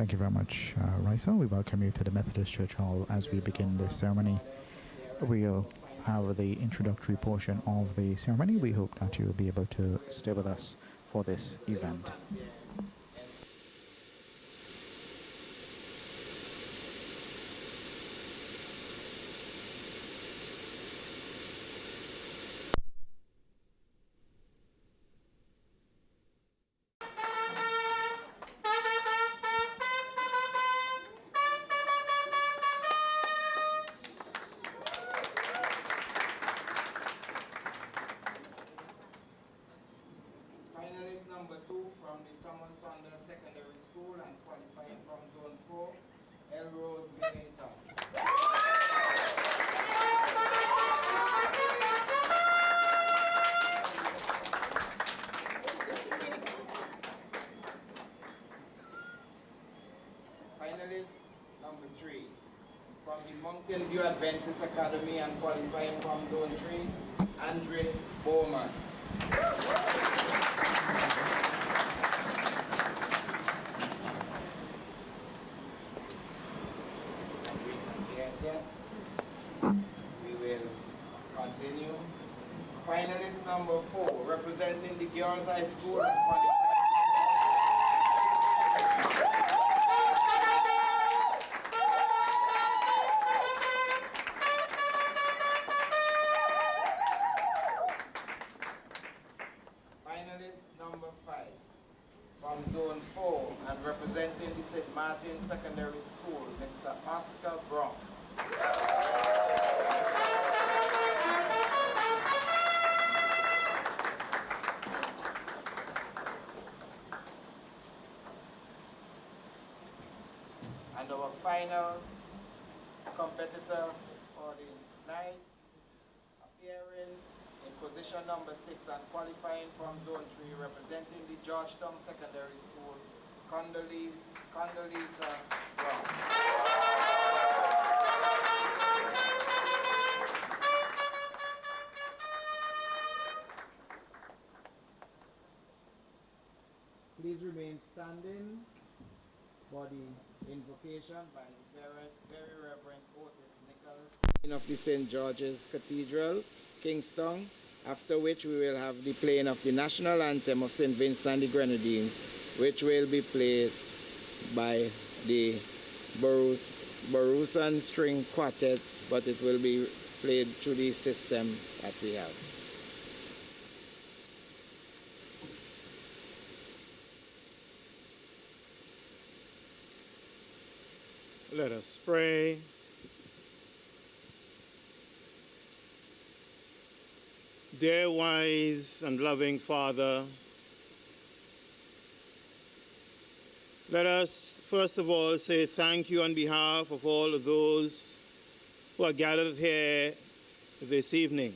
Thank you very much, Raisa. We welcome you to the Methodist Church Hall as we begin the ceremony. We'll have the introductory portion of the ceremony. We hope that you'll be able to stay with us for this event. Adventist Academy and qualifying from Zone 3, Andre Bowman. We will continue. Finalist number 4, representing the Girls High School and qualifying. Zone 4 and representing the St. Martin Secondary School, Mr. Oscar Brown. And our final competitor for the night, appearing in position number 6 and qualifying from Zone 3, representing the Georgetown Secondary School, Condoleezza Brown. Please remain standing for the invocation by the Very Reverend Otis Nichols, Dean of the St. George's Cathedral, Kingston, after which we will have the playing of the national anthem of St. Vincent and the Grenadines, which will be played by the Barusan String Quartet, but it will be played through the system that we have. Let us pray. Dear wise and loving Father, let us first of all say thank you on behalf of all of those who are gathered here this evening.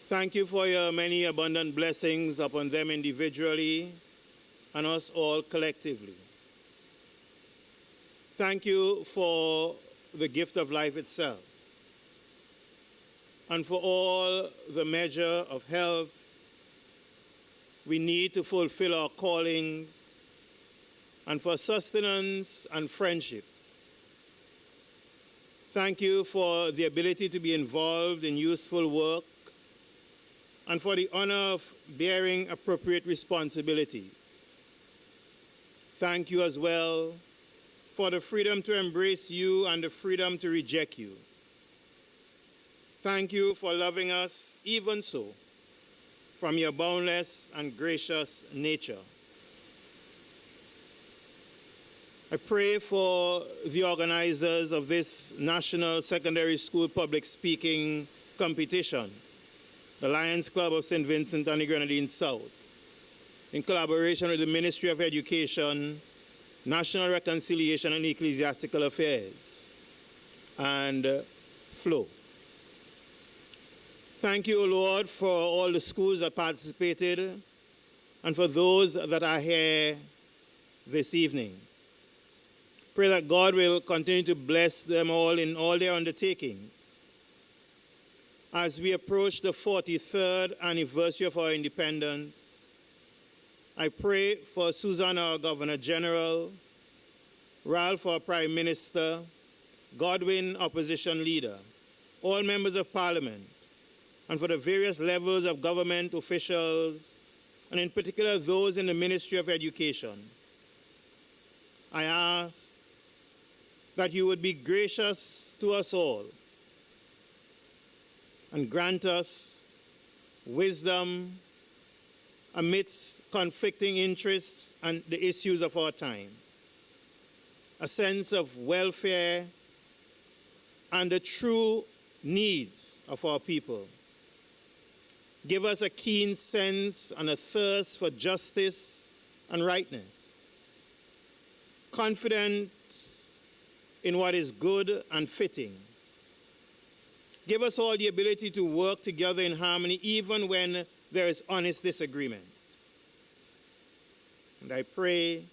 Thank you for your many abundant blessings upon them individually and us all collectively. Thank you for the gift of life itself, and for all the measure of health we need to fulfill our callings, and for sustenance and friendship. Thank you for the ability to be involved in useful work, and for the honor of bearing appropriate responsibilities. Thank you as well for the freedom to embrace you and the freedom to reject you. Thank you for loving us even so, from your boundless and gracious nature. I pray for the organizers of this National Secondary School Public Speaking Competition, the Lions Club of St. Vincent and the Grenadines South, in collaboration with the Ministry of Education, National Reconciliation and Ecclesiastical Affairs, and FLOW. Thank you, Lord, for all the schools that participated and for those that are here this evening. Pray that God will continue to bless them all in all their undertakings. As we approach the 43rd anniversary of our independence, I pray for Susan, our Governor General, Ralph, our Prime Minister, Godwin, Opposition Leader, all members of Parliament, and for the various levels of government officials, and in particular those in the Ministry of Education. I ask that you would be gracious to us all and grant us wisdom amidst conflicting interests and the issues of our time, a sense of welfare and the true needs of our people. Give us a keen sense and a thirst for justice and rightness, confident in what is good and fitting. Give us all the ability to work together in harmony even when there is honest disagreement. And I pray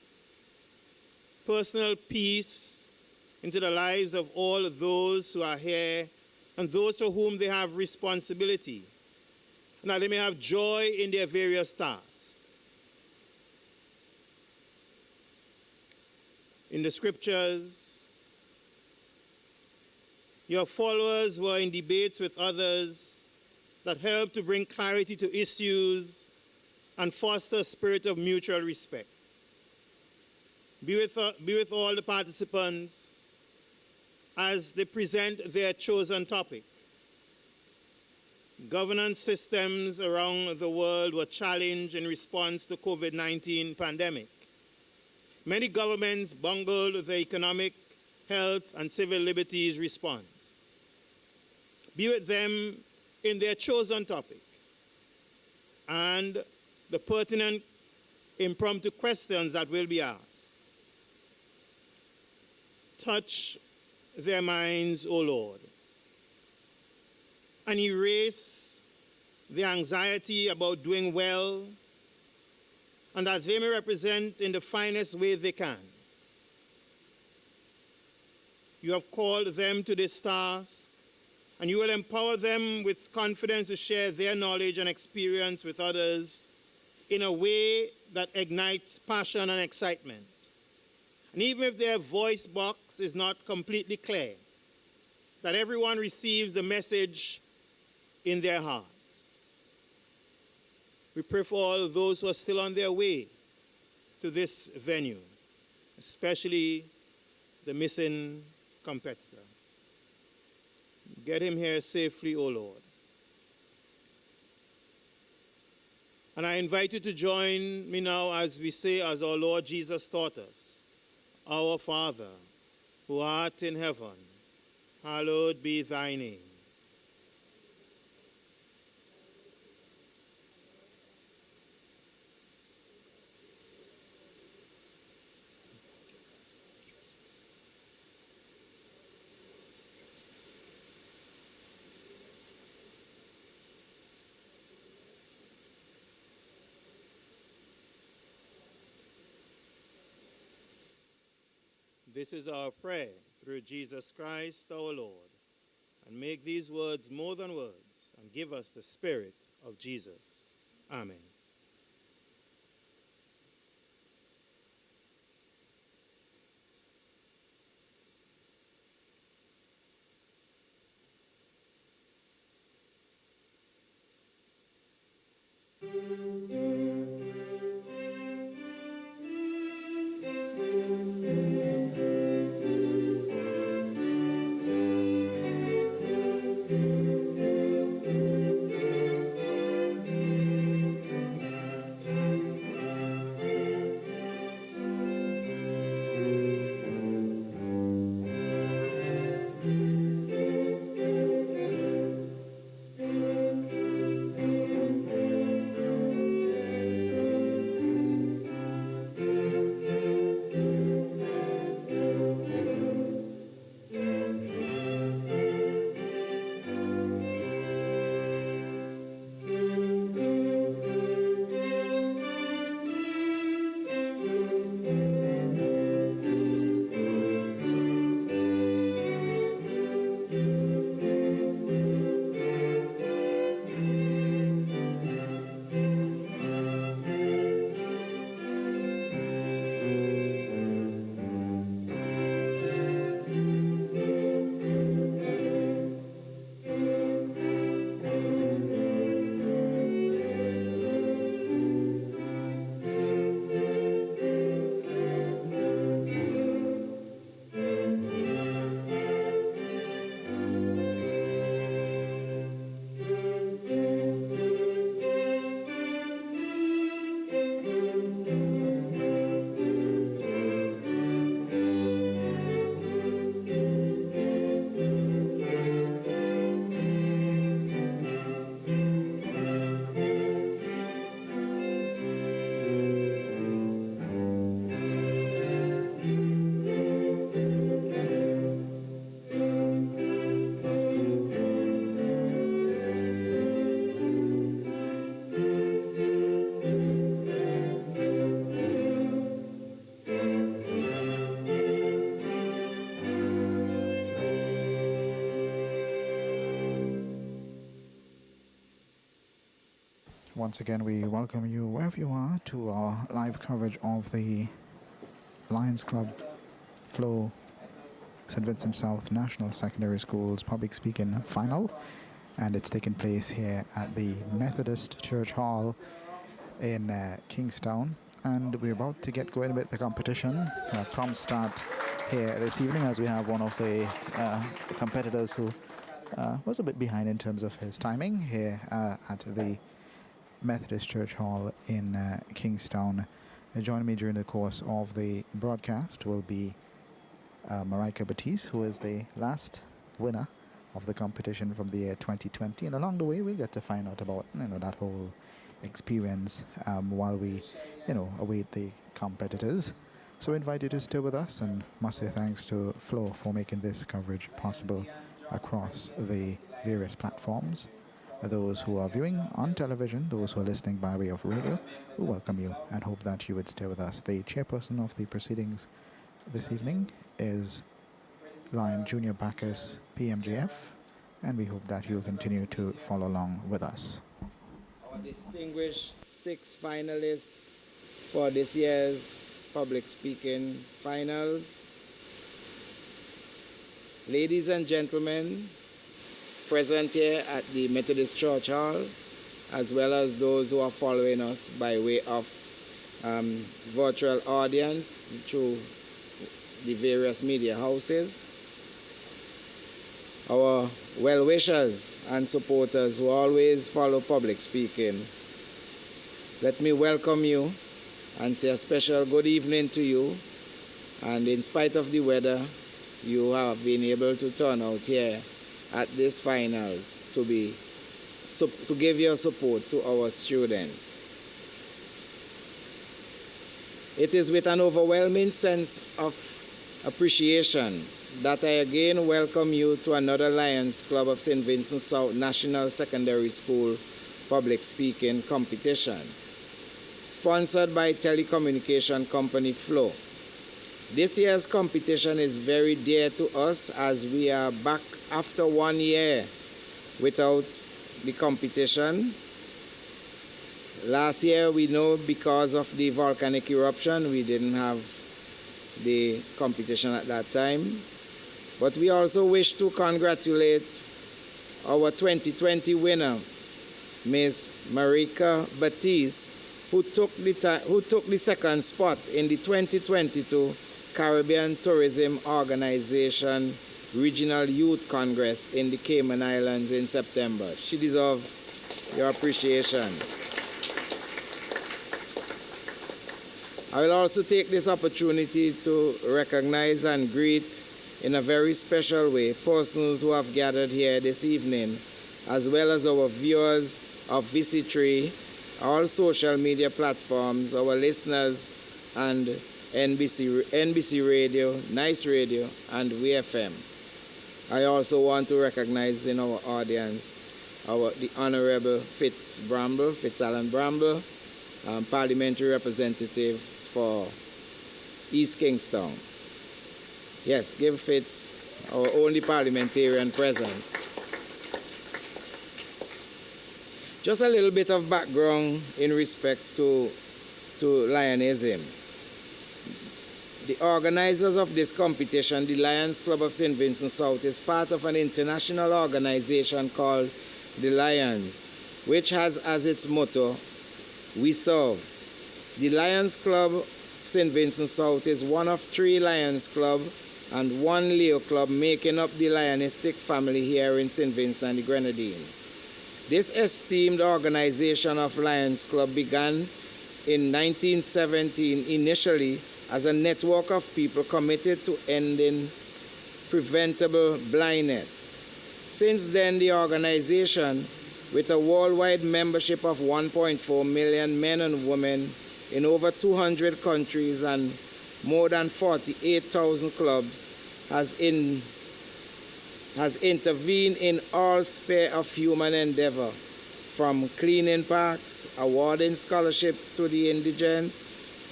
personal peace into the lives of all those who are here and those for whom they have responsibility, and that they may have joy in their various tasks. In the scriptures, your followers were in debates with others that helped to bring clarity to issues and foster a spirit of mutual respect. Be with all the participants as they present their chosen topic. Governance systems around the world were challenged in response to COVID-19 pandemic. Many governments bungled the economic, health, and civil liberties response. Be with them in their chosen topic and the pertinent impromptu questions that will be asked. Touch their minds, O Lord, and erase the anxiety about doing well, and that they may represent in the finest way they can. You have called them to this task, and you will empower them with confidence to share their knowledge and experience with others in a way that ignites passion and excitement. And even if their voice box is not completely clear, that everyone receives the message in their hearts. We pray for all those who are still on their way to this venue, especially the missing competitor. Get him here safely, O Lord. And I invite you to join me now as we say, as our Lord Jesus taught us, Our Father, who art in heaven, hallowed be thy name. This is our prayer through Jesus Christ our Lord. And make these words more than words, and give us the Spirit of Jesus. Amen. Once again, we welcome you wherever you are to our live coverage of the Lions Club Flow St. Vincent South National Secondary School's public speaking final, and it's taking place here at the Methodist Church Hall in Kingstown, and we're about to get going with the competition. Prompt start here this evening, as we have one of the competitors who was a bit behind in terms of his timing here at the Methodist Church Hall in Kingstown. Joining me during the course of the broadcast will be Marika Batiste, who is the last winner of the competition from the year 2020, and along the way we'll get to find out about that whole experience while we await the competitors. So I invite you to stay with us, and must say thanks to Flo for making this coverage possible across the various platforms. Those who are viewing on television, those who are listening by way of radio, we welcome you and hope that you would stay with us. The chairperson of the proceedings this evening is Lion Junior Bacchus PMGF, and we hope that you'll continue to follow along with us. Our distinguished 6 finalists for this year's public speaking finals. Ladies and gentlemen, present here at the Methodist Church Hall, as well as those who are following us by way of virtual audience through the various media houses, our well-wishers and supporters who always follow public speaking, let me welcome you and say a special good evening to you. And in spite of the weather, you have been able to turn out here at this finals to give your support to our students. It is with an overwhelming sense of appreciation that I again welcome you to another Lions Club of St. Vincent South National Secondary School public speaking competition, sponsored by telecommunication company Flo. This year's competition is very dear to us, as we are back after 1 year without the competition. Last year, we know because of the volcanic eruption, we didn't have the competition at that time. But we also wish to congratulate our 2020 winner, Ms. Marika Batiste, who took the second spot in the 2022 Caribbean Tourism Organization Regional Youth Congress in the Cayman Islands in September. She deserves your appreciation. I will also take this opportunity to recognize and greet in a very special way persons who have gathered here this evening, as well as our viewers of VC3, all social media platforms, our listeners, and NBC Radio, Nice Radio, and WFM. I also want to recognize in our audience the Honorable Fitz-Alan Bramble, Parliamentary Representative for East Kingstown. Yes, give Fitz, our only parliamentarian present. Just a little bit of background in respect to Lionism. The organizers of this competition, the Lions Club of St. Vincent South, is part of an international organization called the Lions, which has as its motto, "We serve." The Lions Club of St. Vincent South is one of 3 Lions Club and 1 Leo Club making up the Lionistic family here in St. Vincent and the Grenadines. This esteemed organization of Lions Club began in 1917 initially as a network of people committed to ending preventable blindness. Since then, the organization, with a worldwide membership of 1.4 million men and women in over 200 countries and more than 48,000 clubs, has intervened in all spheres of human endeavor, from cleaning parks, awarding scholarships to the indigent,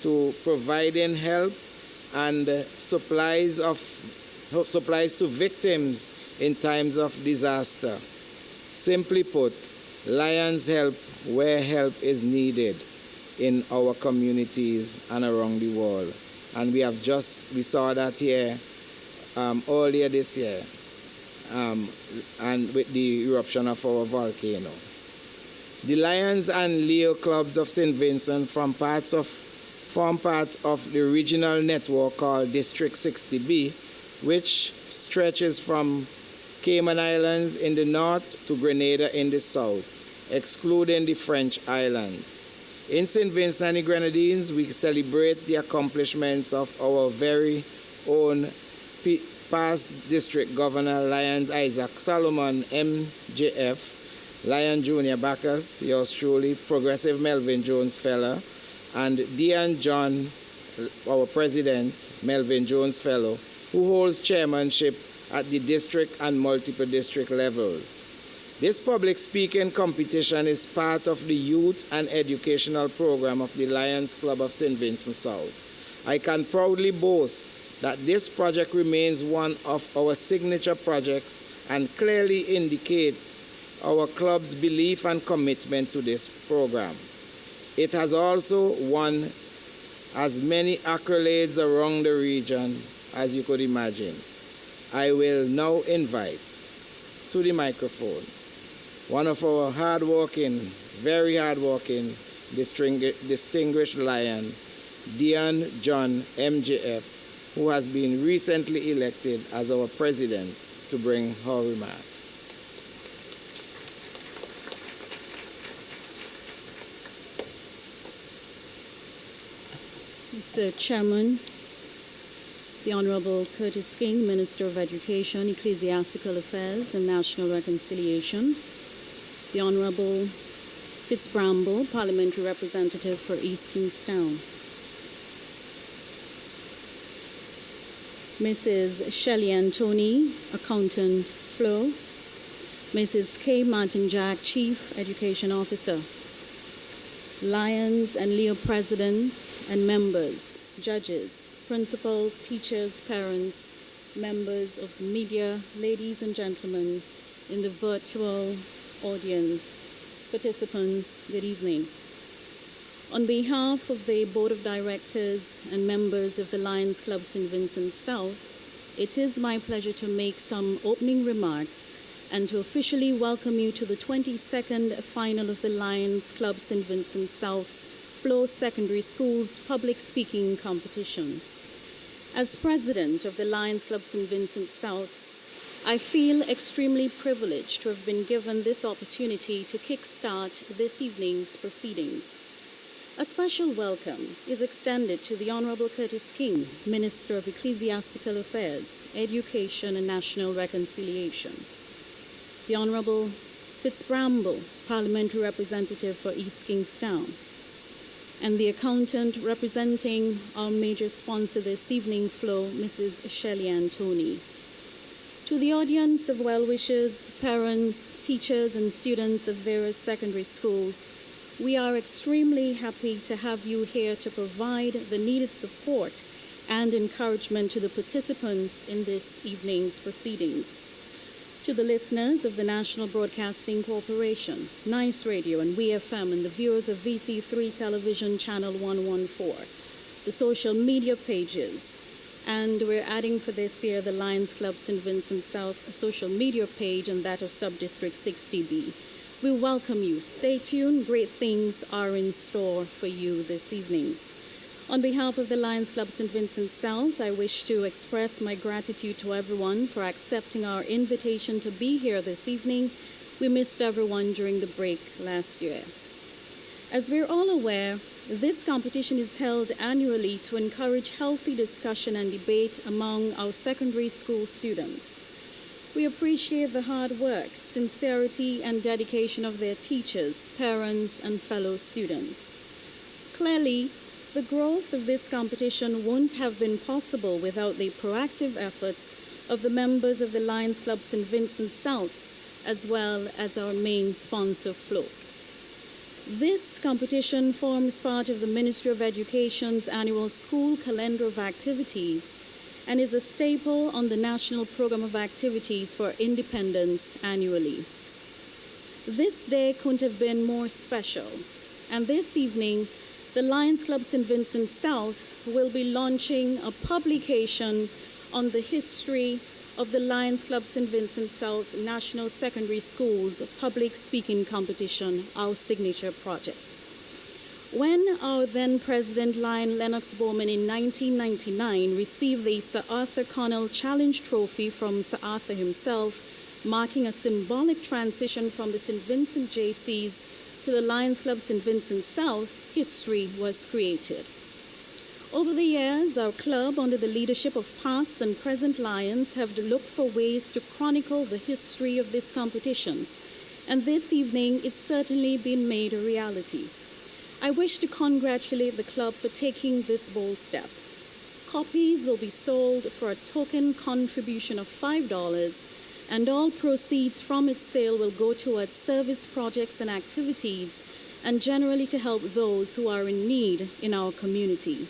to providing help and supplies to victims in times of disaster. Simply put, Lions help where help is needed in our communities and around the world. And we saw that here earlier this year, and with the eruption of our volcano. The Lions and Leo clubs of St. Vincent form part of the regional network called District 60B, which stretches from Cayman Islands in the north to Grenada in the south, excluding the French islands. In St. Vincent and the Grenadines, we celebrate the accomplishments of our very own past district governor, Lions Isaac Solomon, MJF, Lion Junior Bacchus, yours truly, Progressive Melvin Jones Fellow, and Dean John, our president, Melvin Jones Fellow, who holds chairmanship at the district and multiple district levels. This public speaking competition is part of the youth and educational program of the Lions Club of St. Vincent South. I can proudly boast that this project remains one of our signature projects and clearly indicates our club's belief and commitment to this program. It has also won as many accolades around the region as you could imagine. I will now invite to the microphone one of our very hardworking, distinguished Lion, Dean John MJF, who has been recently elected as our president, to bring her remarks. Mr. Chairman, the Honorable Curtis King, Minister of Education, Ecclesiastical Affairs and National Reconciliation, the Honorable Fitzbramble, Parliamentary Representative for East Kingstown, Mrs. Shelley Antony, Accountant Flo, Mrs. K. Martin Jack, Chief Education Officer, Lions and Leo presidents and members, judges, principals, teachers, parents, members of media, ladies and gentlemen in the virtual audience, participants, good evening. On behalf of the Board of Directors and members of the Lions Club St. Vincent South, it is my pleasure to make some opening remarks and to officially welcome you to the 22nd final of the Lions Club St. Vincent South Flow Secondary School's public speaking competition. As president of the Lions Club St. Vincent South, I feel extremely privileged to have been given this opportunity to kickstart this evening's proceedings. A special welcome is extended to the Honorable Curtis King, Minister of Ecclesiastical Affairs, Education and National Reconciliation, the Honorable Fitzbramble, Parliamentary Representative for East Kingstown, and the accountant representing our major sponsor this evening, Flo, Mrs. Shelley Antony. To the audience of well-wishers, parents, teachers, and students of various secondary schools, we are extremely happy to have you here to provide the needed support and encouragement to the participants in this evening's proceedings. To the listeners of the National Broadcasting Corporation, Nice Radio and WeFM, and the viewers of VC3 Television Channel 114, the social media pages, and we're adding for this year the Lions Club St. Vincent South social media page and that of Subdistrict 60B. We welcome you. Stay tuned. Great things are in store for you this evening. On behalf of the Lions Club St. Vincent South, I wish to express my gratitude to everyone for accepting our invitation to be here this evening. We missed everyone during the break last year. As we're all aware, this competition is held annually to encourage healthy discussion and debate among our secondary school students. We appreciate the hard work, sincerity, and dedication of their teachers, parents, and fellow students. Clearly, the growth of this competition wouldn't have been possible without the proactive efforts of the members of the Lions Club St. Vincent South, as well as our main sponsor, Flo. This competition forms part of the Ministry of Education's annual school calendar of activities and is a staple on the National Program of Activities for Independence annually. This day couldn't have been more special. And this evening, the Lions Club St. Vincent South will be launching a publication on the history of the Lions Club St. Vincent South National Secondary Schools Public Speaking Competition, our signature project. When our then President Lion Lennox Bowman in 1999 received the Sir Arthur Connell Challenge Trophy from Sir Arthur himself, marking a symbolic transition from the St. Vincent JCs to the Lions Club St. Vincent South, history was created. Over the years, our club, under the leadership of past and present Lions, have looked for ways to chronicle the history of this competition. And this evening, it's certainly been made a reality. I wish to congratulate the club for taking this bold step. Copies will be sold for a token contribution of $5, and all proceeds from its sale will go towards service projects and activities, and generally to help those who are in need in our community.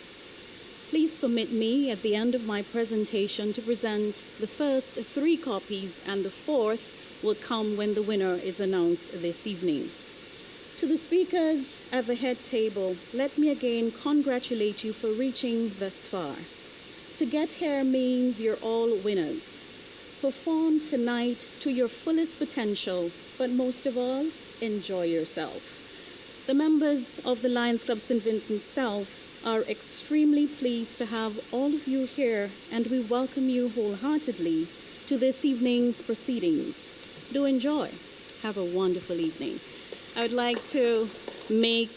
Please permit me, at the end of my presentation, to present the first 3 copies, and the 4th will come when the winner is announced this evening. To the speakers at the head table, let me again congratulate you for reaching thus far. To get here means you're all winners. Perform tonight to your fullest potential, but most of all, enjoy yourself. The members of the Lions Club St. Vincent South are extremely pleased to have all of you here, and we welcome you wholeheartedly to this evening's proceedings. Do enjoy. Have a wonderful evening. I would like to make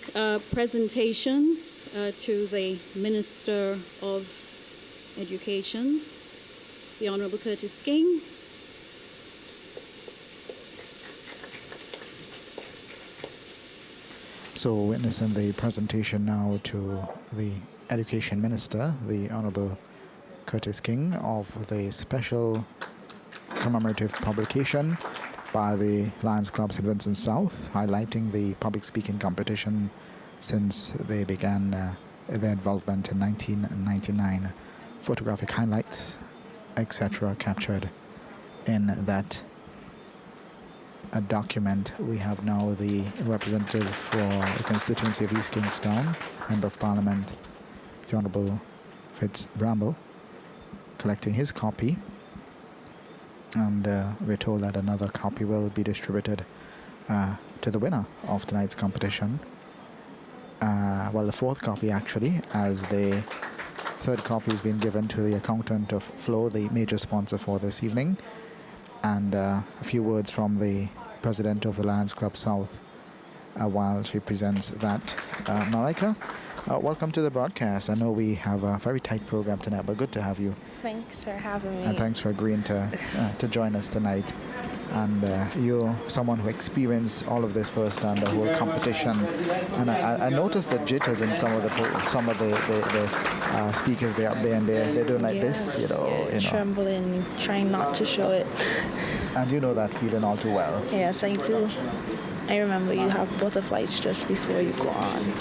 presentations to the Minister of Education, the Honorable Curtis King. So witnessing the presentation now to the Education Minister, the Honorable Curtis King, of the special commemorative publication by the Lions Club St. Vincent South, highlighting the public speaking competition since they began their involvement in 1999. Photographic highlights, etc., captured in that document. We have now the representative for the constituency of East Kingstown, Member of Parliament, the Honourable Fitz Bramble, collecting his copy. And we're told that another copy will be distributed to the winner of tonight's competition. Well, the 4th copy actually, as the 3rd copy has been given to the accountant of Flo, the major sponsor for this evening. And a few words from the president of the Lions Club South while she presents that. Marika, welcome to the broadcast. I know we have a very tight program tonight, but good to have you. Thanks for having me. And thanks for agreeing to join us tonight. And you're someone who experienced all of this firsthand, the whole competition. And I noticed the jitters in some of the speakers. They're up there and they're doing like this, you know. Trembling, trying not to show it. And you know that feeling all too well. Yes, I do. I remember you have butterflies just before you go on.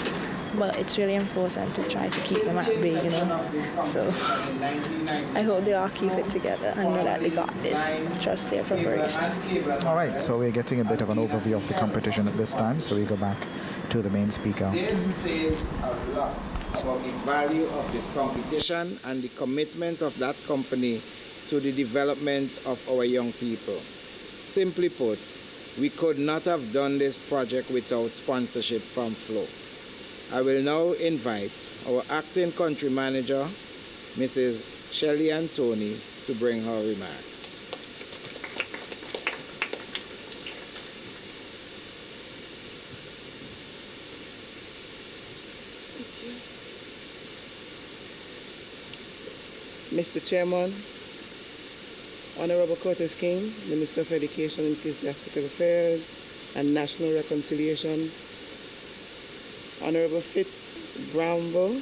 But it's really important to try to keep them at bay, you know. So I hope they all keep it together and know that they got this. Trust their preparation. All right, so we're getting a bit of an overview of the competition at this time, so we go back to the main speaker. This says a lot about the value of this competition and the commitment of that company to the development of our young people. Simply put, we could not have done this project without sponsorship from Flo. I will now invite our acting country manager, Mrs. Shelley Antoni, to bring her remarks. Mr. Chairman, Honorable Curtis King, Minister of Education and Ecclesiastical Affairs and National Reconciliation, Honorable Fitz Bramble,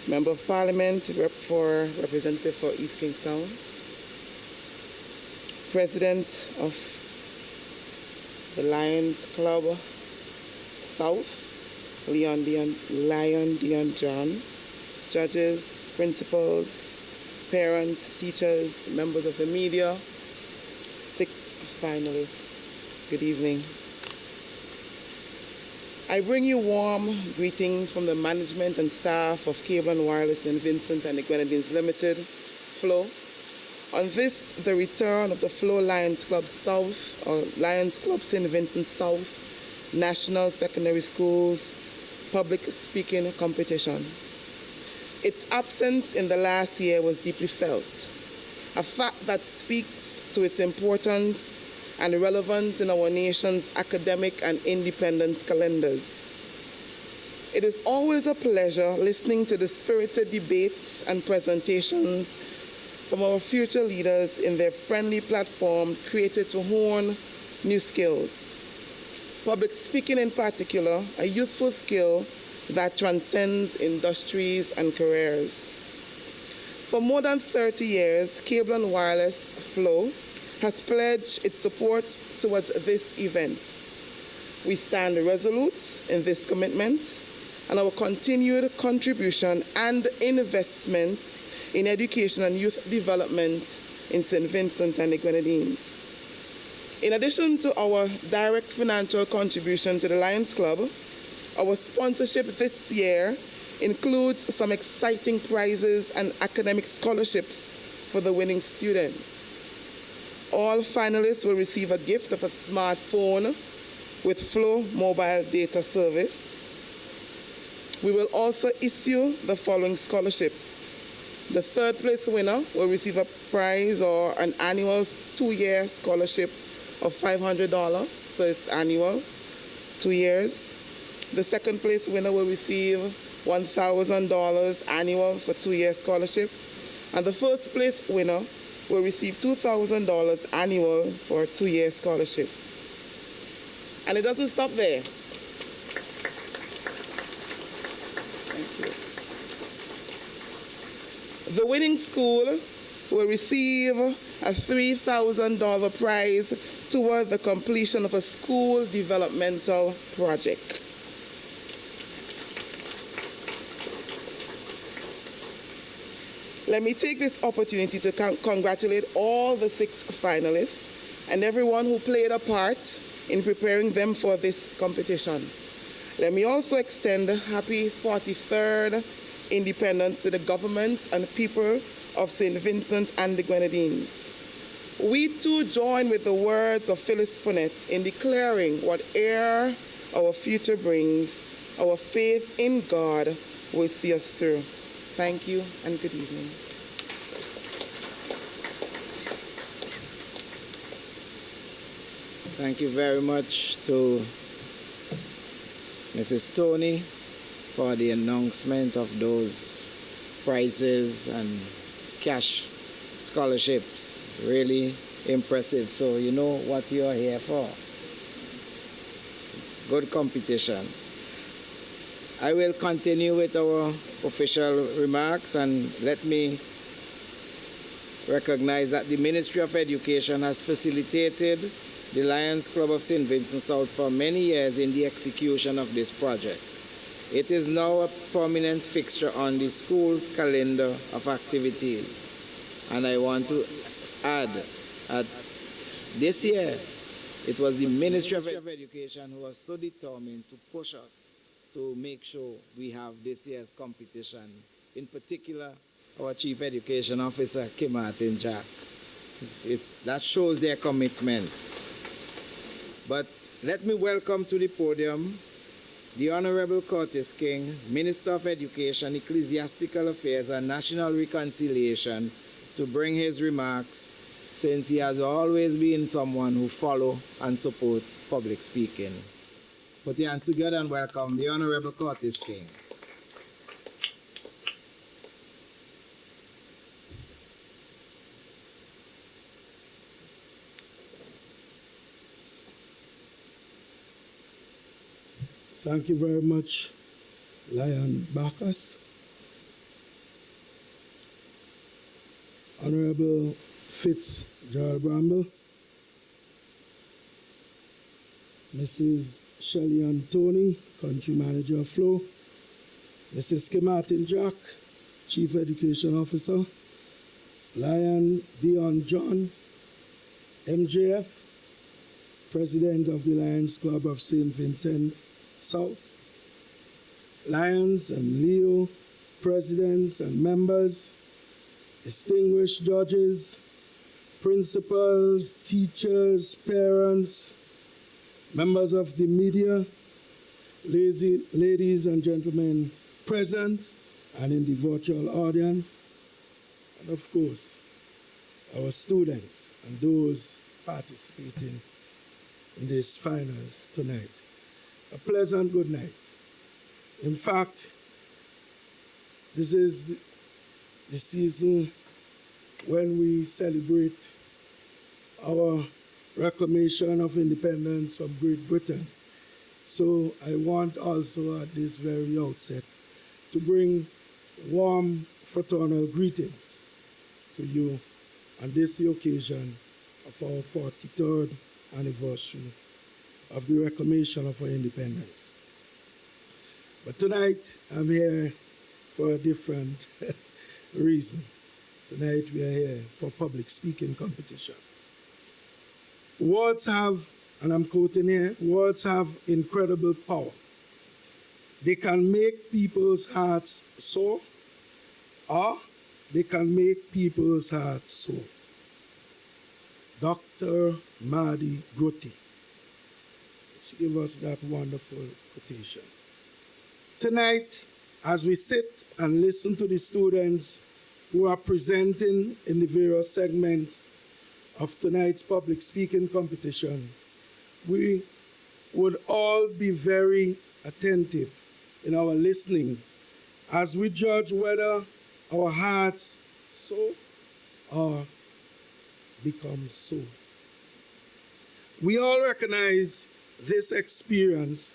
Member of Parliament, Representative for East Kingstown, President of the Lions Club South, Lion Dion John, judges, principals, parents, teachers, members of the media, 6 finalists, Good evening. I bring you warm greetings from the management and staff of Cable and Wireless St. Vincent and the Grenadines Limited, FLO. On this, the return of the FLO Lions Club South, or Lions Club St. Vincent South, National Secondary Schools Public Speaking Competition. Its absence in the last year was deeply felt, a fact that speaks to its importance and relevance in our nation's academic and independence calendars. It is always a pleasure listening to the spirited debates and presentations from our future leaders in their friendly platform created to hone new skills. Public speaking in particular, a useful skill that transcends industries and careers. For more than 30 years, Cable and Wireless FLO has pledged its support towards this event. We stand resolute in this commitment and our continued contribution and investment in education and youth development in St. Vincent and the Grenadines. In addition to our direct financial contribution to the Lions Club, our sponsorship this year includes some exciting prizes and academic scholarships for the winning students. All finalists will receive a gift of a smartphone with FLO mobile data service. We will also issue the following scholarships. The third place winner will receive a prize or an annual 2-year scholarship of $500, so it's annual, 2 years. The second place winner will receive $1,000 annual for 2-year scholarship. And the first place winner will receive $2,000 annual for a 2-year scholarship. And it doesn't stop there. Thank you. The winning school will receive a $3,000 prize toward the completion of a school developmental project. Let me take this opportunity to congratulate all the 6 finalists and everyone who played a part in preparing them for this competition. Let me also extend a happy 43rd independence to the government and people of St. Vincent and the Grenadines. We too join with the words of Phyllis Punnett in declaring whatever our future brings, our faith in God will see us through. Thank you and good evening. Thank you very much to Mrs. Tony for the announcement of those prizes and cash scholarships. Really impressive. So you know what you are here for. Good competition. I will continue with our official remarks, and let me recognize that the Ministry of Education has facilitated the Lions Club of St. Vincent South for many years in the execution of this project. It is now a prominent fixture on the school's calendar of activities. And I want to add that this year, it was the Ministry of Education who was so determined to push us to make sure we have this year's competition. In particular, our Chief Education Officer, Kim Martin Jack. That shows their commitment. But let me welcome to the podium the Honorable Curtis King, Minister of Education, Ecclesiastical Affairs and National Reconciliation, to bring his remarks, since he has always been someone who follow and support public speaking. Put your hands together and welcome the Honorable Curtis King. Thank you very much, Lion Bacchus. Honorable Fitzgerald Bramble, Mrs. Shelley Antoni, Country Manager of FLO, Mrs. Kim Martin Jack, Chief Education Officer, Lion Dion John, MJF, President of the Lions Club of St. Vincent South, Lions and Leo presidents and members, distinguished judges, principals, teachers, parents, members of the media, ladies and gentlemen present and in the virtual audience, and of course, our students and those participating in these finals tonight. A pleasant good night. In fact, this is the season when we celebrate our reclamation of independence from Great Britain. So I want also at this very outset to bring warm fraternal greetings to you on this occasion of our 43rd anniversary of the reclamation of our independence. But tonight I'm here for a different reason. Tonight we are here for public speaking competition. Words have, and I'm quoting here, words have incredible power. They can make people's hearts soar, or they can make people's hearts soar. Dr. Madi Groti. She gave us that wonderful quotation. Tonight, as we sit and listen to the students who are presenting in the various segments of tonight's public speaking competition, we would all be very attentive in our listening as we judge whether our hearts soar or become sore. We all recognize this experience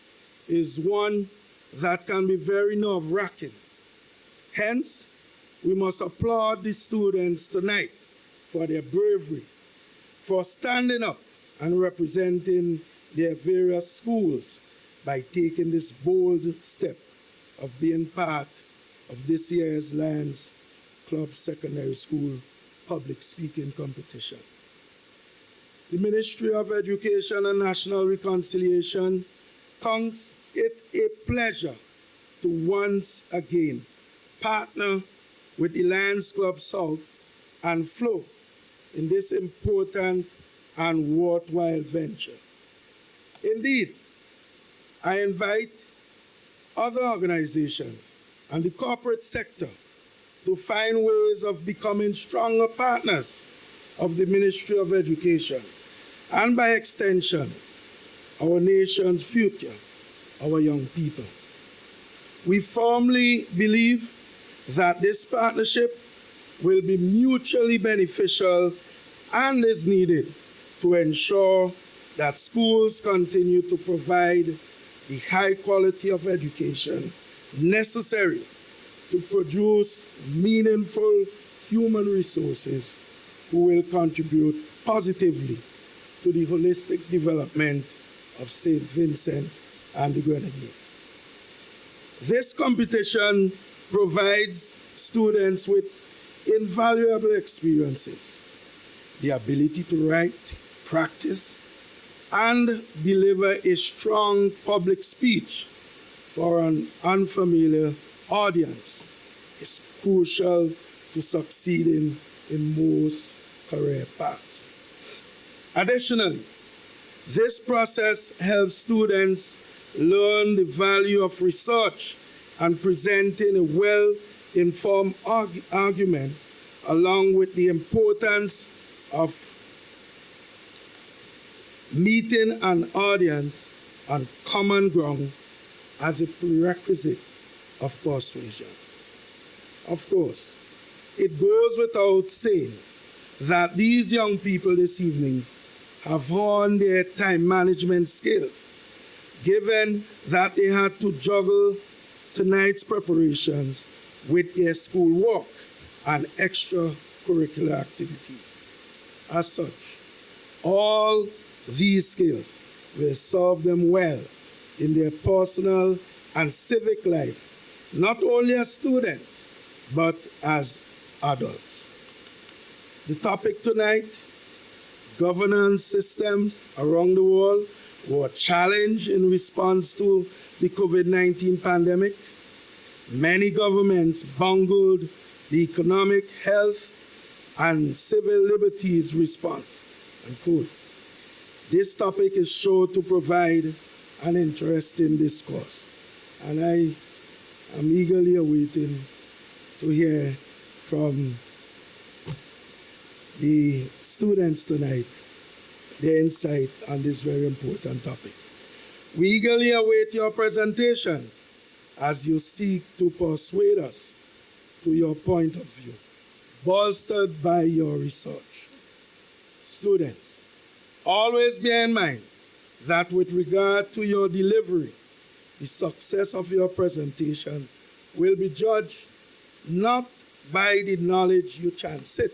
is one that can be very nerve-wracking. Hence, we must applaud the students tonight for their bravery, for standing up and representing their various schools by taking this bold step of being part of this year's Lions Club Secondary School public speaking competition. The Ministry of Education and National Reconciliation counts it a pleasure to once again partner with the Lions Club South and Flow in this important and worthwhile venture. Indeed, I invite other organizations and the corporate sector to find ways of becoming stronger partners of the Ministry of Education and by extension, our nation's future, our young people. We firmly believe that this partnership will be mutually beneficial and is needed to ensure that schools continue to provide the high quality of education necessary to produce meaningful human resources who will contribute positively to the holistic development of St. Vincent and the Grenadines. This competition provides students with invaluable experiences, the ability to write, practice, and deliver a strong public speech for an unfamiliar audience is crucial to succeeding in most career paths. Additionally, this process helps students learn the value of research and presenting a well-informed argument, along with the importance of meeting an audience on common ground as a prerequisite of persuasion. Of course, it goes without saying that these young people this evening have honed their time management skills, given that they had to juggle tonight's preparations with their schoolwork and extracurricular activities. As such, all these skills will serve them well in their personal and civic life, not only as students, but as adults. The topic tonight, governance systems around the world were challenged in response to the COVID-19 pandemic. Many governments bungled the economic, health, and civil liberties response. Unquote. This topic is sure to provide an interesting discourse, and I am eagerly awaiting to hear from the students tonight their insight on this very important topic. We eagerly await your presentations as you seek to persuade us to your point of view, bolstered by your research. Students, always bear in mind that with regard to your delivery, the success of your presentation will be judged not by the knowledge you transmit,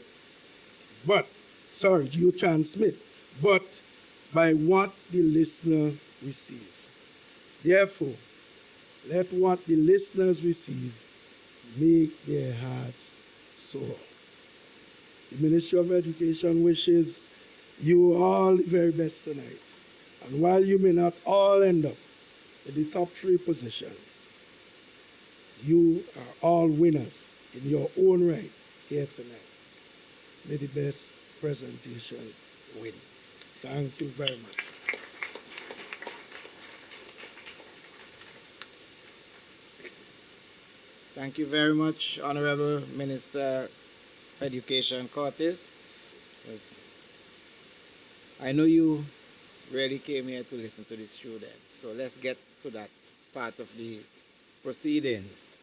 but by what the listener receives. Therefore, let what the listeners receive make their hearts soar. The Ministry of Education wishes you all the very best tonight. And while you may not all end up in the top 3 positions, you are all winners in your own right here tonight. May the best presentation win. Thank you very much. Thank you very much, Honorable Minister of Education Curtis. Yes. I know you really came here to listen to the students, so let's get to that part of the proceedings.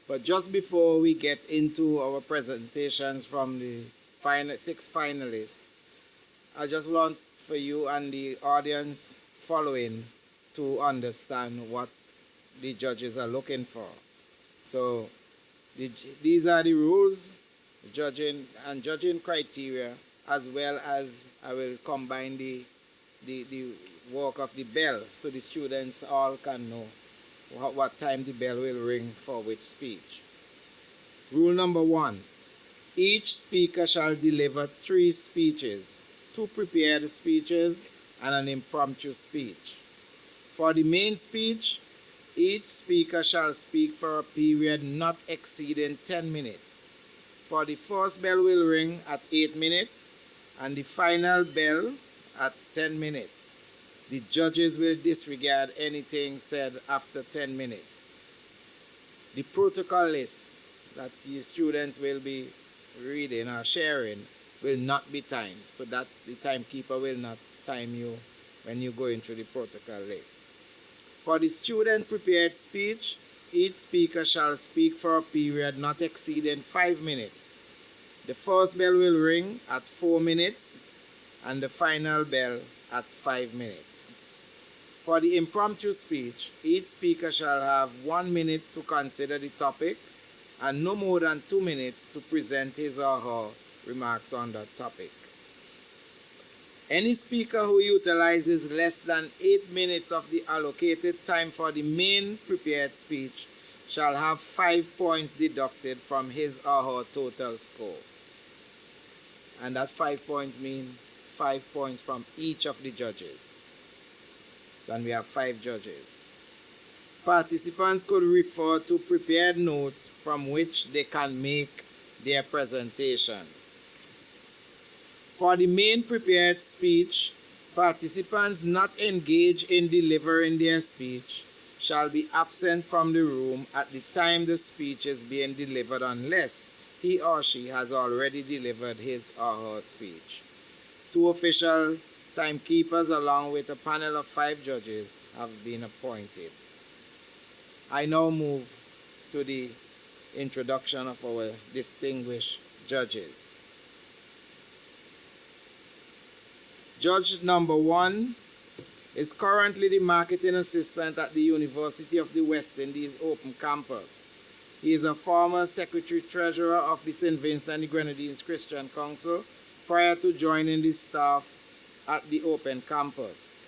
But just before we get into our presentations from the 6 finalists, I just want for you and the audience following to understand what the judges are looking for. So these are the rules, judging criteria, as well as I will combine the work of the bell so the students all can know what time the bell will ring for which speech. Rule number 1, each speaker shall deliver 3 speeches, 2 prepared speeches and an impromptu speech. For the main speech, each speaker shall speak for a period not exceeding 10 minutes. For the first bell will ring at 8 minutes and the final bell at 10 minutes. The judges will disregard anything said after 10 minutes. The protocol list that the students will be reading or sharing will not be timed, so that the timekeeper will not time you when you go into the protocol list. For the student prepared speech, each speaker shall speak for a period not exceeding 5 minutes. The first bell will ring at 4 minutes and the final bell at 5 minutes. For the impromptu speech, each speaker shall have 1 minute to consider the topic and no more than 2 minutes to present his or her remarks on that topic. Any speaker who utilizes less than 8 minutes of the allocated time for the main prepared speech shall have 5 points deducted from his or her total score. And that 5 points mean 5 points from each of the judges. And we have 5 judges. Participants could refer to prepared notes from which they can make their presentation. For the main prepared speech, participants not engaged in delivering their speech shall be absent from the room at the time the speech is being delivered unless he or she has already delivered his or her speech. 2 official timekeepers along with a panel of 5 judges have been appointed. I now move to the introduction of our distinguished judges. Judge number 1 is currently the marketing assistant at the University of the West Indies Open Campus. He is a former secretary-treasurer of the St. Vincent and the Grenadines Christian Council prior to joining the staff at the Open Campus.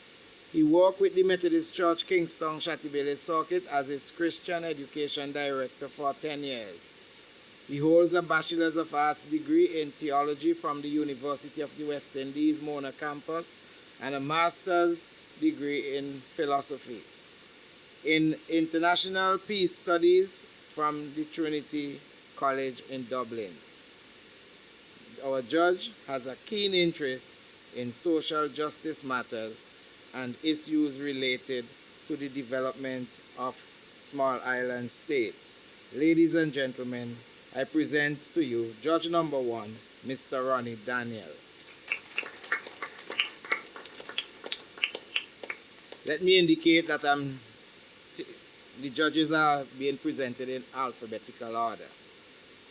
He worked with the Methodist Church Kingston Shatibele Circuit as its Christian Education Director for 10 years. He holds a Bachelor's of Arts degree in Theology from the University of the West Indies, Mona campus, and a Master's degree in Philosophy. In International Peace Studies from the Trinity College in Dublin. Our judge has a keen interest in social justice matters and issues related to the development of small island states. Ladies and gentlemen, I present to you Judge number 1, Mr. Ronnie Daniel. Let me indicate that the judges are being presented in alphabetical order.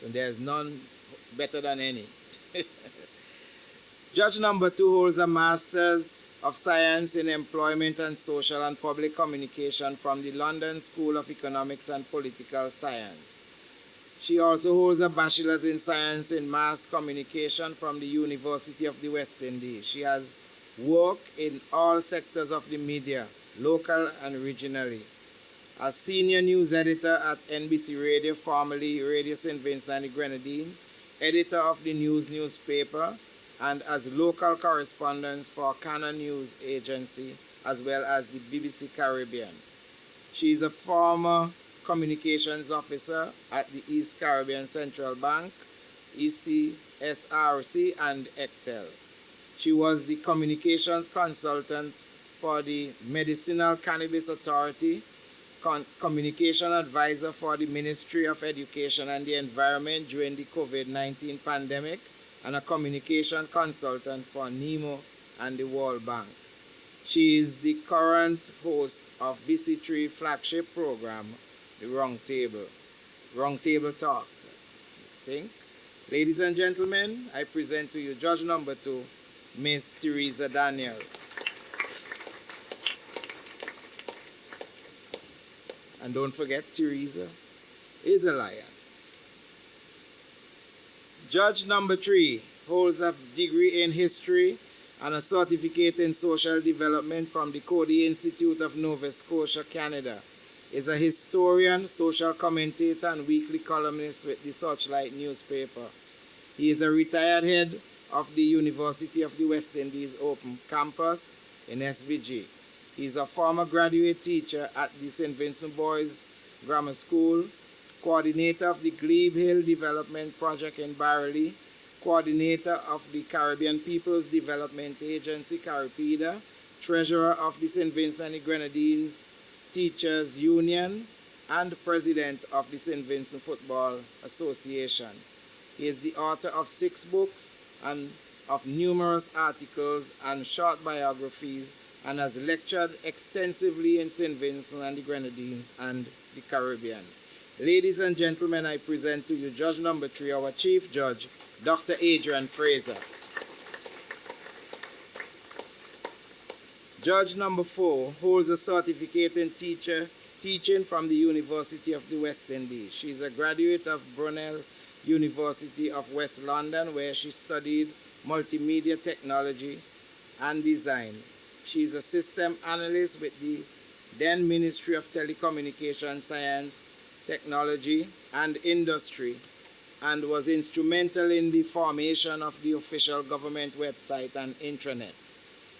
So there's none better than any. Judge number 2 holds a Master's of Science in Employment and Social and Public Communication from the London School of Economics and Political Science. She also holds a Bachelor's in Science in Mass Communication from the University of the West Indies. She has worked in all sectors of the media, local and regionally. As Senior News Editor at NBC Radio, formerly Radio St. Vincent and the Grenadines, Editor of the News newspaper, and as local correspondent for Canon News Agency, as well as the BBC Caribbean. She is a former communications officer at the East Caribbean Central Bank, ECSRC, and ECTEL. She was the communications consultant for the Medicinal Cannabis Authority, communication advisor for the Ministry of Education and the Environment during the COVID-19 pandemic, and a communication consultant for NEMO and the World Bank. She is the current host of BC3 flagship program, the Roundtable Talk. Ladies and gentlemen, I present to you Judge number 2, Miss Teresa Daniel. And don't forget, Teresa is a lion. Judge number 3 holds a degree in history and a certificate in social development from the Cody Institute of Nova Scotia, Canada. Is a historian, social commentator, and weekly columnist with the Searchlight newspaper. He is a retired head of the University of the West Indies Open Campus in SVG. He is a former graduate teacher at the St. Vincent Boys Grammar School, coordinator of the Glebe Hill Development Project in Barely, coordinator of the Caribbean People's Development Agency, CARIPEDA, treasurer of the St. Vincent and the Grenadines Teachers Union, and president of the St. Vincent Football Association. He is the author of 6 books and of numerous articles and short biographies, and has lectured extensively in St. Vincent and the Grenadines and the Caribbean. Ladies and gentlemen, I present to you Judge number 3, our Chief Judge, Dr. Adrian Fraser. Judge number 4 holds a certificate in teaching from the University of the West Indies. She is a graduate of Brunel University of West London, where she studied multimedia technology and design. She is a system analyst with the then Ministry of Telecommunication Science, Technology and Industry, and was instrumental in the formation of the official government website and intranet.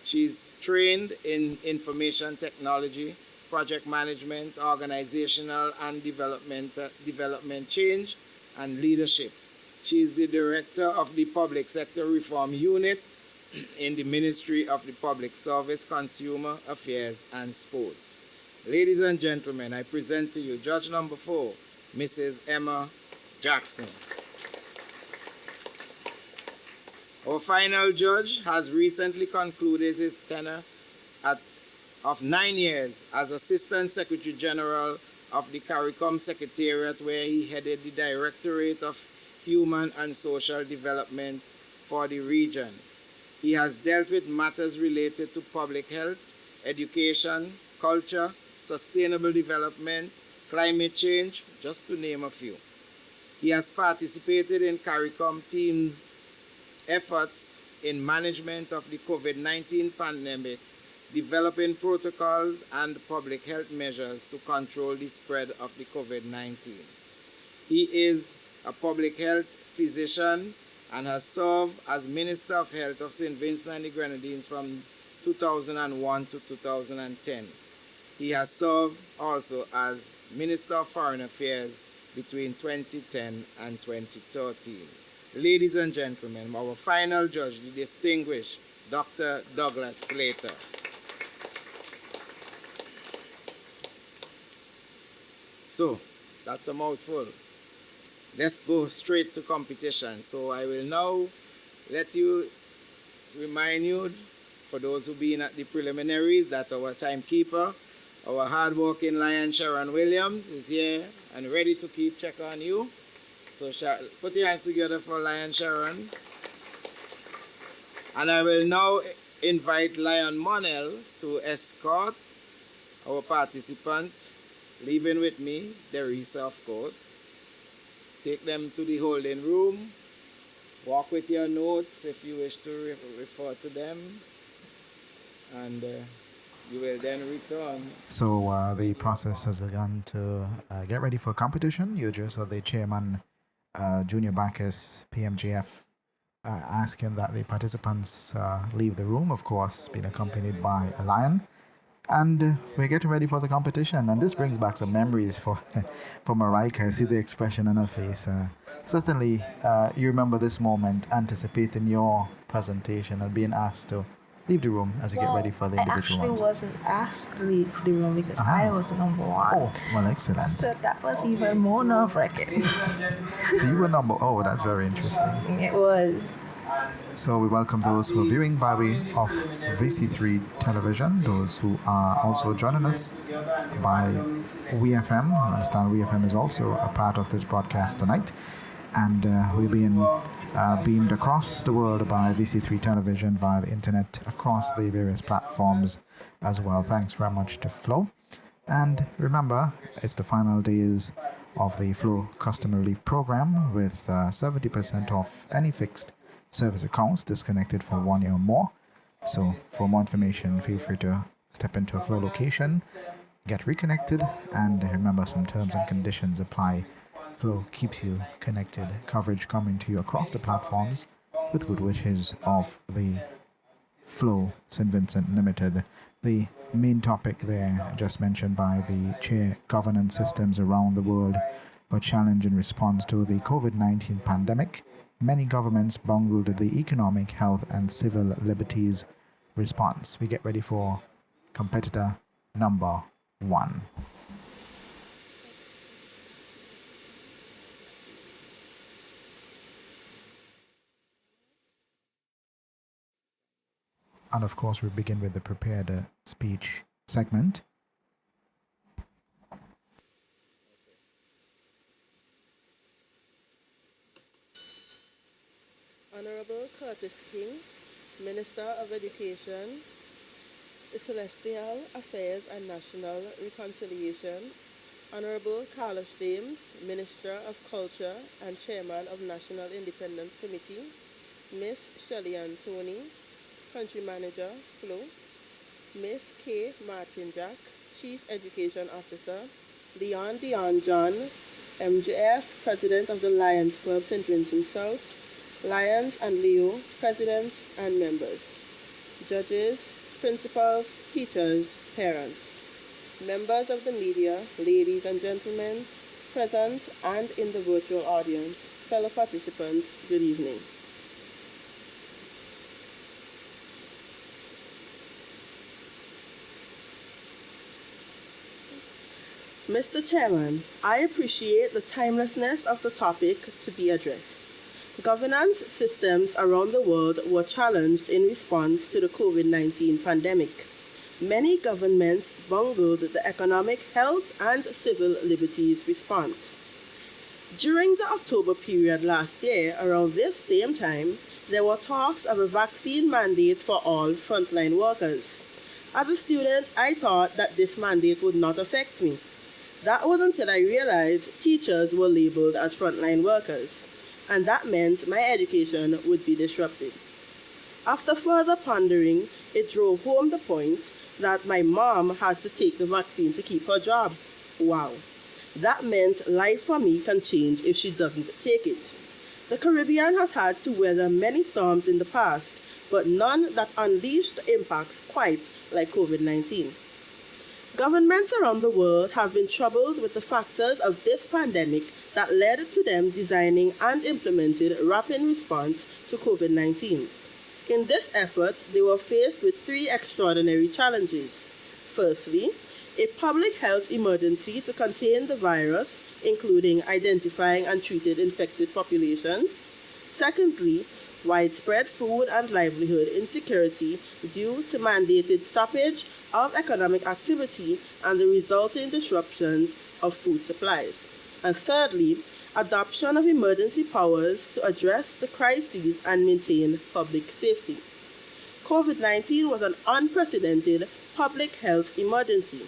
She's trained in information technology, project management, organizational and development change, and leadership. She is the director of the Public Sector Reform Unit in the Ministry of the Public Service, Consumer Affairs and Sports. Ladies and gentlemen, I present to you Judge number 4, Mrs. Emma Jackson. Our final judge has recently concluded his tenure of 9 years as Assistant Secretary General of the CARICOM Secretariat, where he headed the Directorate of Human and Social Development for the region. He has dealt with matters related to public health, education, culture, sustainable development, climate change, just to name a few. He has participated in CARICOM teams' efforts in management of the COVID-19 pandemic, developing protocols and public health measures to control the spread of the COVID-19. He is a public health physician and has served as Minister of Health of St. Vincent and the Grenadines from 2001 to 2010. He has served also as Minister of Foreign Affairs between 2010 and 2013. Ladies and gentlemen, our final judge, the distinguished Dr. Douglas Slater. So, that's a mouthful. Let's go straight to competition. So I will now remind you, for those who've been at the preliminaries, that our timekeeper, our hard-working Lion Sharon Williams, is here and ready to keep check on you. So put your hands together for Lion Sharon. And I will now invite Lion Monel to escort our participant, leaving with me, Derisa, of course. Take them to the holding room. Walk with your notes if you wish to refer to them. And you will then return. So the process has begun to get ready for competition. You just heard the chairman, Junior Bacchus, PMGF, asking that the participants leave the room, of course, being accompanied by a lion. And we're getting ready for the competition. And this brings back some memories for Marika. I see the expression on her face. Certainly, you remember this moment, anticipating your presentation and being asked to leave the room as you get ready for the individual ones. I actually wasn't asked to leave the room because I was number one. Oh, well, excellent. So that was even more nerve-wracking. So you were oh, that's very interesting. It was. So we welcome those who are viewing by way of VC3 television, those who are also joining us by WeFM. I understand WeFM is also a part of this broadcast tonight. And we're being beamed across the world by VC3 television via the internet across the various platforms as well. Thanks very much to Flo. And remember, it's the final days of the Flo Customer Relief Program with 70% off any fixed service accounts disconnected for 1 year or more. So for more information, feel free to step into a Flo location, get reconnected, and remember, some terms and conditions apply. Flo keeps you connected. Coverage coming to you across the platforms with good wishes of the Flo St. Vincent Limited. The main topic there, just mentioned by the chair, governance systems around the world were challenged in response to the COVID-19 pandemic. Many governments bungled the economic, health, and civil liberties response. We get ready for competitor number 1. And of course, we begin with the prepared speech segment. Honorable Curtis King, Minister of Education, Celestial Affairs and National Reconciliation, Honorable Carlos James, Minister of Culture and Chairman of National Independence Committee, Miss Shelley Antoni, Country Manager, Flo, Miss K. Martin Jack, Chief Education Officer, Leon Dion John, MJF, President of the Lions Club St. Vincent South, Lions and Leo, Presidents and Members, Judges, Principals, Teachers, Parents, Members of the media, ladies and gentlemen, present and in the virtual audience, fellow participants, good evening. Mr. Chairman, I appreciate the timelessness of the topic to be addressed. Governance systems around the world were challenged in response to the COVID-19 pandemic. Many governments bungled the economic, health, and civil liberties response. During the October period last year, around this same time, there were talks of a vaccine mandate for all frontline workers. As a student, I thought that this mandate would not affect me. That was until I realized teachers were labeled as frontline workers, and that meant my education would be disrupted. After further pondering, it drove home the point that my mom has to take the vaccine to keep her job. Wow. That meant life for me can change if she doesn't take it. The Caribbean has had to weather many storms in the past, but none that unleashed impacts quite like COVID-19. Governments around the world have been troubled with the factors of this pandemic that led to them designing and implemented rapid response to COVID-19. In this effort, they were faced with three extraordinary challenges. Firstly, a public health emergency to contain the virus, including identifying and treated infected populations. Secondly, widespread food and livelihood insecurity due to mandated stoppage of economic activity and the resulting disruptions of food supplies. And thirdly, adoption of emergency powers to address the crises and maintain public safety. COVID-19 was an unprecedented public health emergency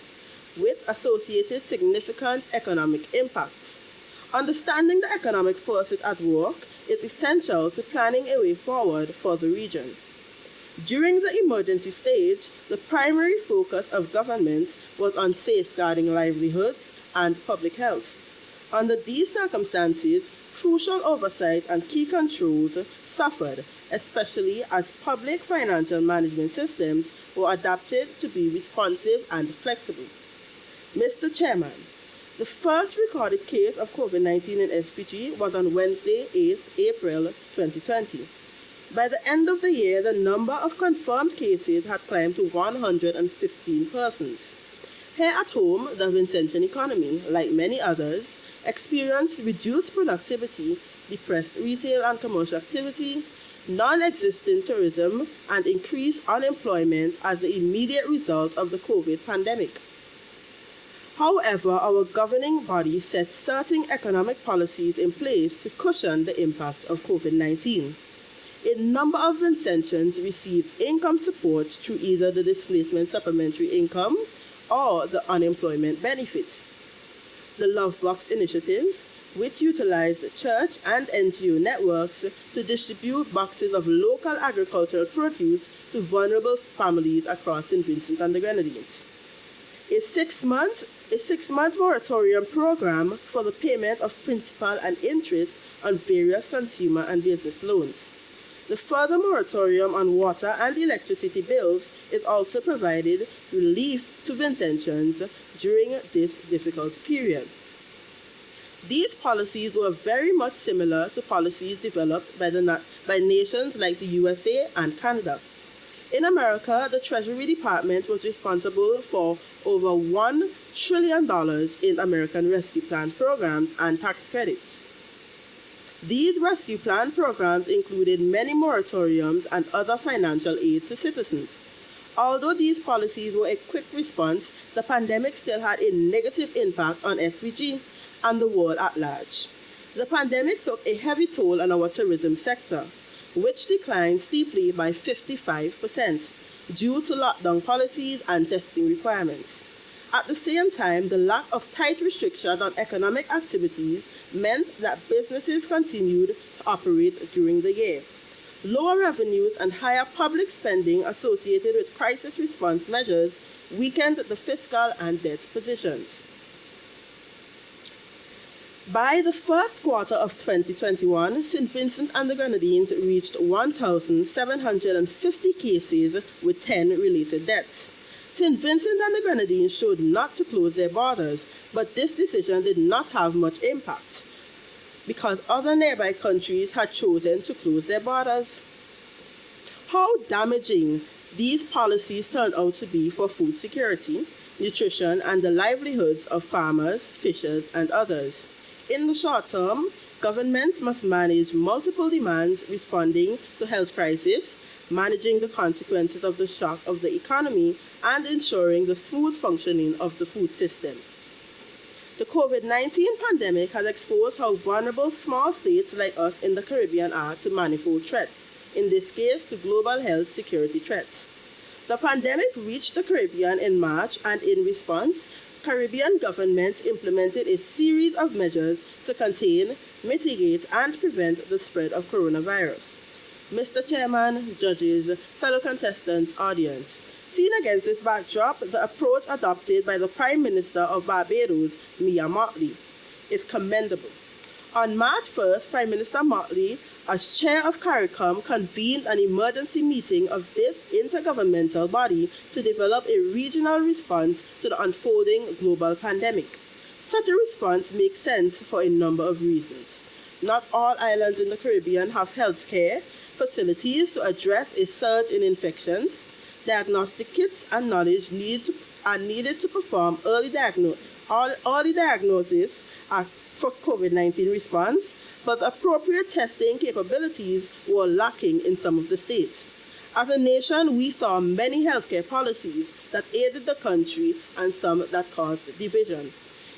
with associated significant economic impacts. Understanding the economic forces at work is essential to planning a way forward for the region. During the emergency stage, the primary focus of governments was on safeguarding livelihoods and public health. Under these circumstances, crucial oversight and key controls suffered, especially as public financial management systems were adapted to be responsive and flexible. Mr. Chairman, the first recorded case of COVID-19 in SVG was on Wednesday, 8th April 2020. By the end of the year, the number of confirmed cases had climbed to 115 persons. Here at home, the Vincentian economy, like many others, experienced reduced productivity, depressed retail and commercial activity, non-existent tourism, and increased unemployment as the immediate result of the COVID pandemic. However, our governing body set certain economic policies in place to cushion the impact of COVID-19. A number of Vincentians received income support through either the displacement supplementary income or the unemployment benefit. The Love Box initiatives, which utilized church and NGO networks to distribute boxes of local agricultural produce to vulnerable families across St. Vincent and the Grenadines. A six-month moratorium program for the payment of principal and interest on various consumer and business loans. The further moratorium on water and electricity bills is also provided relief to Vincentians during this difficult period. These policies were very much similar to policies developed by nations like the USA and Canada. In America, the Treasury Department was responsible for over $1 trillion in American Rescue Plan programs and tax credits. These rescue plan programs included many moratoriums and other financial aid to citizens. Although these policies were a quick response, the pandemic still had a negative impact on SVG and the world at large. The pandemic took a heavy toll on our tourism sector, which declined steeply by 55% due to lockdown policies and testing requirements. At the same time, the lack of tight restrictions on economic activities meant that businesses continued to operate during the year. Lower revenues and higher public spending associated with crisis response measures weakened the fiscal and debt positions. By the first quarter of 2021, St. Vincent and the Grenadines reached 1,750 cases with 10 related deaths. St. Vincent and the Grenadines chose not to close their borders, but this decision did not have much impact because other nearby countries had chosen to close their borders. How damaging these policies turned out to be for food security, nutrition, and the livelihoods of farmers, fishers, and others. In the short term, governments must manage multiple demands responding to health crisis, managing the consequences of the shock of the economy, and ensuring the smooth functioning of the food system. The COVID-19 pandemic has exposed how vulnerable small states like us in the Caribbean are to manifold threats, in this case to global health security threats. The pandemic reached the Caribbean in March, and in response, Caribbean governments implemented a series of measures to contain, mitigate, and prevent the spread of coronavirus. Mr. Chairman, judges, fellow contestants, audience, Seen against this backdrop, the approach adopted by the Prime Minister of Barbados, Mia Mottley, is commendable. On March 1st, Prime Minister Mottley, as chair of CARICOM, convened an emergency meeting of this intergovernmental body to develop a regional response to the unfolding global pandemic. Such a response makes sense for a number of reasons. Not all islands in the Caribbean have healthcare facilities to address a surge in infections. Diagnostic kits and knowledge are needed to perform early diagnosis for COVID-19 response, but appropriate testing capabilities were lacking in some of the states. As a nation, we saw many healthcare policies that aided the country and some that caused division.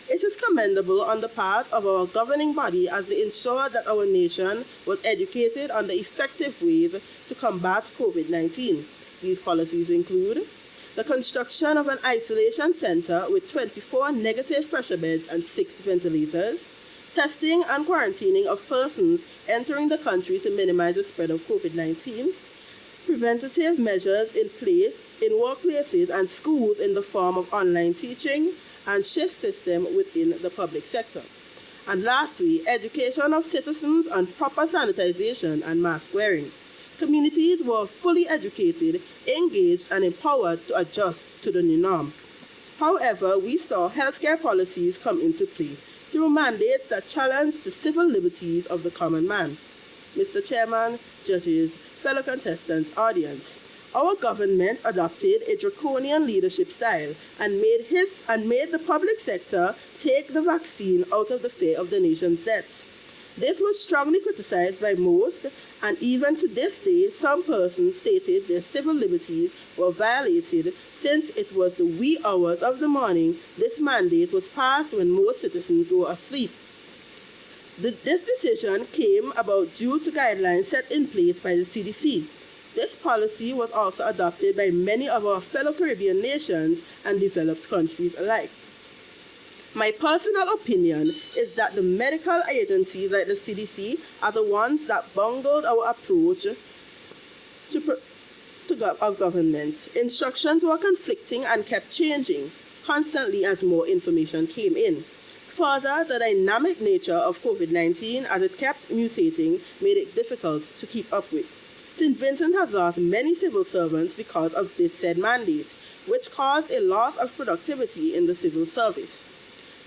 It is commendable on the part of our governing body as they ensured that our nation was educated on the effective ways to combat COVID-19. These policies include the construction of an isolation center with 24 negative pressure beds and 6 ventilators, testing and quarantining of persons entering the country to minimize the spread of COVID-19, preventative measures in place in workplaces and schools in the form of online teaching and shift system within the public sector. And lastly, education of citizens on proper sanitization and mask wearing. Communities were fully educated, engaged, and empowered to adjust to the new norm. However, we saw healthcare policies come into play through mandates that challenged the civil liberties of the common man. Mr. Chairman, judges, fellow contestants, audience, our government adopted a draconian leadership style and made the public sector take the vaccine out of the fear of the nation's deaths. This was strongly criticized by most, and even to this day, some persons stated their civil liberties were violated since it was the wee hours of the morning this mandate was passed when most citizens were asleep. This decision came about due to guidelines set in place by the CDC. This policy was also adopted by many of our fellow Caribbean nations and developed countries alike. My personal opinion is that the medical agencies like the CDC are the ones that bungled our approach of government. Instructions were conflicting and kept changing constantly as more information came in. Further, the dynamic nature of COVID-19 as it kept mutating made it difficult to keep up with. St. Vincent has lost many civil servants because of this said mandate, which caused a loss of productivity in the civil service.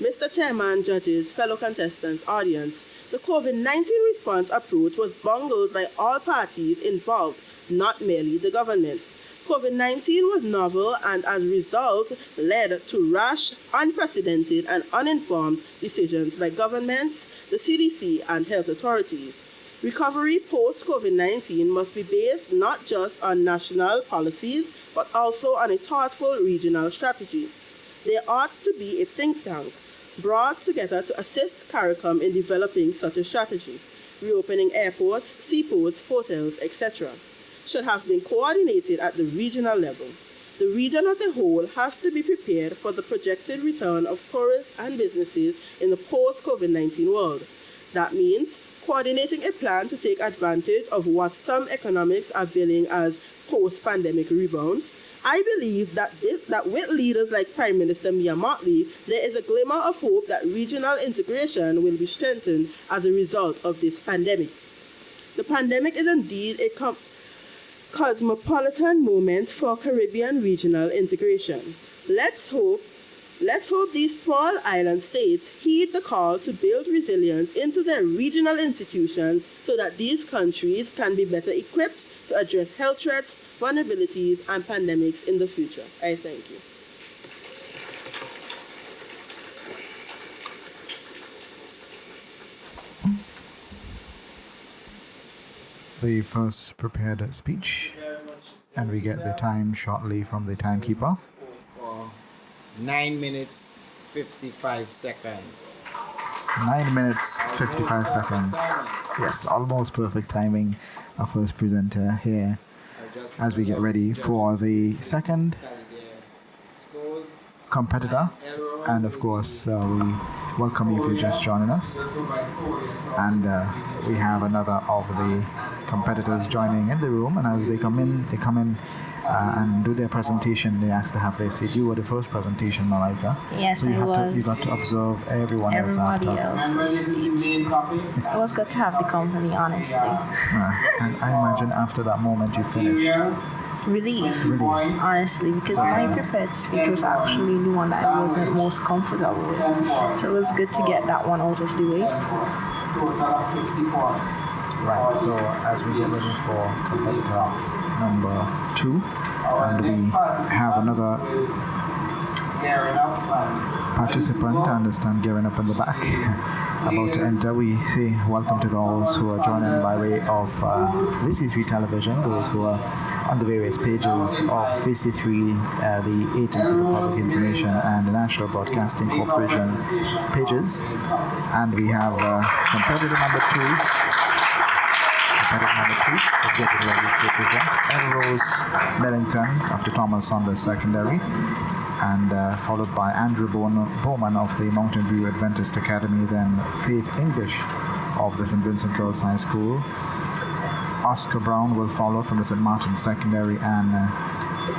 Mr. Chairman, judges, fellow contestants, audience, the COVID-19 response approach was bungled by all parties involved, not merely the government. COVID-19 was novel and as a result led to rash, unprecedented and uninformed decisions by governments, the CDC and health authorities. Recovery post-COVID-19 must be based not just on national policies, but also on a thoughtful regional strategy. There ought to be a think tank brought together to assist CARICOM in developing such a strategy. Reopening airports, seaports, hotels, etc. should have been coordinated at the regional level. The region as a whole has to be prepared for the projected return of tourists and businesses in the post-COVID-19 world. That means coordinating a plan to take advantage of what some economics are billing as post-pandemic rebound. I believe that with leaders like Prime Minister Mia Mottley, there is a glimmer of hope that regional integration will be strengthened as a result of this pandemic. The pandemic is indeed a cosmopolitan moment for Caribbean regional integration. Let's hope these small island states heed the call to build resilience into their regional institutions so that these countries can be better equipped to address health threats, vulnerabilities, and pandemics in the future. I thank you. The first prepared speech, and we get the time shortly from the timekeeper. For 9 minutes, 55 seconds. 9 minutes, 55 seconds. Yes, almost perfect timing. Our first presenter here as we get ready for the second competitor. And of course, we welcome you if you're just joining us. And we have another of the competitors joining in the room. And as they come in and do their presentation. They asked to have their seat. You were the first presentation, Malaika. Yes, so I was. You got to observe everybody else's speech. It was good to have the company, honestly. And I imagine after that moment you finished. Relieved, honestly, because my prepared speech was actually the one that I wasn't most comfortable with. So it was good to get that one out of the way. Right, so as we get ready for competitor number 2, and we have another participant, I understand, gearing up in the back, about to enter. We say welcome to those who are joining by way of VC3 television, those who are on the various pages of VC3, the Agency for Public Information and the National Broadcasting Corporation pages. And we have competitor number 2. Competitor number 2 is getting ready to present Elrose Millington of the Thomas Saunders Secondary, and followed by Andrew Bowman of the Mountain View Adventist Academy, then Faith English of the St. Vincent Girls High School. Oscar Brown will follow from the St. Martin Secondary, and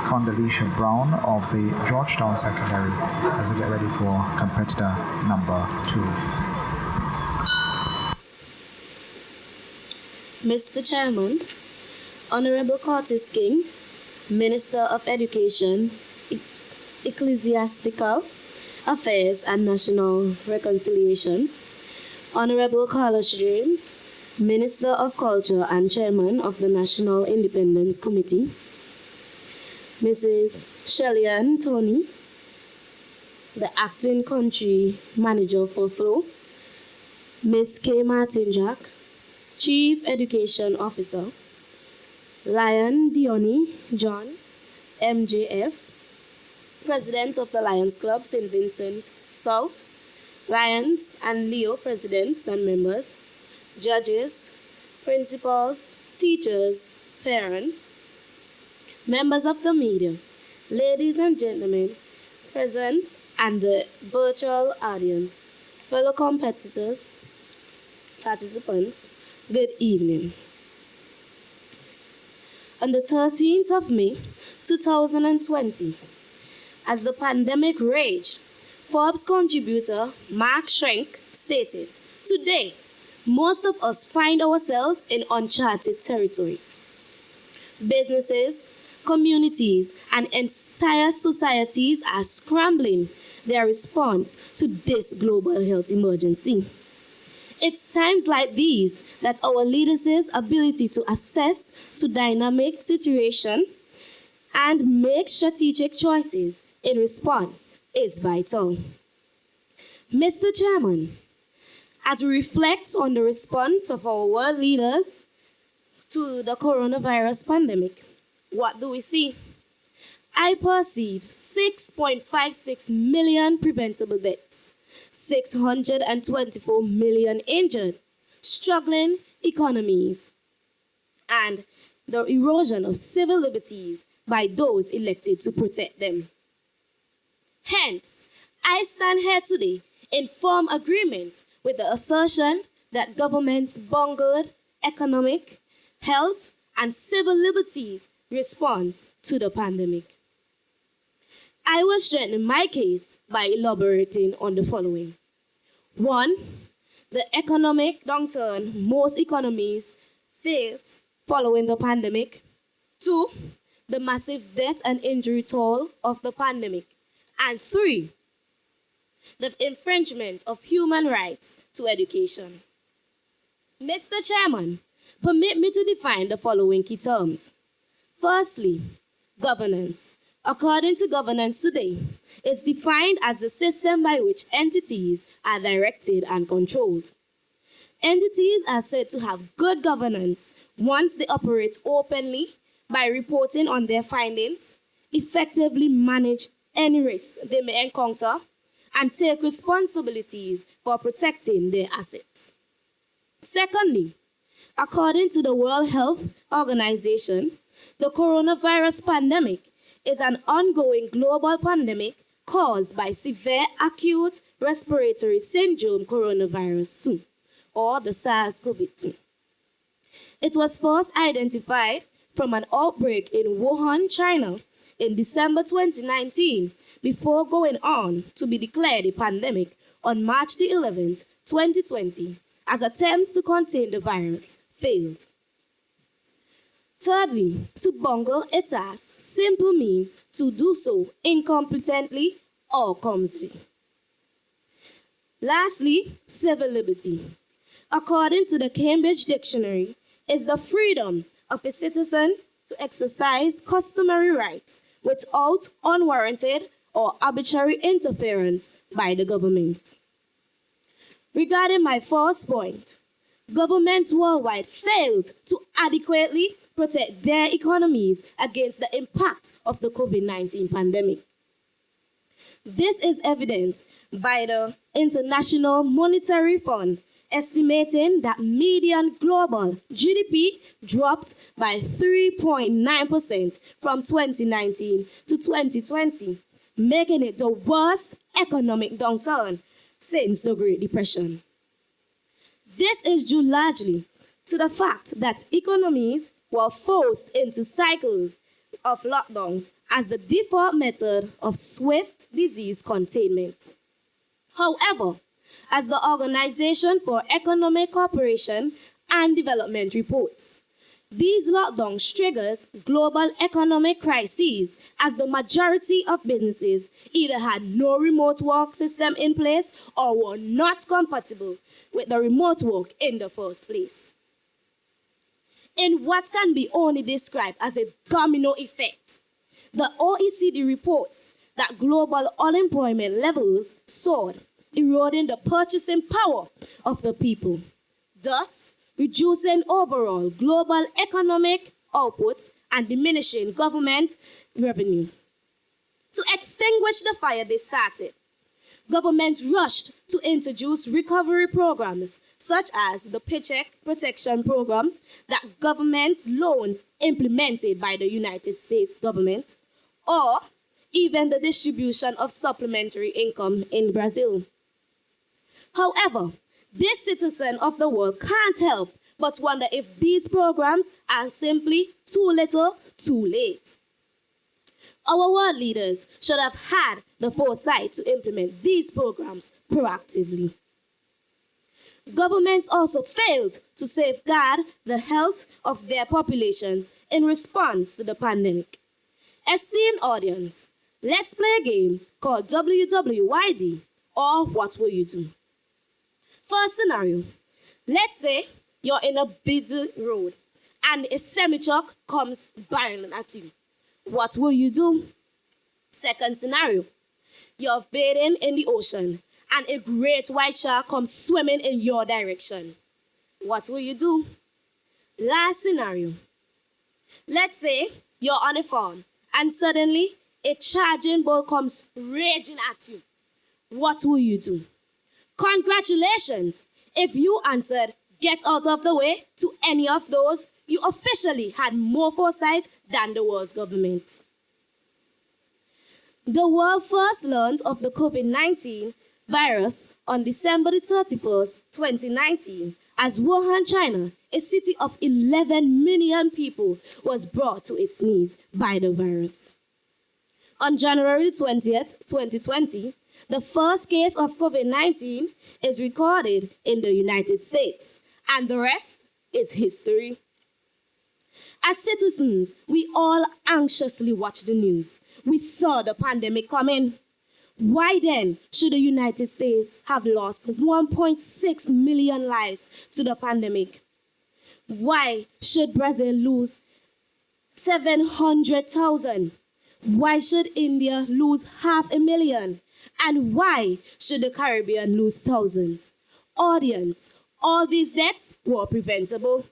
Condoleezza Brown of the Georgetown Secondary as we get ready for competitor number 2. Mr. Chairman, Honorable Curtis King, Minister of Education, Ecclesiastical Affairs and National Reconciliation, Honorable Carlos James, Minister of Culture and Chairman of the National Independence Committee, Mrs. Shelley-Ann Tony, the Acting Country Manager for Flow, Ms. K. Martin Jack, Chief Education Officer, Lion Diony John, MJF, President of the Lions Club, St. Vincent South, Lions and Leo Presidents and members, judges, principals, teachers, parents, members of the media, ladies and gentlemen present and the virtual audience, fellow competitors, participants, good evening. On the 13th of May, 2020, as the pandemic raged, Forbes contributor Mark Schrenk stated, "Today, most of us find ourselves in uncharted territory. Businesses, communities, and entire societies are scrambling their response to this global health emergency. It's times like these that our leaders' ability to assess to dynamic situation and make strategic choices in response is vital." Mr. Chairman, as we reflect on the response of our world leaders to the coronavirus pandemic, what do we see? I perceive 6.56 million preventable deaths, 624 million injured, struggling economies, and the erosion of civil liberties by those elected to protect them. Hence, I stand here today in firm agreement with the assertion that government's bungled economic, health, and civil liberties response to the pandemic. I will strengthen my case by elaborating on the following. 1. The economic downturn most economies face following the pandemic. 2. The massive death and injury toll of the pandemic. And 3. The infringement of human rights to education. Mr. Chairman, permit me to define the following key terms. Firstly, governance. According to governance today, it's defined as the system by which entities are directed and controlled. Entities are said to have good governance once they operate openly by reporting on their findings, effectively manage any risks they may encounter, and take responsibilities for protecting their assets. Secondly, according to the World Health Organization, the coronavirus pandemic is an ongoing global pandemic caused by severe acute respiratory syndrome coronavirus 2, or the SARS-CoV-2. It was first identified from an outbreak in Wuhan, China in December 2019 before going on to be declared a pandemic on March the 11th, 2020, as attempts to contain the virus failed. Thirdly, to bungle a task simply means to do so incompetently or clumsily. Lastly, civil liberty, according to the Cambridge Dictionary, is the freedom of a citizen to exercise customary rights without unwarranted or arbitrary interference by the government. Regarding my first point, governments worldwide failed to adequately protect their economies against the impact of the COVID-19 pandemic. This is evident by the International Monetary Fund estimating that median global GDP dropped by 3.9% from 2019 to 2020, making it the worst economic downturn since the Great Depression. This is due largely to the fact that economies were forced into cycles of lockdowns as the default method of swift disease containment. However, as the Organization for Economic Cooperation and Development reports, these lockdowns triggers global economic crises as the majority of businesses either had no remote work system in place or were not compatible with the remote work in the first place. In what can be only described as a domino effect, the OECD reports that global unemployment levels soared, eroding the purchasing power of the people, thus reducing overall global economic output and diminishing government revenue. To extinguish the fire they started, governments rushed to introduce recovery programs such as the Paycheck Protection Program that government loans implemented by the United States government, or even the distribution of supplementary income in Brazil. However, this citizen of the world can't help but wonder if these programs are simply too little, too late. Our world leaders should have had the foresight to implement these programs proactively. Governments also failed to safeguard the health of their populations in response to the pandemic. Esteemed audience, let's play a game called WWYD, or What Will You Do? First scenario, let's say you're in a busy road and a semi-truck comes barreling at you. What will you do? Second scenario, you're bathing in the ocean and a great white shark comes swimming in your direction. What will you do? Last scenario, let's say you're on a farm and suddenly a charging bull comes raging at you. What will you do? Congratulations! If you answered get out of the way to any of those, you officially had more foresight than the world's government. The world first learned of the COVID-19 virus on December 31st, 2019, as Wuhan, China, a city of 11 million people, was brought to its knees by the virus. On January 20th, 2020, the first case of COVID-19 is recorded in the United States, and the rest is history. As citizens, we all anxiously watched the news. We saw the pandemic coming. Why then should the United States have lost 1.6 million lives to the pandemic? Why should Brazil lose 700,000? Why should India lose 500,000? And why should the Caribbean lose thousands? Audience, all these deaths were preventable.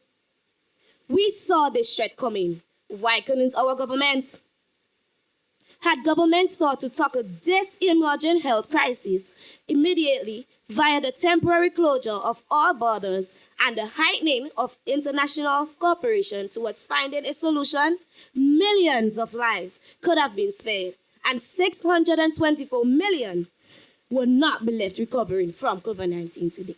We saw this threat coming. Why couldn't our government? Had government sought to tackle this emerging health crisis immediately via the temporary closure of all borders and the heightening of international cooperation towards finding a solution, millions of lives could have been spared, and 624 million will not be left recovering from COVID-19 today.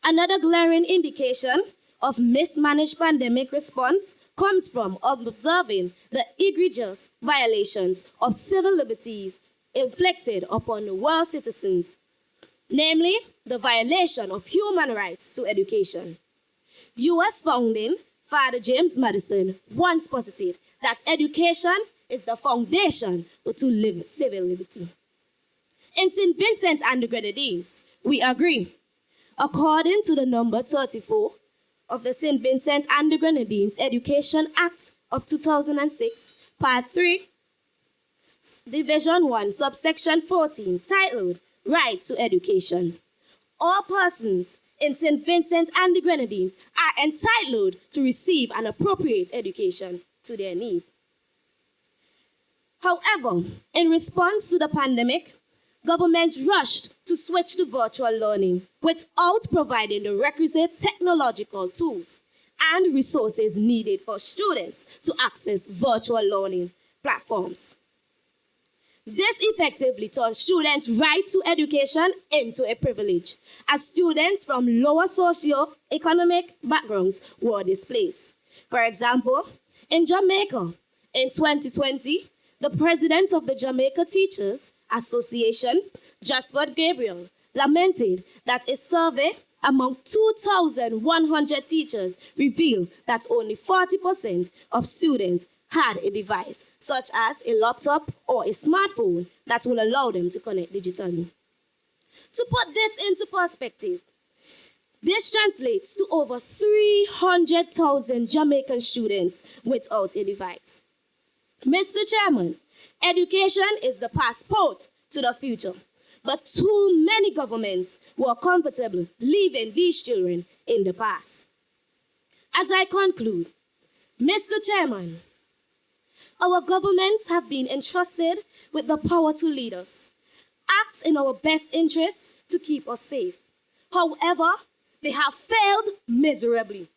Another glaring indication of mismanaged pandemic response comes from observing the egregious violations of civil liberties inflicted upon the world's citizens, namely the violation of human rights to education. U.S. founding Father James Madison once posited that education is the foundation to live civil liberty. In St. Vincent and the Grenadines, we agree. According to the number 34 of the St. Vincent and the Grenadines Education Act of 2006, Part 3, Division 1, Subsection 14, titled Right to Education, all persons in St. Vincent and the Grenadines are entitled to receive an appropriate education to their need. However, in response to the pandemic, governments rushed to switch to virtual learning without providing the requisite technological tools and resources needed for students to access virtual learning platforms. This effectively turned students' right to education into a privilege, as students from lower socio-economic backgrounds were displaced. For example, in Jamaica, in 2020, the president of the Jamaica Teachers Association, Jasper Gabriel, lamented that a survey among 2,100 teachers revealed that only 40% of students had a device, such as a laptop or a smartphone, that will allow them to connect digitally. To put this into perspective, this translates to over 300,000 Jamaican students without a device. Mr. Chairman, education is the passport to the future, but too many governments were comfortable leaving these children in the past. As I conclude, Mr. Chairman, our governments have been entrusted with the power to lead us, act in our best interests to keep us safe. However, they have failed miserably.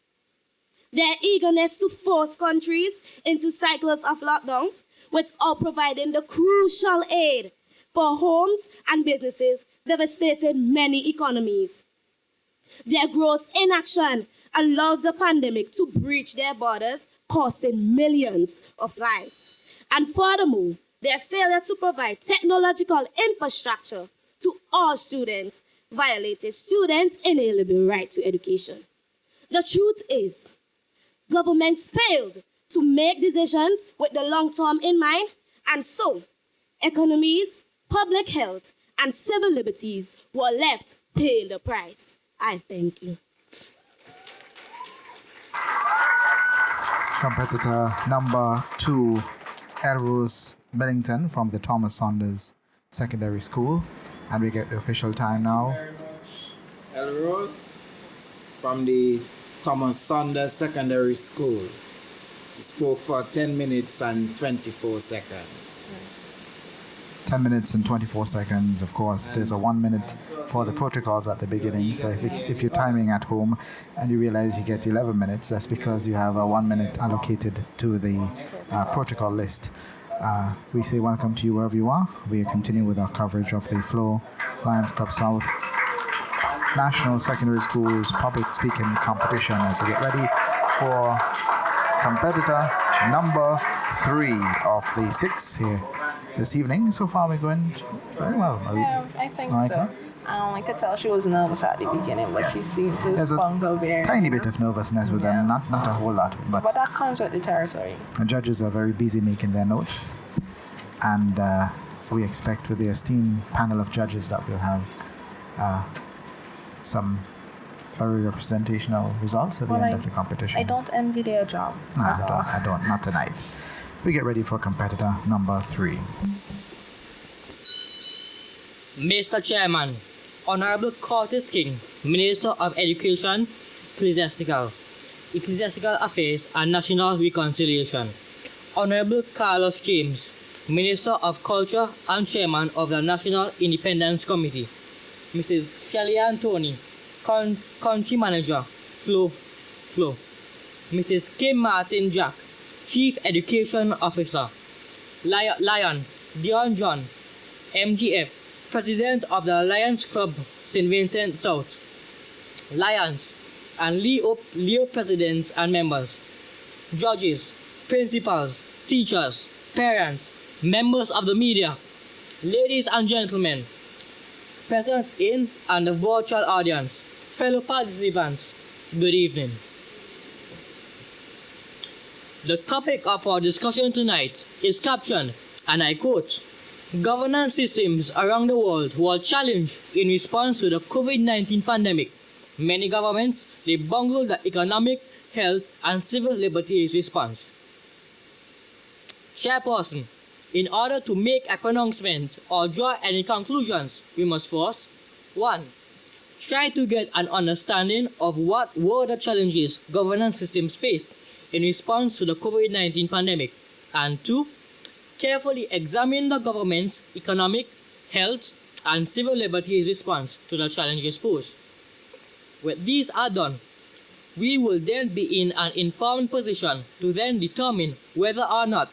Their eagerness to force countries into cycles of lockdowns without providing the crucial aid for homes and businesses devastated many economies. Their gross inaction allowed the pandemic to breach their borders, costing millions of lives. And furthermore, their failure to provide technological infrastructure to all students violated students' inalienable right to education. The truth is, governments failed to make decisions with the long term in mind, and so economies, public health, and civil liberties were left paying the price. I thank you. Competitor number 2, Elrose Millington from the Thomas Saunders Secondary School. And we get the official time now. Very much. Elrose from the Thomas Saunders Secondary School. She spoke for 10 minutes and 24 seconds. 10 minutes and 24 seconds, of course. There's a 1 minute for the protocols at the beginning. So if you're timing at home and you realize you get 11 minutes, that's because you have a 1 minute allocated to the protocol list. We say welcome to you wherever you are. We continue with our coverage of the Flow Lions Club South National Secondary Schools Public Speaking Competition as we get ready for competitor number 3 of the 6 here this evening. So far we're going very well. Yeah, I think Marika? so. I could tell she was nervous at the beginning, but she seems to There's a bungle very tiny bit of nervousness with them, not a whole lot, But that comes with the territory. the judges are very busy making their notes, and we expect with the esteemed panel of judges that we'll have some very representational results at the end of the competition. I don't envy their job. No, at all. I don't, not tonight. We get ready for competitor number 3. Mr. Chairman, Honorable Curtis King, Minister of Education, Ecclesiastical Affairs and National Reconciliation. Honorable Carlos James, Minister of Culture and Chairman of the National Independence Committee. Mrs. Shelley Anthony, Country Manager, Flow. Mrs. Kim Martin Jack, Chief Education Officer. Lion Dion John, MGF, President of the Lions Club St. Vincent South. Lions and Leo presidents and members, judges, principals, teachers, parents, members of the media, ladies and gentlemen, present in and the virtual audience, fellow participants, good evening. The topic of our discussion tonight is captioned, and I quote, "Governance systems around the world were challenged in response to the COVID-19 pandemic. Many governments, they bungled the economic, health, and civil liberties response." Chairperson, in order to make a pronouncement or draw any conclusions, we must first, 1. Try to get an understanding of what were the challenges governance systems faced in response to the COVID-19 pandemic, and 2. Carefully examine the government's economic, health, and civil liberties response to the challenges posed. When these are done, we will then be in an informed position to then determine whether or not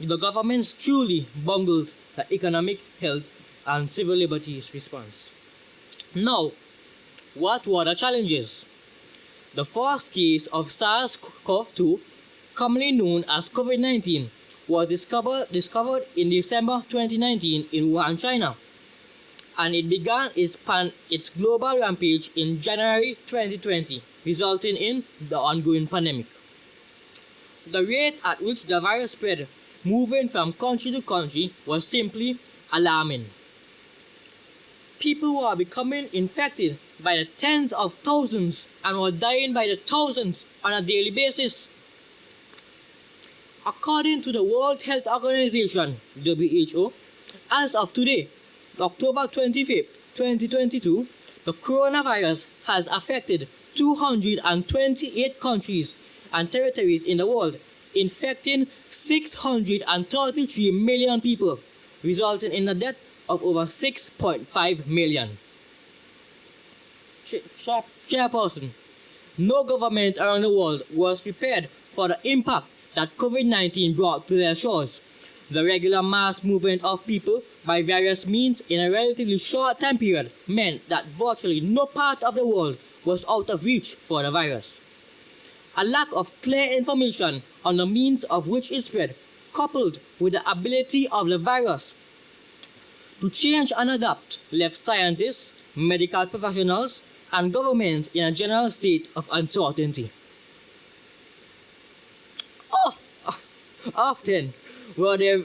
the government truly bungled the economic, health, and civil liberties response. Now, what were the challenges? The first case of SARS-CoV-2, commonly known as COVID-19, was discovered in December 2019 in Wuhan, China, and it began its global rampage in January 2020, resulting in the ongoing pandemic. The rate at which the virus spread, moving from country to country, was simply alarming. People were becoming infected by the tens of thousands and were dying by the thousands on a daily basis. According to the World Health Organization, WHO, as of today, October 25th, 2022, the coronavirus has affected 228 countries and territories in the world, infecting 633 million people, resulting in the death of over 6.5 million. Chairperson, no government around the world was prepared for the impact that COVID-19 brought to their shores. The regular mass movement of people by various means in a relatively short time period meant that virtually no part of the world was out of reach for the virus. A lack of clear information on the means of which it spread, coupled with the ability of the virus to change and adapt, left scientists, medical professionals, and governments in a general state of uncertainty. Often were there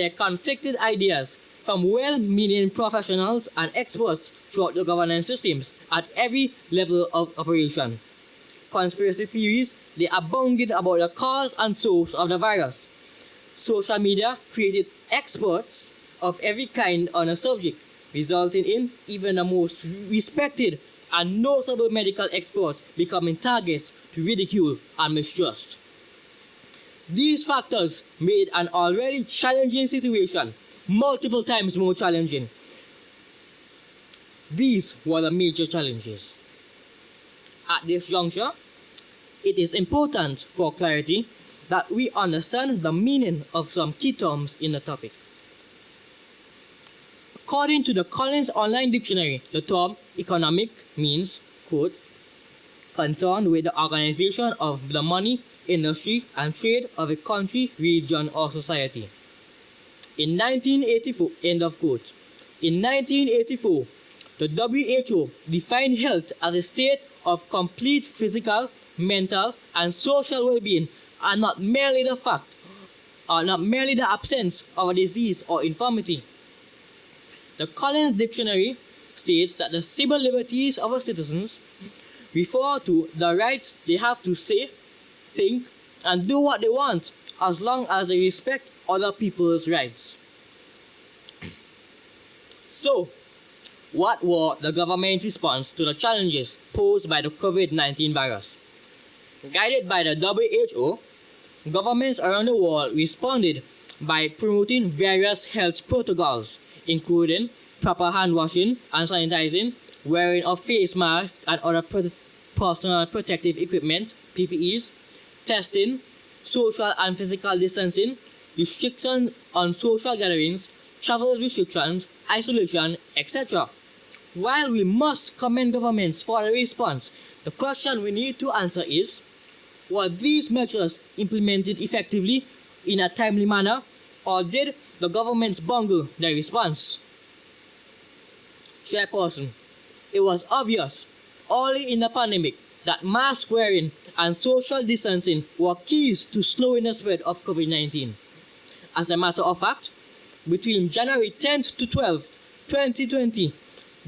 conflicted ideas from well-meaning professionals and experts throughout the governance systems at every level of operation. Conspiracy theories, they abounded about the cause and source of the virus. Social media created experts of every kind on a subject, resulting in even the most respected and notable medical experts becoming targets to ridicule and mistrust. These factors made an already challenging situation multiple times more challenging. These were the major challenges. At this juncture, it is important for clarity that we understand the meaning of some key terms in the topic. According to the Collins Online Dictionary, the term economic means, quote, concerned with the organization of the money, industry, and trade of a country, region, or society. In 1984, end of quote. In 1984, the WHO defined health as a state of complete physical, mental, and social well-being, and not merely the absence of a disease or infirmity. The Collins Dictionary states that the civil liberties of our citizens refer to the rights they have to say, think, and do what they want, as long as they respect other people's rights. So, what were the government's response to the challenges posed by the COVID-19 virus? Guided by the WHO, governments around the world responded by promoting various health protocols, including proper hand washing and sanitizing, wearing of face masks and other personal protective equipment, PPEs, testing, social and physical distancing, restrictions on social gatherings, travel restrictions, isolation, etc. while we must commend governments for the response, the question we need to answer is, were these measures implemented effectively in a timely manner, or did the governments bungle their response? Chairperson, it was obvious early in the pandemic that mask wearing and social distancing were keys to slowing the spread of COVID-19. As a matter of fact, between January 10th to 12th, 2020,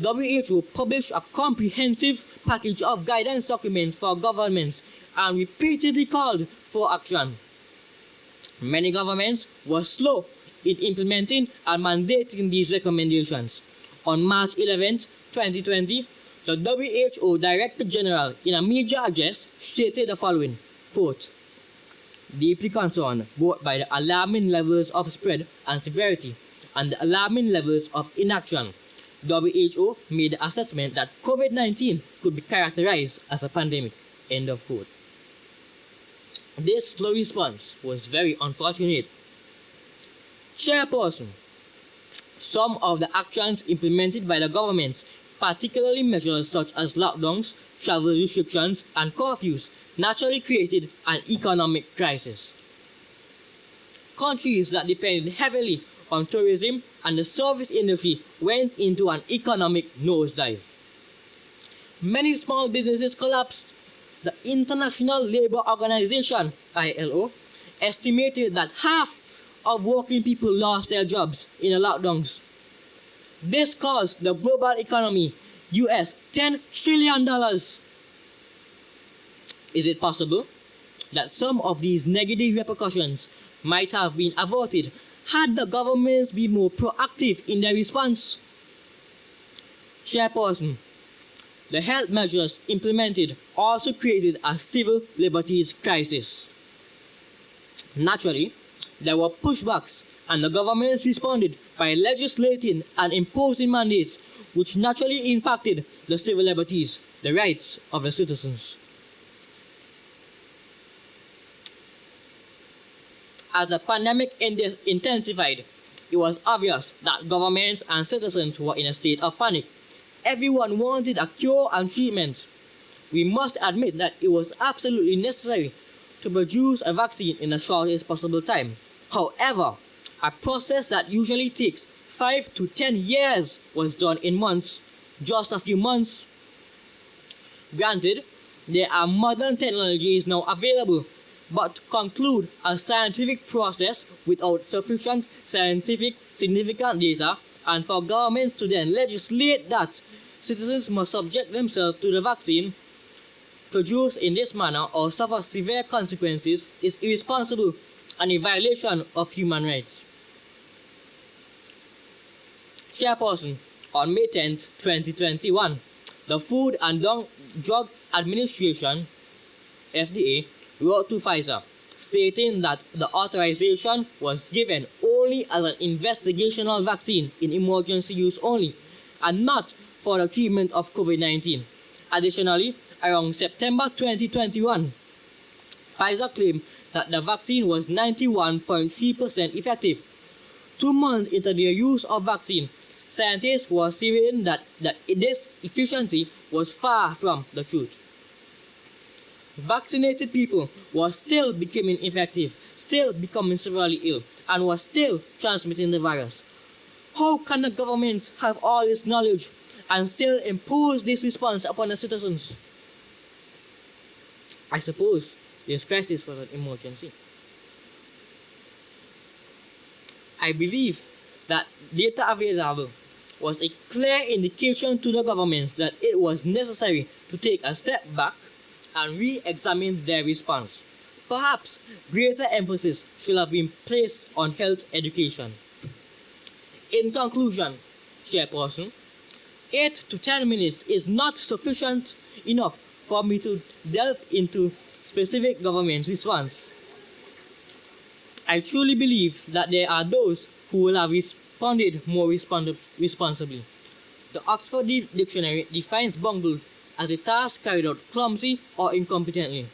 WHO published a comprehensive package of guidance documents for governments and repeatedly called for action. Many governments were slow in implementing and mandating these recommendations. On March 11, 2020, the WHO Director General in a major address stated the following, quote, "Deeply concerned both by the alarming levels of spread and severity and the alarming levels of inaction, WHO made the assessment that COVID-19 could be characterized as a pandemic." End of quote. This slow response was very unfortunate. Chairperson, some of the actions implemented by the governments, particularly measures such as lockdowns, travel restrictions, and curfews, naturally created an economic crisis. Countries that depended heavily on tourism and the service industry went into an economic nosedive. Many small businesses collapsed. The International Labour Organization, ILO, estimated that half of working people lost their jobs in the lockdowns. This cost the global economy US $10 trillion. Is it possible that some of these negative repercussions might have been averted had the governments been more proactive in their response? Chairperson, the health measures implemented also created a civil liberties crisis. Naturally, there were pushbacks, and the governments responded by legislating and imposing mandates which naturally impacted the civil liberties, the rights of the citizens. As the pandemic intensified, it was obvious that governments and citizens were in a state of panic. Everyone wanted a cure and treatment. We must admit that it was absolutely necessary to produce a vaccine in the shortest possible time. However, a process that usually takes 5 to 10 years was done in months, just a few months. Granted, there are modern technologies now available, but to conclude a scientific process without sufficient scientific significant data, and for governments to then legislate that citizens must subject themselves to the vaccine produced in this manner or suffer severe consequences, is irresponsible and a violation of human rights. Chairperson, on May 10, 2021, the Food and Drug Administration, FDA, wrote to Pfizer, stating that the authorization was given only as an investigational vaccine in emergency use only, and not for the treatment of COVID-19. Additionally, around September 2021, Pfizer claimed that the vaccine was 91.3% effective. 2 months into their use of vaccine, scientists were saying that this efficiency was far from the truth. Vaccinated people were still becoming infected, still becoming severely ill, and were still transmitting the virus. How can the government have all this knowledge and still impose this response upon the citizens? I suppose this crisis was an emergency. I believe that data available was a clear indication to the government that it was necessary to take a step back and re-examine their response. Perhaps greater emphasis should have been placed on health education. In conclusion, Chairperson, 8 to 10 minutes is not sufficient enough for me to delve into specific government response. I truly believe that there are those who will have responded more responsibly. The Oxford Dictionary defines bungled as a task carried out clumsy or incompetently.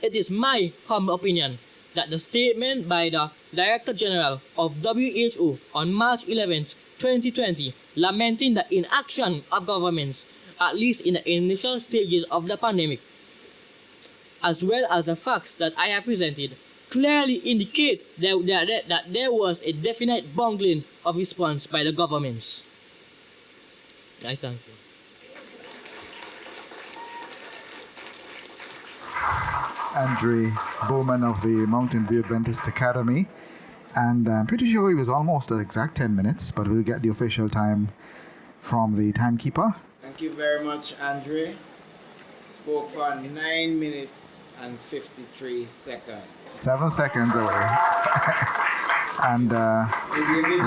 It is my humble opinion that the statement by the Director General of WHO on March 11, 2020, lamenting the inaction of governments, at least in the initial stages of the pandemic, as well as the facts that I have presented, clearly indicate that there was a definite bungling of response by the governments. I thank you. Andre Bowman of the Mountain View Adventist Academy. And I'm pretty sure he was almost at exact 10 minutes, but we'll get the official time from the timekeeper. Thank you very much, Andre. Spoke for 9 minutes and 53 seconds. 7 seconds away. And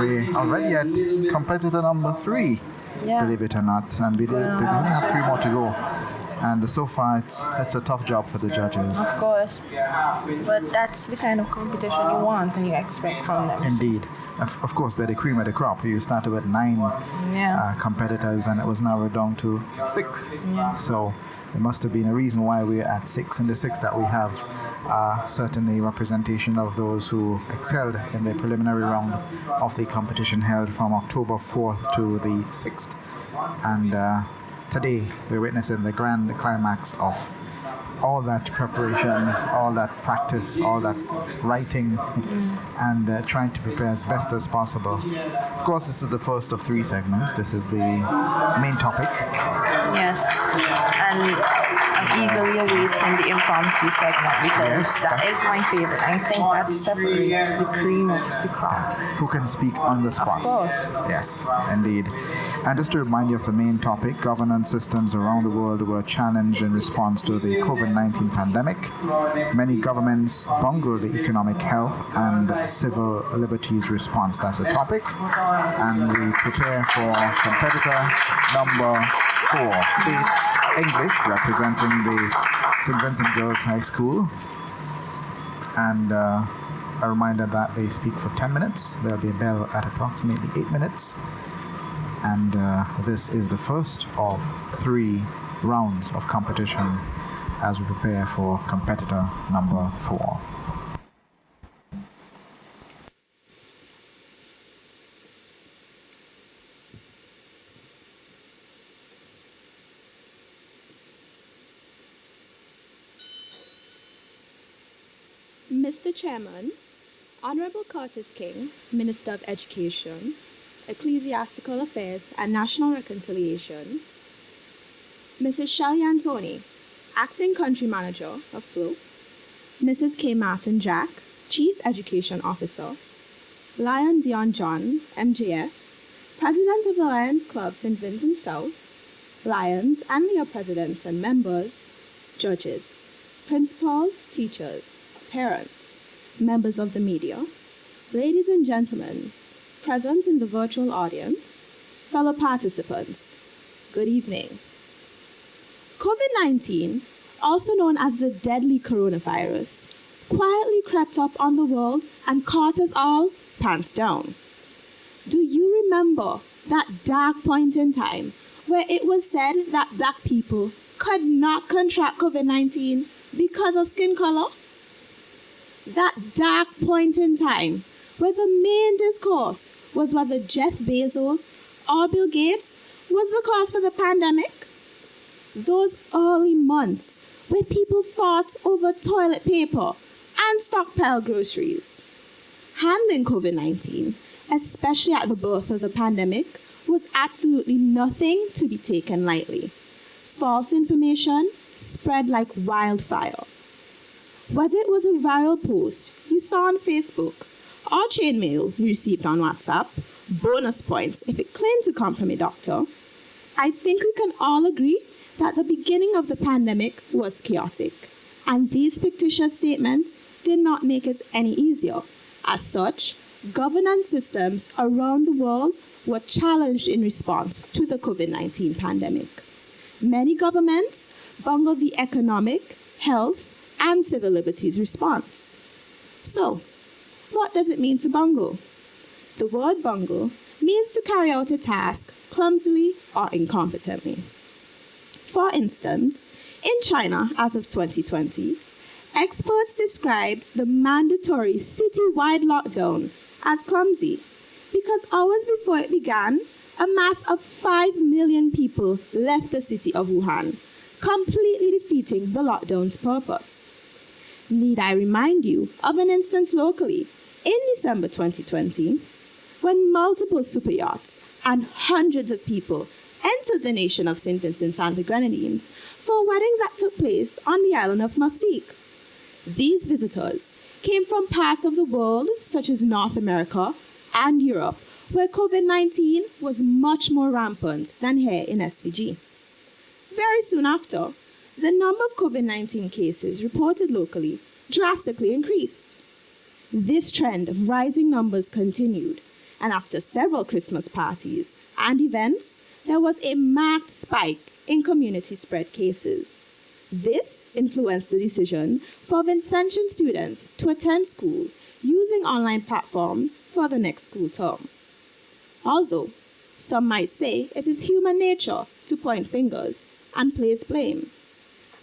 we already at competitor number 3, believe it or not. And we only have 3 more to go. And so far, it's a tough job for the judges. Of course. But that's the kind of competition you want and you expect from them. Indeed. Of course, they're the cream of the crop. You started with 9 competitors, and it was narrowed down to 6. Yeah. So there must have been a reason why we're at 6. And the 6 that we have are certainly representation of those who excelled in the preliminary round of the competition held from October 4th to the 6th. And today, we're witnessing the grand climax of all that preparation, all that practice, all that writing, and trying to prepare as best as possible. Of course, this is the first of 3 segments. This is the main topic. Yes, and I'm eagerly awaiting the impromptu segment because that is my favorite. I think that separates the cream of the crop. Who can speak on the spot? Of course. Yes, indeed. And just to remind you of the main topic, governance systems around the world were challenged in response to the COVID-19 pandemic. Many governments bungled the economic health and civil liberties response. That's the topic. And we prepare for competitor number 4, Faith English, representing the St. Vincent Girls High School. And a reminder that they speak for 10 minutes. There'll be a bell at approximately 8 minutes. And this is the first of 3 rounds of competition as we prepare for competitor number 4. Mr. Chairman, Honorable Curtis King, Minister of Education, Ecclesiastical Affairs and National Reconciliation, Mrs. Shelley Antoni, Acting Country Manager of FLO, Mrs. K. Martin Jack, Chief Education Officer, Lion Dion John, MJF, President of the Lions Club St. Vincent South, Lions and Leo presidents and members, judges, principals, teachers, parents, members of the media, ladies and gentlemen, present in the virtual audience, fellow participants, good evening. COVID-19, also known as the deadly coronavirus, quietly crept up on the world and caught us all pants down. Do you remember that dark point in time where it was said that black people could not contract COVID-19 because of skin color? That dark point in time where the main discourse was whether Jeff Bezos or Bill Gates was the cause for the pandemic. Those early months where people fought over toilet paper and stockpile groceries. Handling COVID-19, especially at the birth of the pandemic, was absolutely nothing to be taken lightly. False information spread like wildfire. Whether it was a viral post you saw on Facebook or chain mail you received on WhatsApp, bonus points if it claimed to come from a doctor, I think we can all agree that the beginning of the pandemic was chaotic, and these fictitious statements did not make it any easier. As such, governance systems around the world were challenged in response to the COVID-19 pandemic. Many governments bungled the economic, health, and civil liberties response. So, what does it mean to bungle? The word bungle means to carry out a task clumsily or incompetently. For instance, in China as of 2020, experts described the mandatory citywide lockdown as clumsy. because hours before it began, a mass of 5 million people left the city of Wuhan, completely defeating the lockdown's purpose. Need I remind you of an instance locally in December 2020 when multiple super yachts and hundreds of people entered the nation of St. Vincent and the Grenadines for a wedding that took place on the island of Mustique. These visitors came from parts of the world such as North America and Europe, where COVID-19 was much more rampant than here in SVG. Very soon after, the number of COVID-19 cases reported locally drastically increased. This trend of rising numbers continued, and after several Christmas parties and events, there was a marked spike in community spread cases. This influenced the decision for Vincentian students to attend school using online platforms for the next school term. Although some might say it is human nature to point fingers and place blame,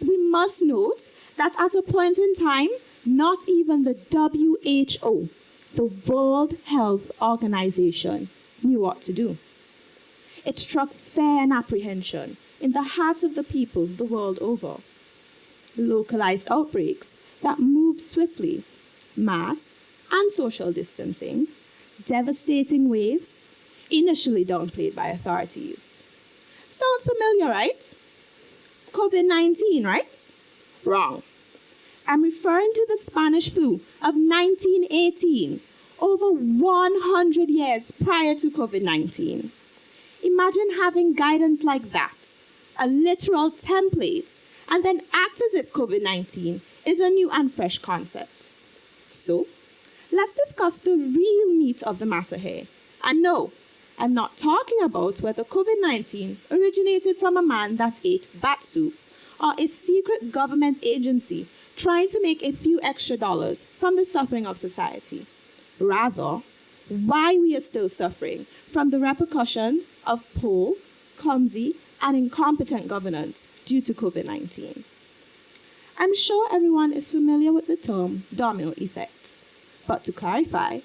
we must note that at a point in time, not even the WHO, the World Health Organization, knew what to do. It struck fear and apprehension in the hearts of the people the world over. Localized outbreaks that moved swiftly, masks and social distancing, devastating waves, initially downplayed by authorities. Sounds familiar, right? COVID-19, right? Wrong. I'm referring to the Spanish flu of 1918, over 100 years prior to COVID-19. Imagine having guidance like that, a literal template, and then act as if COVID-19 is a new and fresh concept. So, let's discuss the real meat of the matter here. And no, I'm not talking about whether COVID-19 originated from a man that ate bat soup or a secret government agency trying to make a few extra dollars from the suffering of society. Rather, why we are still suffering from the repercussions of poor, clumsy, and incompetent governance due to COVID-19. I'm sure everyone is familiar with the term domino effect. But to clarify,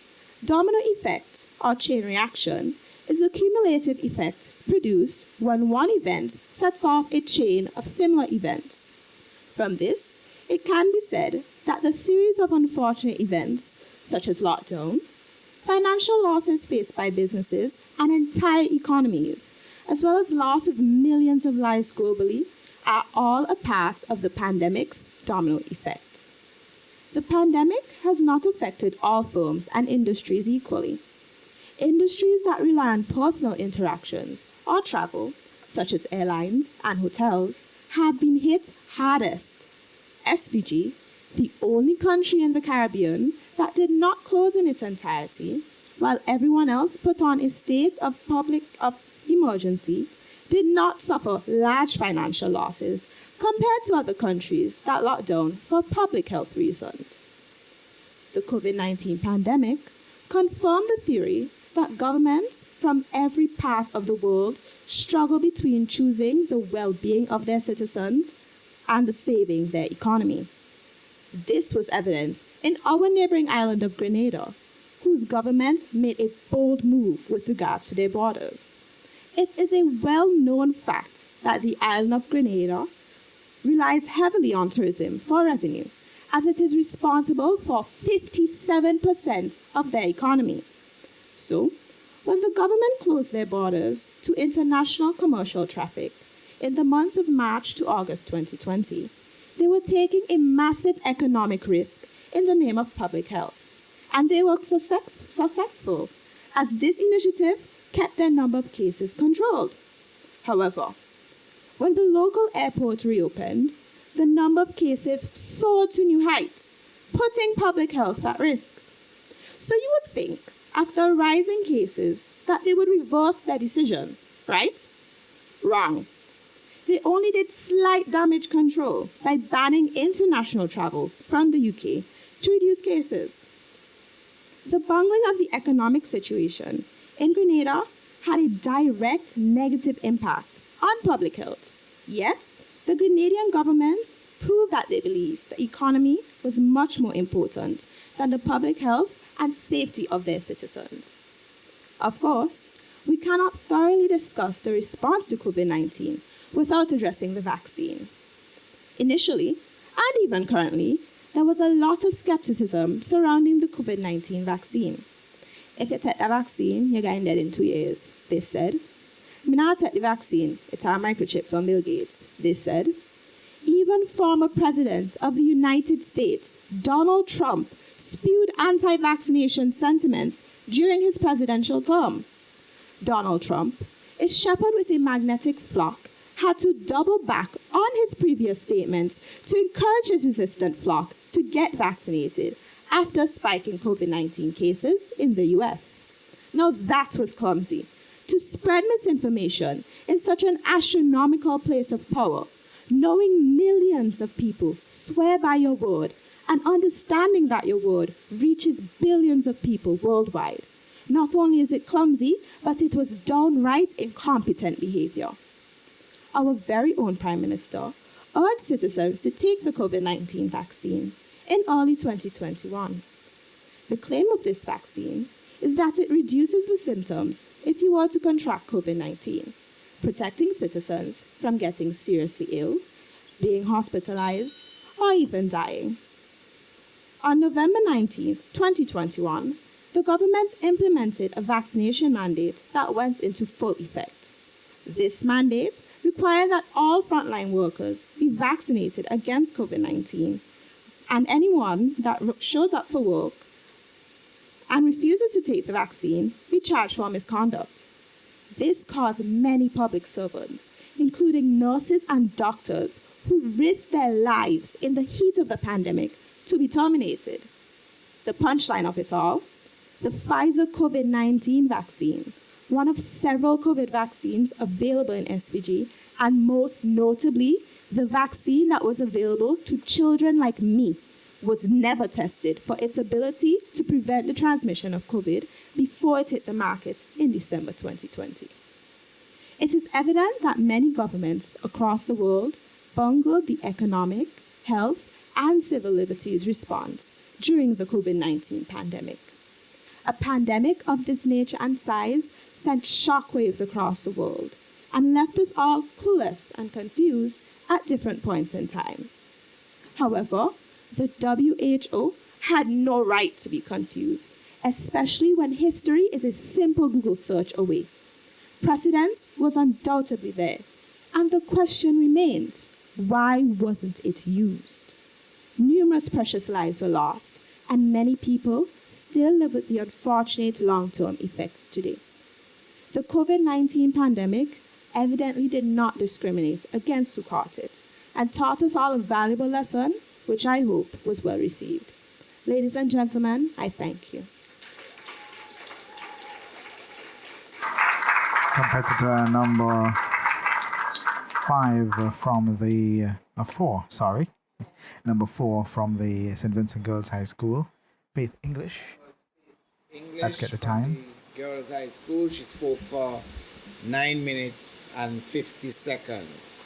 domino effect, or chain reaction, is the cumulative effect produced when one event sets off a chain of similar events. From this, it can be said that the series of unfortunate events, such as lockdown, financial losses faced by businesses and entire economies, as well as loss of millions of lives globally, are all a part of the pandemic's domino effect. The pandemic has not affected all firms and industries equally. Industries that rely on personal interactions or travel, such as airlines and hotels, have been hit hardest. SVG, the only country in the Caribbean that did not close in its entirety, while everyone else put on a state of public emergency, did not suffer large financial losses compared to other countries that locked down for public health reasons. The COVID-19 pandemic confirmed the theory that governments from every part of the world struggle between choosing the well-being of their citizens and the saving their economy. This was evident in our neighboring island of Grenada, whose government made a bold move with regard to their borders. It is a well-known fact that the island of Grenada relies heavily on tourism for revenue, as it is responsible for 57% of their economy. So, when the government closed their borders to international commercial traffic in the months of March to August 2020, they were taking a massive economic risk in the name of public health. And they were successful, as this initiative kept their number of cases controlled. However, when the local airport reopened, the number of cases soared to new heights, putting public health at risk. So you would think, after rising cases, that they would reverse their decision, right? Wrong. They only did slight damage control by banning international travel from the UK to reduce cases. The bungling of the economic situation in Grenada had a direct negative impact on public health. Yet, the Grenadian government proved that they believed the economy was much more important than the public health and safety of their citizens. Of course, we cannot thoroughly discuss the response to COVID-19 without addressing the vaccine. Initially, and even currently, there was a lot of skepticism surrounding the COVID-19 vaccine. If you take the vaccine, you're getting dead in 2 years, they said. Me not take the vaccine, it's a microchip from Bill Gates, they said. Even former president of the United States, Donald Trump, spewed anti-vaccination sentiments during his presidential term. Donald Trump, a shepherd with a magnetic flock, had to double back on his previous statements to encourage his resistant flock to get vaccinated after spiking COVID-19 cases in the US. Now that was clumsy. To spread misinformation in such an astronomical place of power, knowing millions of people swear by your word and understanding that your word reaches billions of people worldwide. Not only is it clumsy, but it was downright incompetent behavior. Our very own Prime Minister urged citizens to take the COVID-19 vaccine in early 2021. The claim of this vaccine is that it reduces the symptoms if you were to contract COVID-19, protecting citizens from getting seriously ill, being hospitalized, or even dying. On November 19, 2021, the government implemented a vaccination mandate that went into full effect. This mandate required that all frontline workers be vaccinated against COVID-19, and anyone that shows up for work and refuses to take the vaccine be charged for misconduct. This caused many public servants, including nurses and doctors who risked their lives in the heat of the pandemic, to be terminated. The punchline of it all, the Pfizer COVID-19 vaccine, one of several COVID vaccines available in SVG, and most notably, the vaccine that was available to children like me, was never tested for its ability to prevent the transmission of COVID before it hit the market in December 2020. It is evident that many governments across the world bungled the economic, health, and civil liberties response during the COVID-19 pandemic. A pandemic of this nature and size sent shockwaves across the world and left us all clueless and confused at different points in time. However, the WHO had no right to be confused, especially when history is a simple Google search away. Precedence was undoubtedly there, and the question remains, why wasn't it used? Numerous precious lives were lost, and many people still live with the unfortunate long-term effects today. The COVID-19 pandemic evidently did not discriminate against who caught it, and taught us all a valuable lesson, which I hope was well received. Ladies and gentlemen, I thank you. Competitor number 5 from the 4, sorry. Number 4 from the St. Vincent Girls High School, Faith English. Let's get the time. The Girls High School, she spoke for 9 minutes and 50 seconds.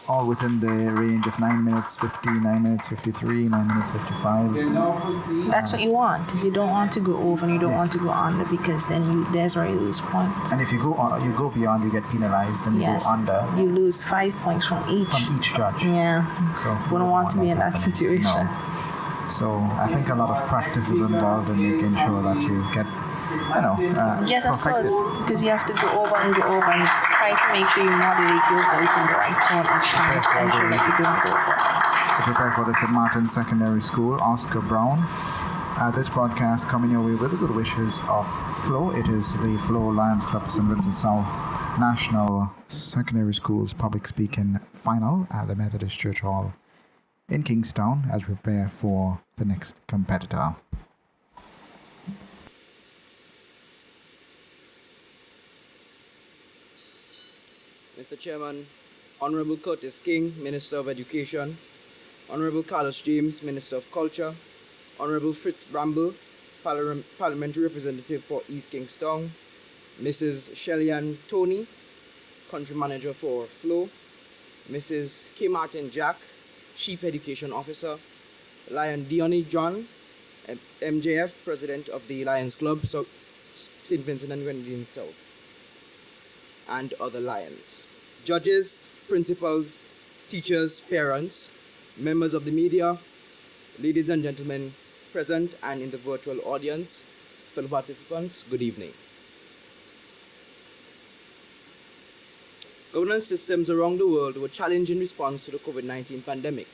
All within the range of 9 minutes 50, 9 minutes 53, 9 minutes 55. That's what you want, because you don't want to go over and you don't want to go under, because then there's where you lose points. And if you go beyond, you get penalized, and you go under, you lose 5 points from each judge. Yeah, so wouldn't want to be in that situation. No. So I think a lot of practice is involved in making sure that you get, yes, of perfected. course, because you have to go over and try to make sure you modulate your voice in the right tone and ensure that you don't go over. Prepare for this at Martin Secondary School, Oscar Brown. This broadcast coming your way with the good wishes of Flow. It is the Flow Lions Club St. Vincent South National Secondary Schools Public Speaking Final at the Methodist Church Hall in Kingstown as we prepare for the next competitor. Mr. Chairman, Honorable Curtis King, Minister of Education, Honorable Carlos James, Minister of Culture, Honorable Fritz Bramble, Parliamentary Representative for East Kingstown, Mrs. Shelley-Ann Tony, Country Manager for Flow, Mrs. K. Martin Jack, Chief Education Officer, Lion Diony John, MJF, President of the Lions Club, St. Vincent and Grenadines South, and other Lions. Judges, principals, teachers, parents, members of the media, ladies and gentlemen present and in the virtual audience, fellow participants, good evening. Governance systems around the world were challenged in response to the COVID-19 pandemic.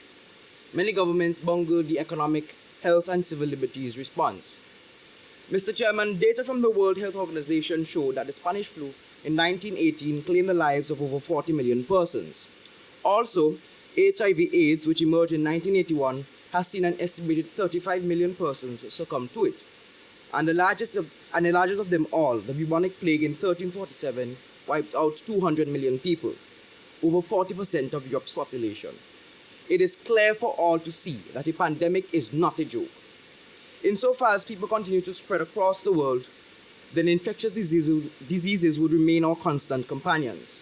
Many governments bungled the economic, health, and civil liberties response. Mr. Chairman, data from the World Health Organization showed that the Spanish flu in 1918 claimed the lives of over 40 million persons. Also, HIV/AIDS, which emerged in 1981, has seen an estimated 35 million persons succumb to it. And the largest of them all, the bubonic plague in 1347, wiped out 200 million people, over 40% of Europe's population. It is clear for all to see that a pandemic is not a joke. Insofar as people continue to spread across the world, then infectious diseases would remain our constant companions.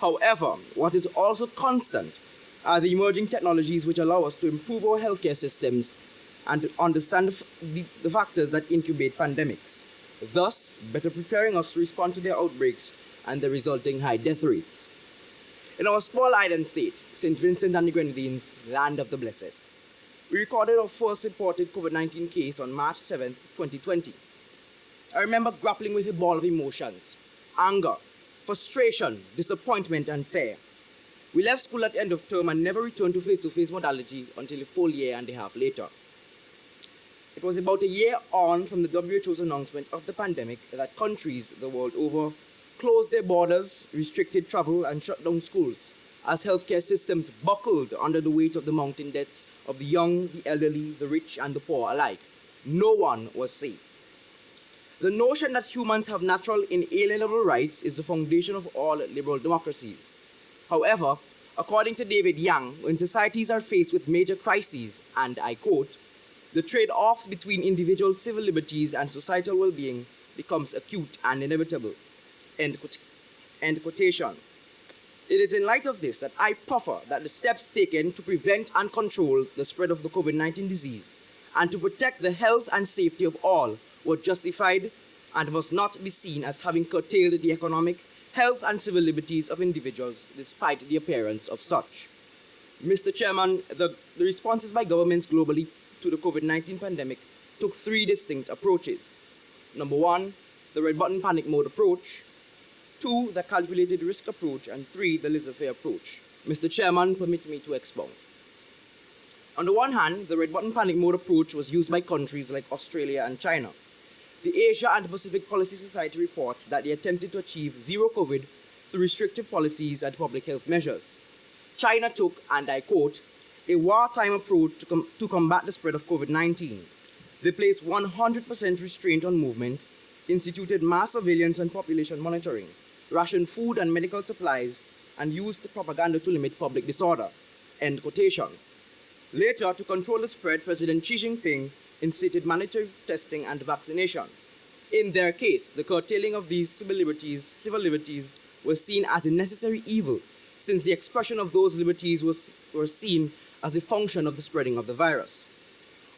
However, what is also constant are the emerging technologies which allow us to improve our healthcare systems and to understand the factors that incubate pandemics, thus better preparing us to respond to their outbreaks and the resulting high death rates. In our small island state, St. Vincent and the Grenadines, land of the blessed, we recorded our first reported COVID-19 case on March 7, 2020. I remember grappling with a ball of emotions: anger, frustration, disappointment, and fear. We left school at the end of term and never returned to face-to-face modality until a full year and a half later. It was about a year on from the WHO's announcement of the pandemic that countries the world over closed their borders, restricted travel, and shut down schools as healthcare systems buckled under the weight of the mounting debts of the young, the elderly, the rich, and the poor alike. No one was safe. The notion that humans have natural inalienable rights is the foundation of all liberal democracies. However, according to David Yang, when societies are faced with major crises, and I quote, the trade-offs between individual civil liberties and societal well-being becomes acute and inevitable. End quotation. It is in light of this that I proffer that the steps taken to prevent and control the spread of the COVID-19 disease and to protect the health and safety of all were justified and must not be seen as having curtailed the economic, health, and civil liberties of individuals despite the appearance of such. Mr. Chairman, the responses by governments globally to the COVID-19 pandemic took three distinct approaches. Number one, the red button panic mode approach. 2, the calculated risk approach, and 3, the laissez-faire approach. Mr. Chairman, permit me to expound. On the one hand, the red button panic mode approach was used by countries like Australia and China. The Asia and Pacific Policy Society reports that they attempted to achieve zero COVID through restrictive policies and public health measures. China took, and I quote, a wartime approach to combat the spread of COVID-19. They placed 100% restraint on movement, instituted mass surveillance and population monitoring, rationed food and medical supplies, and used propaganda to limit public disorder. End quotation. Later, to control the spread, President Xi Jinping instituted mandatory testing and vaccination. In their case, the curtailing of these civil liberties was seen as a necessary evil, since the expression of those liberties were seen as a function of the spreading of the virus.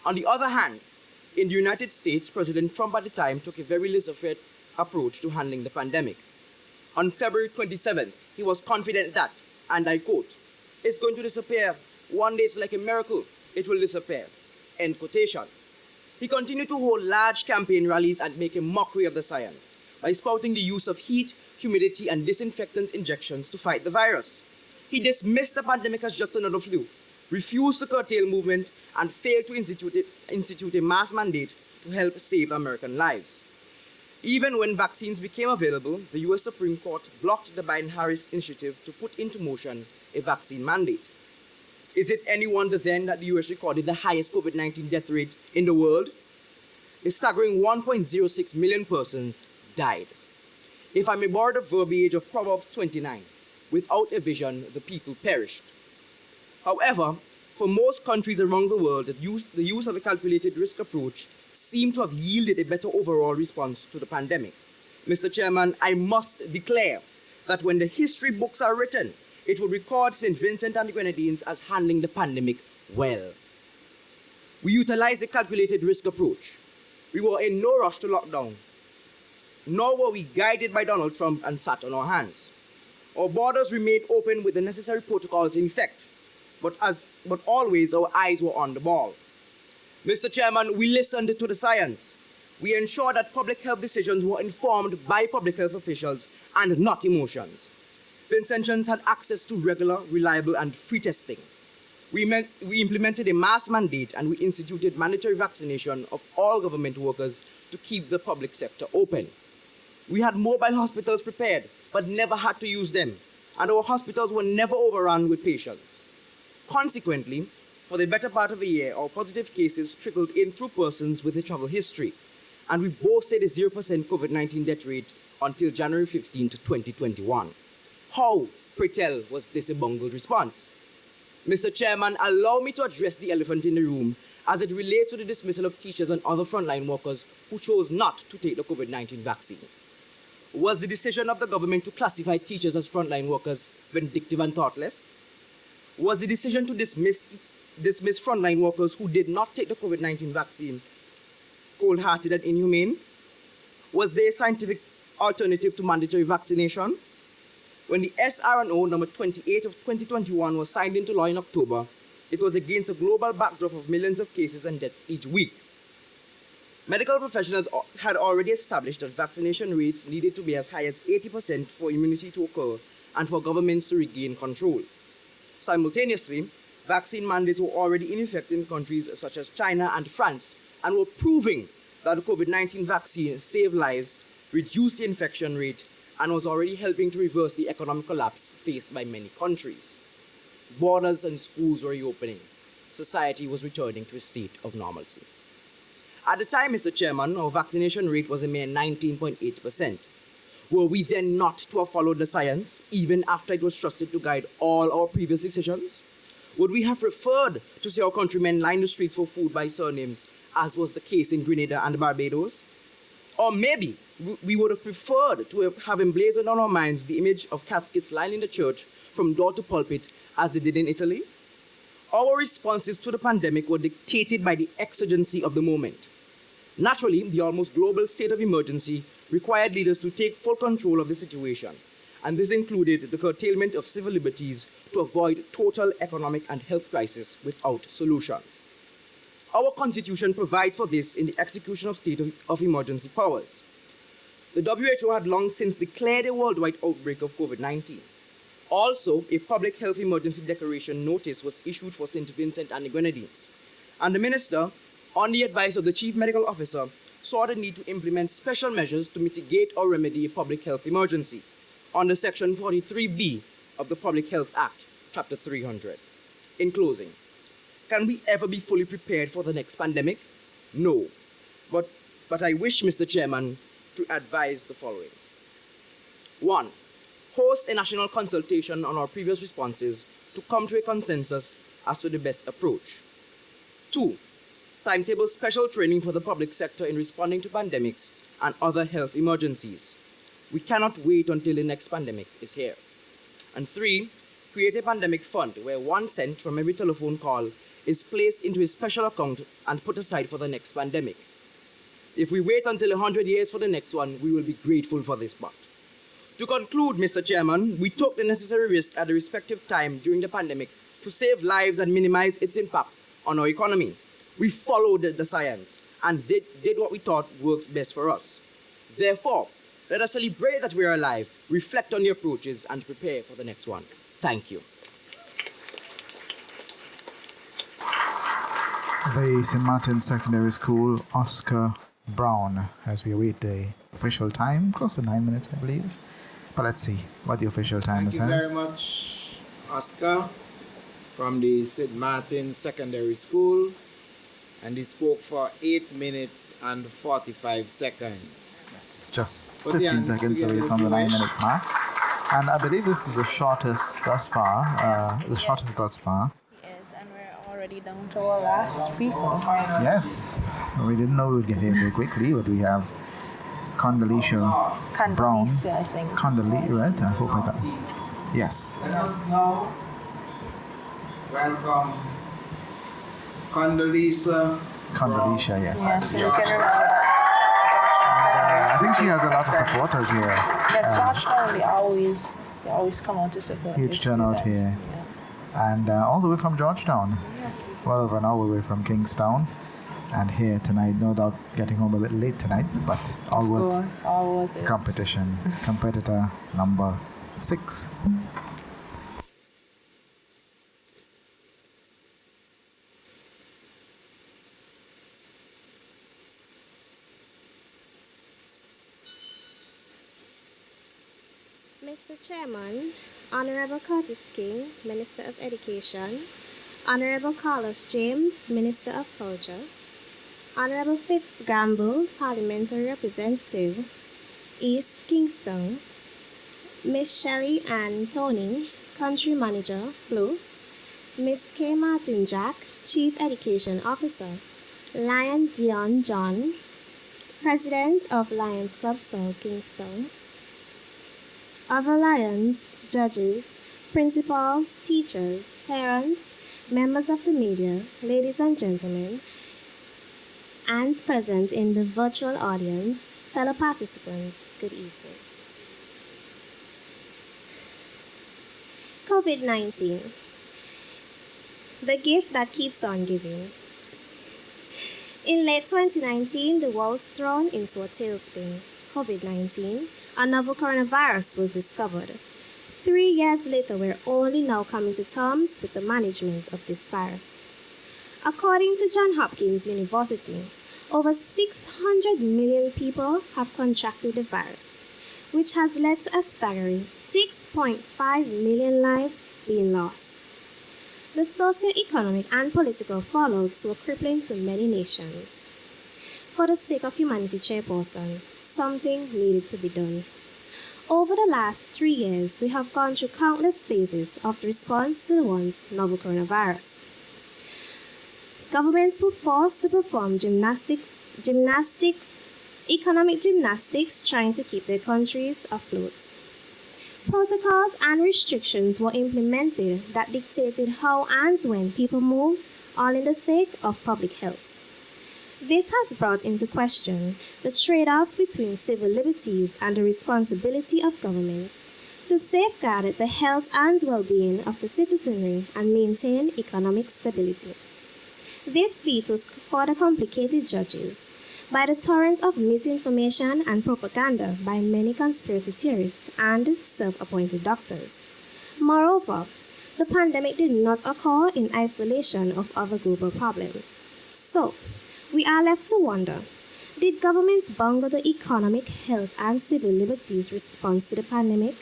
On the other hand, in the United States, President Trump at the time took a very laissez-faire approach to handling the pandemic. On February 27th, he was confident that, and I quote, it's going to disappear. One day it's like a miracle. It will disappear. End quotation. He continued to hold large campaign rallies and make a mockery of the science by spouting the use of heat, humidity, and disinfectant injections to fight the virus. He dismissed the pandemic as just another flu, refused to curtail movement, and failed to institute a mass mandate to help save American lives. Even when vaccines became available, the US Supreme Court blocked the Biden-Harris initiative to put into motion a vaccine mandate. Is it any wonder then that the US recorded the highest COVID-19 death rate in the world? A staggering 1.06 million persons died. If I may borrow the verbiage of Proverbs 29, without a vision, the people perished. However, for most countries around the world, the use of a calculated risk approach seemed to have yielded a better overall response to the pandemic. Mr. Chairman, I must declare that when the history books are written, it will record St. Vincent and the Grenadines as handling the pandemic well. We utilized a calculated risk approach. We were in no rush to lock down. nor were we guided by Donald Trump and sat on our hands. Our borders remained open with the necessary protocols in effect, but always our eyes were on the ball. Mr. Chairman, we listened to the science. We ensured that public health decisions were informed by public health officials and not emotions. Vincentians had access to regular, reliable, and free testing. We implemented a mass mandate and we instituted mandatory vaccination of all government workers to keep the public sector open. We had mobile hospitals prepared, but never had to use them, and our hospitals were never overrun with patients. Consequently, for the better part of a year, our positive cases trickled in through persons with a travel history, and we boasted a 0% COVID-19 death rate until January 15, 2021. How, pray tell, was this a bungled response? Mr. Chairman, allow me to address the elephant in the room as it relates to the dismissal of teachers and other frontline workers who chose not to take the COVID-19 vaccine. Was the decision of the government to classify teachers as frontline workers vindictive and thoughtless? Was the decision to dismiss frontline workers who did not take the COVID-19 vaccine cold-hearted and inhumane? Was there a scientific alternative to mandatory vaccination? When the SRNO number 28 of 2021 was signed into law in October, it was against a global backdrop of millions of cases and deaths each week. Medical professionals had already established that vaccination rates needed to be as high as 80% for immunity to occur and for governments to regain control. Simultaneously, vaccine mandates were already in effect in countries such as China and France and were proving that the COVID-19 vaccine saved lives, reduced the infection rate, and was already helping to reverse the economic collapse faced by many countries. Borders and schools were reopening. Society was returning to a state of normalcy. At the time, Mr. Chairman, our vaccination rate was a mere 19.8%. Were we then not to have followed the science, even after it was trusted to guide all our previous decisions? Would we have preferred to see our countrymen line the streets for food by surnames, as was the case in Grenada and Barbados? Or maybe we would have preferred to have emblazoned on our minds the image of caskets lining the church from door to pulpit, as they did in Italy? Our responses to the pandemic were dictated by the exigency of the moment. Naturally, the almost global state of emergency required leaders to take full control of the situation, and this included the curtailment of civil liberties to avoid total economic and health crisis without solution. Our Constitution provides for this in the execution of state of emergency powers. The WHO had long since declared a worldwide outbreak of COVID-19. Also, a public health emergency declaration notice was issued for St. Vincent and the Grenadines, and the minister, on the advice of the chief medical officer, saw the need to implement special measures to mitigate or remedy a public health emergency under Section 43B of the Public Health Act, Chapter 300. In closing, can we ever be fully prepared for the next pandemic? No. But I wish, Mr. Chairman, to advise the following. 1. Host a national consultation on our previous responses to come to a consensus as to the best approach. 2. Timetable special training for the public sector in responding to pandemics and other health emergencies. We cannot wait until the next pandemic is here. And 3. Create a pandemic fund where 1 cent from every telephone call is placed into a special account and put aside for the next pandemic. If we wait until 100 years for the next one, we will be grateful for this part. To conclude, Mr. Chairman, we took the necessary risk at the respective time during the pandemic to save lives and minimize its impact on our economy. We followed the science and did what we thought worked best for us. Therefore, let us celebrate that we are alive, reflect on the approaches, and prepare for the next one. Thank you. The St. Martin's Secondary School, Oscar Brown, as we await the official time, close to 9 minutes, I believe. But let's see what the official time is. Thank you very much, Oscar, from the St. Martin's Secondary School. And he spoke for 8 minutes and 45 seconds. Yes, just 15 seconds away from the 9-minute mark. And I believe this is the shortest thus far. Yes, and we're already down to our last speaker. Yes, we didn't know we'd get here so quickly, but we have Condoleezza Brown. I think. Condoleezza, right? I hope I got it. Yes. Let us now welcome Condoleezza. Condoleezza, yes. Yes, you can remember that. think she has a lot of supporters here. Yeah, Georgetown, they always come out to support. Huge turnout here. Yeah. And all the way from Georgetown. Well over an hour away from Kingstown. And here tonight, no doubt getting home a bit late tonight, but all worth it. Competition. Competitor number 6. Mr. Chairman, Honorable Curtis King, Minister of Education, Honorable Carlos James, Minister of Culture, Honorable Fitz Gamble, Parliamentary Representative, East Kingston, Miss Shelley Ann Tony, Country Manager, Flu, Miss K. Martin Jack, Chief Education Officer, Lion Dion John, President of Lions Club South Kingston, other Lions, judges, principals, teachers, parents, members of the media, ladies and gentlemen, and present in the virtual audience, fellow participants, good evening. COVID-19, the gift that keeps on giving. In late 2019, the world was thrown into a tailspin. COVID-19, a novel coronavirus, was discovered. 3 years later, we're only now coming to terms with the management of this virus. According to Johns Hopkins University, over 600 million people have contracted the virus, which has led to a staggering 6.5 million lives being lost. The socio-economic and political fallouts were crippling to many nations. For the sake of humanity, Chairperson, something needed to be done. Over the last 3 years, we have gone through countless phases of the response to the once novel coronavirus. Governments were forced to perform economic gymnastics, trying to keep their countries afloat. Protocols and restrictions were implemented that dictated how and when people moved, all in the sake of public health. This has brought into question the trade-offs between civil liberties and the responsibility of governments to safeguard the health and well-being of the citizenry and maintain economic stability. This feat was further complicated, judges, by the torrent of misinformation and propaganda by many conspiracy theorists and self-appointed doctors. Moreover, the pandemic did not occur in isolation of other global problems. So, we are left to wonder, did governments bungle the economic, health, and civil liberties response to the pandemic?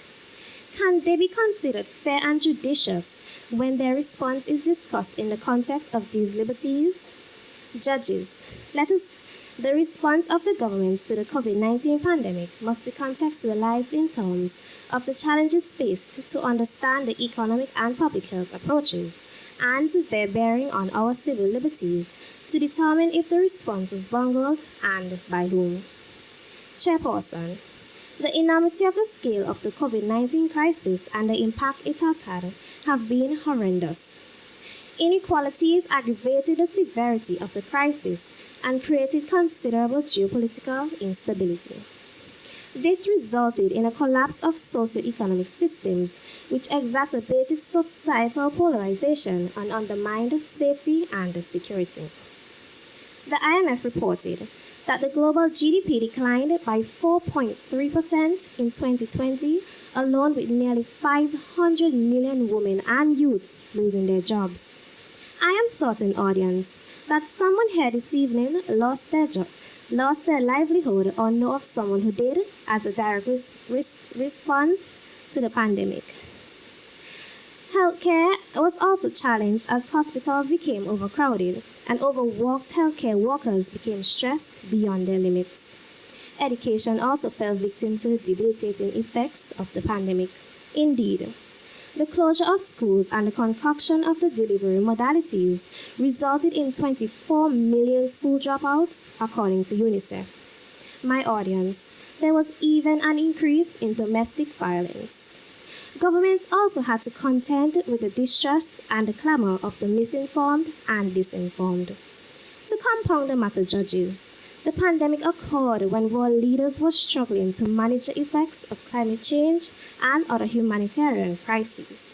Can they be considered fair and judicious when their response is discussed in the context of these liberties? Judges, the response of the governments to the COVID-19 pandemic must be contextualized in terms of the challenges faced to understand the economic and public health approaches and their bearing on our civil liberties to determine if the response was bungled and by whom. Chairperson, the enormity of the scale of the COVID-19 crisis and the impact it has had have been horrendous. Inequalities aggravated the severity of the crisis and created considerable geopolitical instability. This resulted in a collapse of socio-economic systems, which exacerbated societal polarization and undermined safety and security. The IMF reported that the global GDP declined by 4.3% in 2020, alone with nearly 500 million women and youths losing their jobs. I am certain, audience, that someone here this evening lost their job, lost their livelihood, or know of someone who did as a direct response to the pandemic. Healthcare was also challenged as hospitals became overcrowded and overworked healthcare workers became stressed beyond their limits. Education also fell victim to the debilitating effects of the pandemic. Indeed, the closure of schools and the concoction of the delivery modalities resulted in 24 million school dropouts, according to UNICEF. My audience, there was even an increase in domestic violence. Governments also had to contend with the distrust and the clamor of the misinformed and disinformed. To compound the matter, judges, The pandemic occurred when world leaders were struggling to manage the effects of climate change and other humanitarian crises.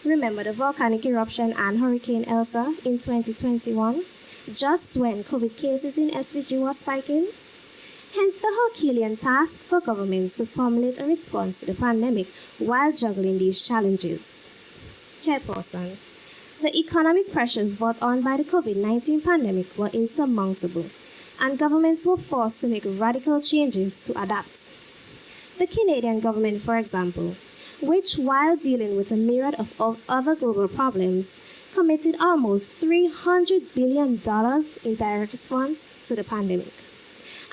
Remember the volcanic eruption and Hurricane Elsa in 2021, just when COVID cases in SVG were spiking? Hence the Herculean task for governments to formulate a response to the pandemic while juggling these challenges. Chairperson, the economic pressures brought on by the COVID-19 pandemic were insurmountable, and governments were forced to make radical changes to adapt. The Canadian government, for example, which, while dealing with a myriad of other global problems, committed almost $300 billion in direct response to the pandemic.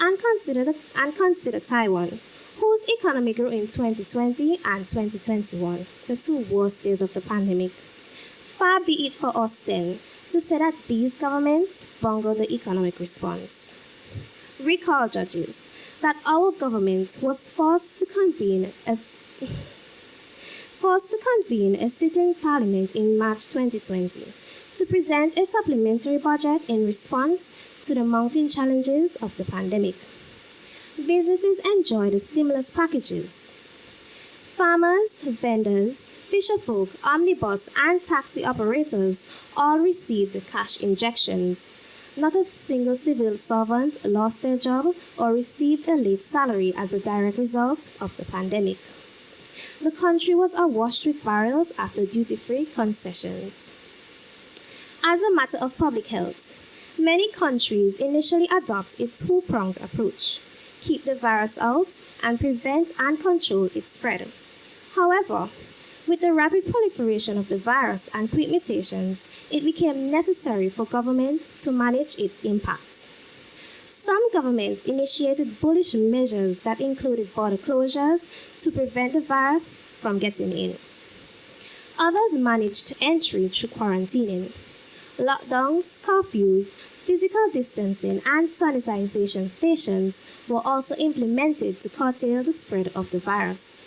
And consider Taiwan, whose economy grew in 2020 and 2021, the two worst years of the pandemic. Far be it for us then to say that these governments bungled the economic response. Recall, judges, that our government was forced to convene a sitting parliament in March 2020 to present a supplementary budget in response to the mounting challenges of the pandemic. Businesses enjoyed the stimulus packages. Farmers, vendors, fisherfolk, omnibus, and taxi operators all received cash injections. Not a single civil servant lost their job or received a late salary as a direct result of the pandemic. The country was awash with barrels after duty-free concessions. As a matter of public health, many countries initially adopt a two-pronged approach: keep the virus out and prevent and control its spread. However, with the rapid proliferation of the virus and quick mutations, it became necessary for governments to manage its impact. Some governments initiated bullish measures that included border closures to prevent the virus from getting in. Others managed entry through quarantining. Lockdowns, curfews, physical distancing, and sanitization stations were also implemented to curtail the spread of the virus.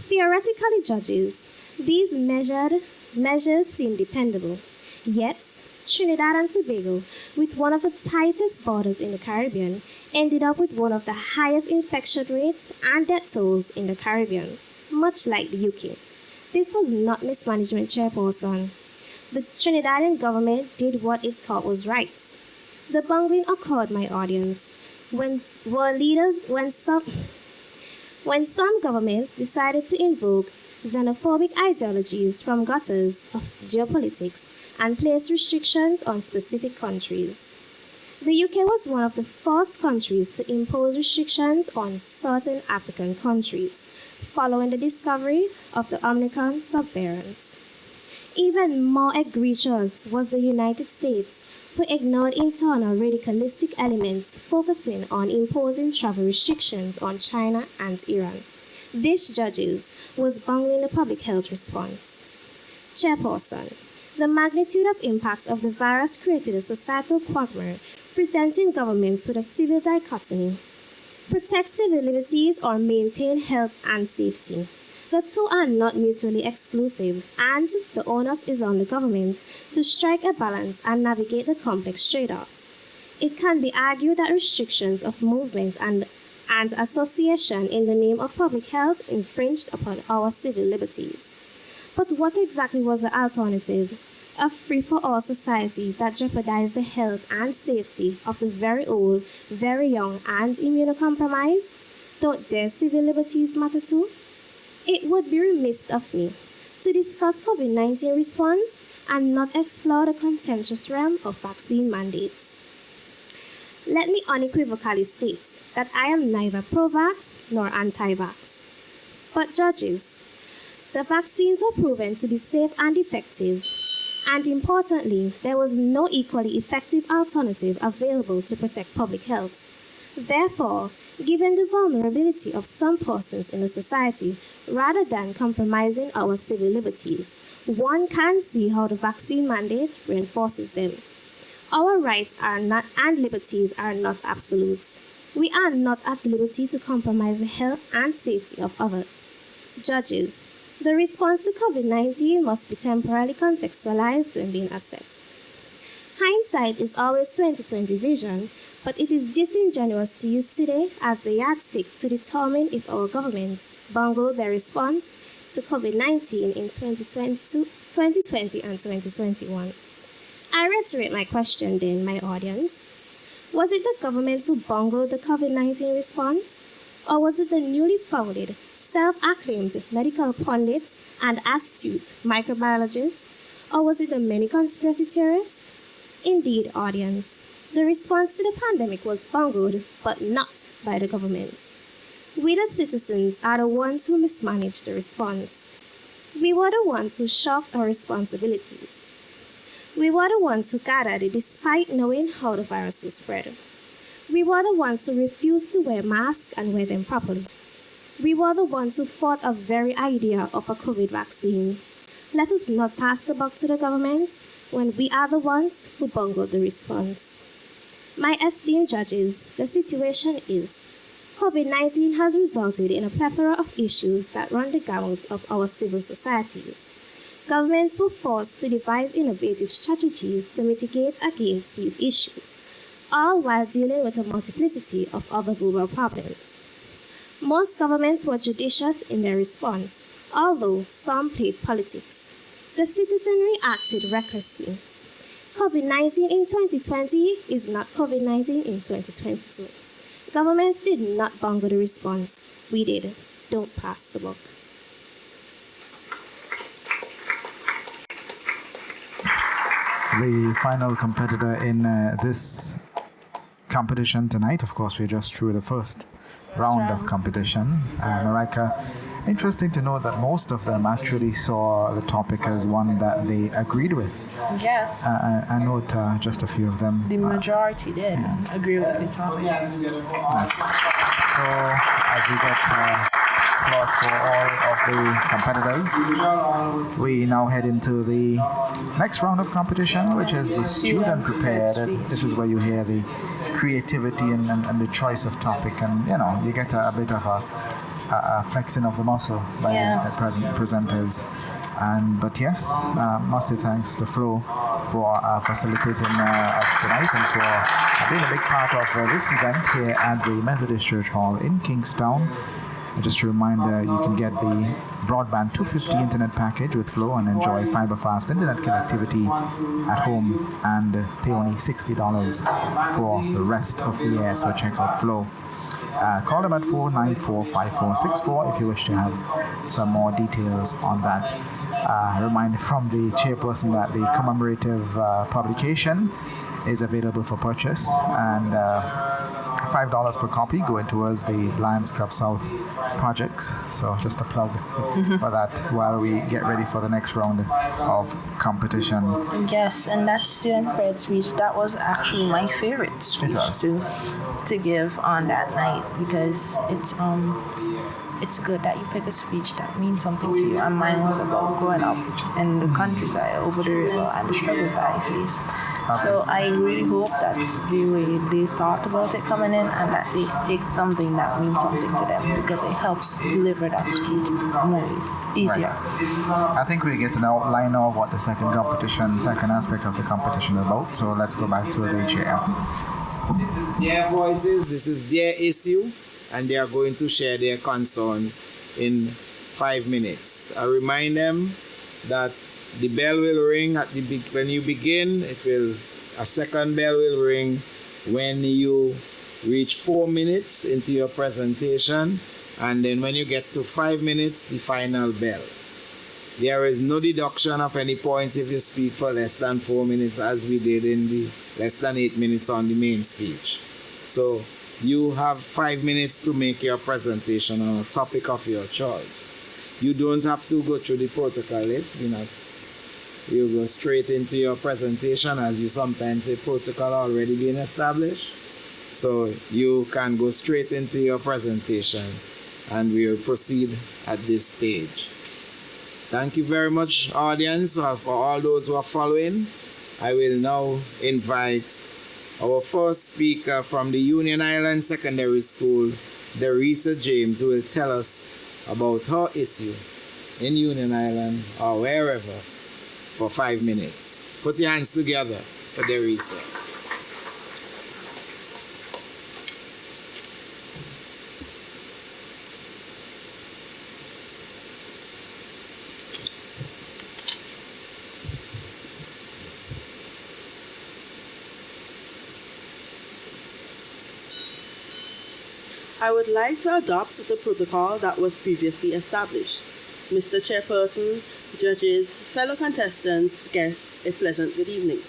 Theoretically, judges, these measures seem dependable. Yet, Trinidad and Tobago, with one of the tightest borders in the Caribbean, ended up with one of the highest infection rates and death tolls in the Caribbean, much like the UK. This was not mismanagement, Chairperson. The Trinidadian government did what it thought was right. The bungling occurred, my audience, when some governments decided to invoke xenophobic ideologies from gutters of geopolitics and place restrictions on specific countries. The UK was one of the first countries to impose restrictions on certain African countries, following the discovery of the Omicron subvariant. Even more egregious was the United States, who ignored internal radicalistic elements focusing on imposing travel restrictions on China and Iran. This, judges, was bungling the public health response. Chairperson, the magnitude of impacts of the virus created a societal quagmire, presenting governments with a civil dichotomy: protect civil liberties or maintain health and safety. The two are not mutually exclusive, and the onus is on the government to strike a balance and navigate the complex trade-offs. It can be argued that restrictions of movement and association in the name of public health infringed upon our civil liberties. But what exactly was the alternative? A free-for-all society that jeopardized the health and safety of the very old, very young, and immunocompromised? Don't their civil liberties matter too? It would be remiss of me to discuss COVID-19 response and not explore the contentious realm of vaccine mandates. Let me unequivocally state that I am neither pro-vax nor anti-vax. But judges, the vaccines were proven to be safe and effective, and importantly, there was no equally effective alternative available to protect public health. Therefore, given the vulnerability of some persons in the society, rather than compromising our civil liberties, one can see how the vaccine mandate reinforces them. Our rights are not and liberties are not absolutes. We are not at liberty to compromise the health and safety of others. Judges, the response to COVID-19 must be temporally contextualized when being assessed. Hindsight is always 20/20 vision, But it is disingenuous to use today as the yardstick to determine if our governments bungled their response to COVID-19 in 2020 and 2021. I reiterate my question then, my audience. Was it the governments who bungled the COVID-19 response? Or was it the newly founded, self-acclaimed medical pundits and astute microbiologists? Or was it the many conspiracy theorists? Indeed, audience, the response to the pandemic was bungled, but not by the governments. We, the citizens, are the ones who mismanaged the response. We were the ones who shirked our responsibilities. We were the ones who gathered despite knowing how the virus was spread. We were the ones who refused to wear masks and wear them properly. We were the ones who fought a very idea of a COVID vaccine. Let us not pass the buck to the governments when we are the ones who bungled the response. My esteemed judges, the situation is COVID-19 has resulted in a plethora of issues that run the gamut of our civil societies. Governments were forced to devise innovative strategies to mitigate against these issues, all while dealing with a multiplicity of other global problems. Most governments were judicious in their response, although some played politics. The citizenry acted recklessly. COVID-19 in 2020 is not COVID-19 in 2022. Governments did not bungle the response. We did. Don't pass the buck. The final competitor in this competition tonight, of course, we're just through the first round of competition. Marika, interesting to know that most of them actually saw the topic as one that they agreed with. Yes. I note just a few of them. The majority did agree with the topic. Yes. So, as we get applause for all of the competitors, we now head into the next round of competition, which is the student prepared. This is where you hear the creativity and the choice of topic, and you get a bit of a flexing of the muscle by the presenters. But yes, massive thanks to Flo for facilitating us tonight and for being a big part of this event here at the Methodist Church Hall in Kingstown. Just a reminder, you can get the broadband 250 internet package with Flo and enjoy fiber-fast internet connectivity at home and pay only $60 for the rest of the year. So check out Flo. Call them at 494-5464 if you wish to have some more details on that. A reminder from the chairperson that the commemorative publication is available for purchase, and $5 per copy going towards the Lions Club South projects. So just a plug for that while we get ready for the next round of competition. Yes, and that student prepared speech, that was actually my favorite speech to give on that night, because it's good that you pick a speech that means something to you. And mine was about growing up in the countryside over the river and the struggles that I faced. So I really hope that's the way they thought about it coming in, and that they picked something that means something to them, because it helps deliver that speech more easier. Right. I think we get an outline of what the second aspect of the competition is about. So let's go back to the chair. This is their voices, this is their issue, and they are going to share their concerns in 5 minutes. I remind them that the bell will ring when you begin. A second bell will ring when you reach 4 minutes into your presentation, and then when you get to 5 minutes, the final bell. There is no deduction of any points if you speak for less than 4 minutes, as we did in the less than 8 minutes on the main speech. So you have 5 minutes to make your presentation on a topic of your choice. You don't have to go through the protocol list. You go straight into your presentation, as you sometimes say protocol already being established. So you can go straight into your presentation, and we will proceed at this stage. Thank you very much, audience, for all those who are following. I will now invite our first speaker from the Union Island Secondary School, Derisa James, who will tell us about her issue in Union Island or wherever for 5 minutes. Put your hands together for Derisa. I would like to adopt the protocol that was previously established. Mr. Chairperson, judges, fellow contestants, guests, a pleasant good evening.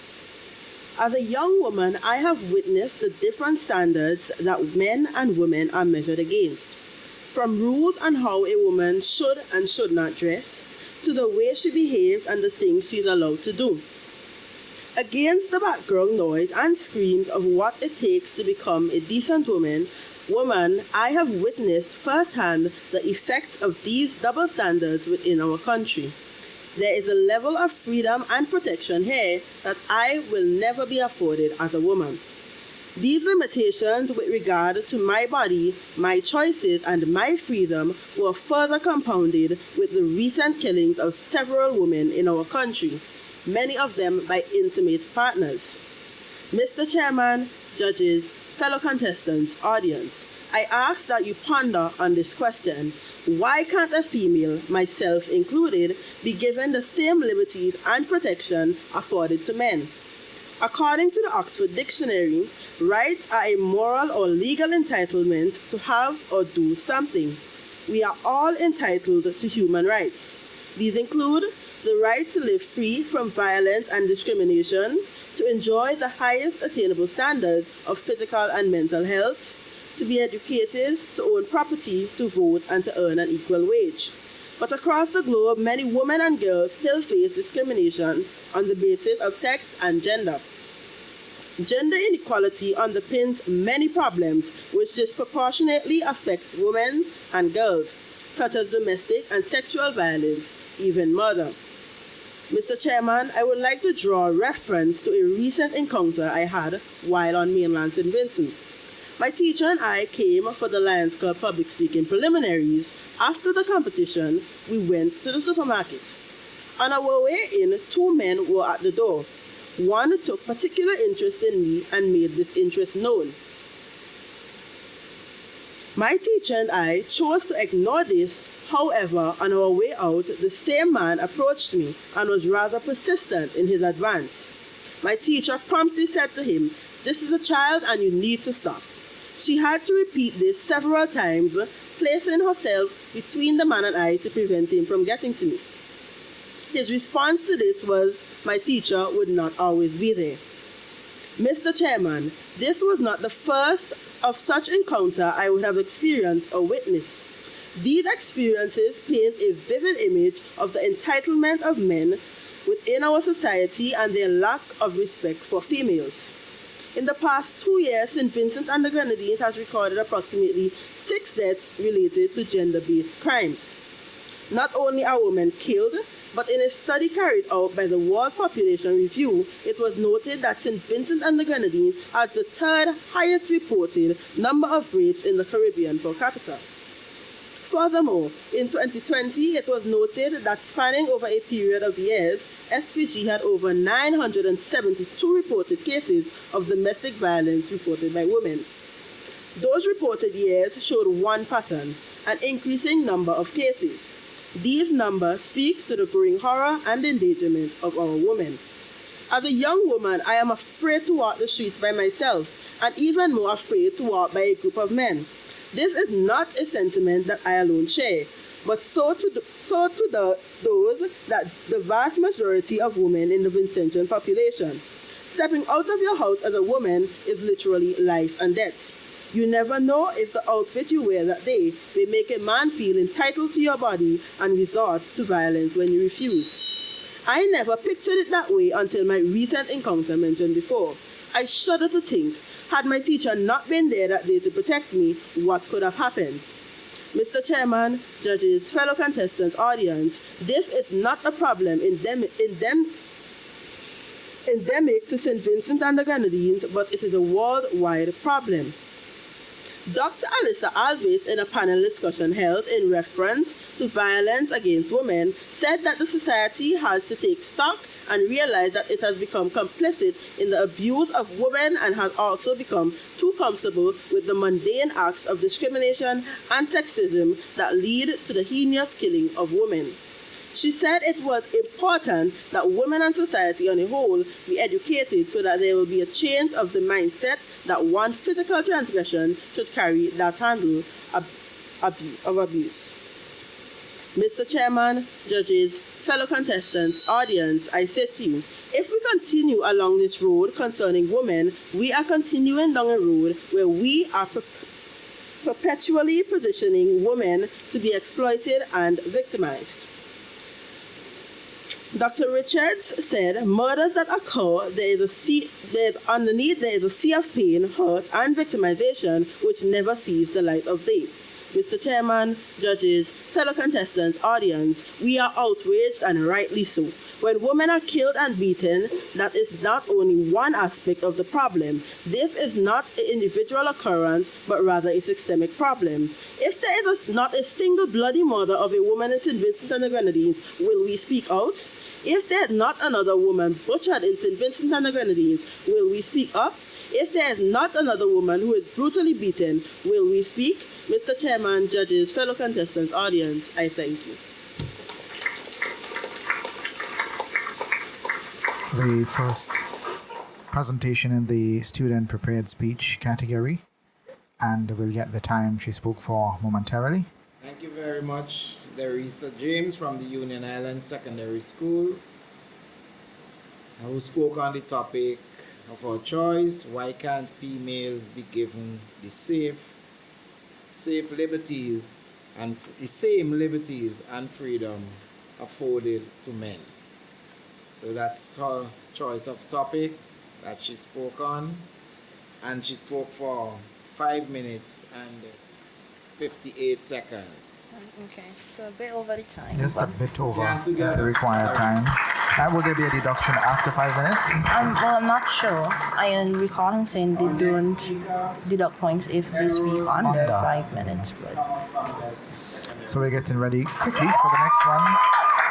As a young woman, I have witnessed the different standards that men and women are measured against. From rules on how a woman should and should not dress, to the way she behaves and the things she's allowed to do. Against the background noise and screams of what it takes to become a decent woman, I have witnessed firsthand the effects of these double standards within our country. There is a level of freedom and protection here that I will never be afforded as a woman. These limitations with regard to my body, my choices, and my freedom were further compounded with the recent killings of several women in our country, many of them by intimate partners. Mr. Chairman, judges, fellow contestants, audience, I ask that you ponder on this question. Why can't a female, myself included, be given the same liberties and protection afforded to men? According to the Oxford Dictionary, rights are a moral or legal entitlement to have or do something. We are all entitled to human rights. These include the right to live free from violence and discrimination, to enjoy the highest attainable standards of physical and mental health, to be educated, to own property, to vote, and to earn an equal wage. But across the globe, many women and girls still face discrimination on the basis of sex and gender. Gender inequality underpins many problems which disproportionately affects women and girls, such as domestic and sexual violence, even murder. Mr. Chairman, I would like to draw reference to a recent encounter I had while on mainland St. Vincent. My teacher and I came for the Lions Club public speaking preliminaries. After the competition, we went to the supermarket. On our way in, two men were at the door. One took particular interest in me and made this interest known. My teacher and I chose to ignore this. However, on our way out, the same man approached me and was rather persistent in his advance. My teacher promptly said to him, "This is a child and you need to stop." She had to repeat this several times, placing herself between the man and I to prevent him from getting to me. His response to this was, my teacher would not always be there. Mr. Chairman, this was not the first of such encounter I would have experienced or witnessed. These experiences paint a vivid image of the entitlement of men within our society and their lack of respect for females. In the past 2 years, St. Vincent and the Grenadines has recorded approximately 6 deaths related to gender-based crimes. Not only are women killed, but in a study carried out by the World Population Review, it was noted that St. Vincent and the Grenadines has the 3rd highest reported number of rapes in the Caribbean per capita. Furthermore, in 2020, it was noted that spanning over a period of years, SVG had over 972 reported cases of domestic violence reported by women. Those reported years showed one pattern, an increasing number of cases. These numbers speak to the growing horror and endangerment of our women. As a young woman, I am afraid to walk the streets by myself, and even more afraid to walk by a group of men. This is not a sentiment that I alone share, but so to those that the vast majority of women in the Vincentian population. Stepping out of your house as a woman is literally life and death. You never know if the outfit you wear that day may make a man feel entitled to your body and resort to violence when you refuse. I never pictured it that way until my recent encounter mentioned before. I shudder to think, had my teacher not been there that day to protect me, what could have happened? Mr. Chairman, judges, fellow contestants, audience, this is not a problem endemic to St. Vincent and the Grenadines, but it is a worldwide problem. Dr. Alyssa Alves, in a panel discussion held in reference to violence against women, said that the society has to take stock and realize that it has become complicit in the abuse of women and has also become too comfortable with the mundane acts of discrimination and sexism that lead to the heinous killing of women. She said it was important that women and society on a whole be educated so that there will be a change of the mindset that one physical transgression should carry that handle of abuse. Mr. Chairman, judges, fellow contestants, audience, I say to you, if we continue along this road concerning women, we are continuing down a road where we are perpetually positioning women to be exploited and victimized. Dr. Richards said, murders that occur, underneath there is a sea of pain, hurt, and victimization which never sees the light of day. Mr. Chairman, judges, fellow contestants, audience, we are outraged and rightly so. When women are killed and beaten, that is not only one aspect of the problem. This is not an individual occurrence, but rather a systemic problem. If there is not a single bloody murder of a woman in St. Vincent and the Grenadines, will we speak out? If there is not another woman butchered in St. Vincent and the Grenadines, will we speak up? If there is not another woman who is brutally beaten, will we speak? Mr. Chairman, judges, fellow contestants, audience, I thank you. The first presentation in the student prepared speech category, and we'll get the time she spoke for momentarily. Thank you very much, Derisa James from the Union Island Secondary School, who spoke on the topic of our choice: why can't females be given the safe liberties and the same liberties and freedom afforded to men? So that's her choice of topic that she spoke on, and she spoke for 5 minutes and 58 seconds. Okay, so a bit over the time. Just a bit over Dance the together. required time. And will there be a deduction after 5 minutes? Well, I'm not sure. I recall him saying they don't deduct points if they speak under 5 minutes. But So we're getting ready quickly for the next one.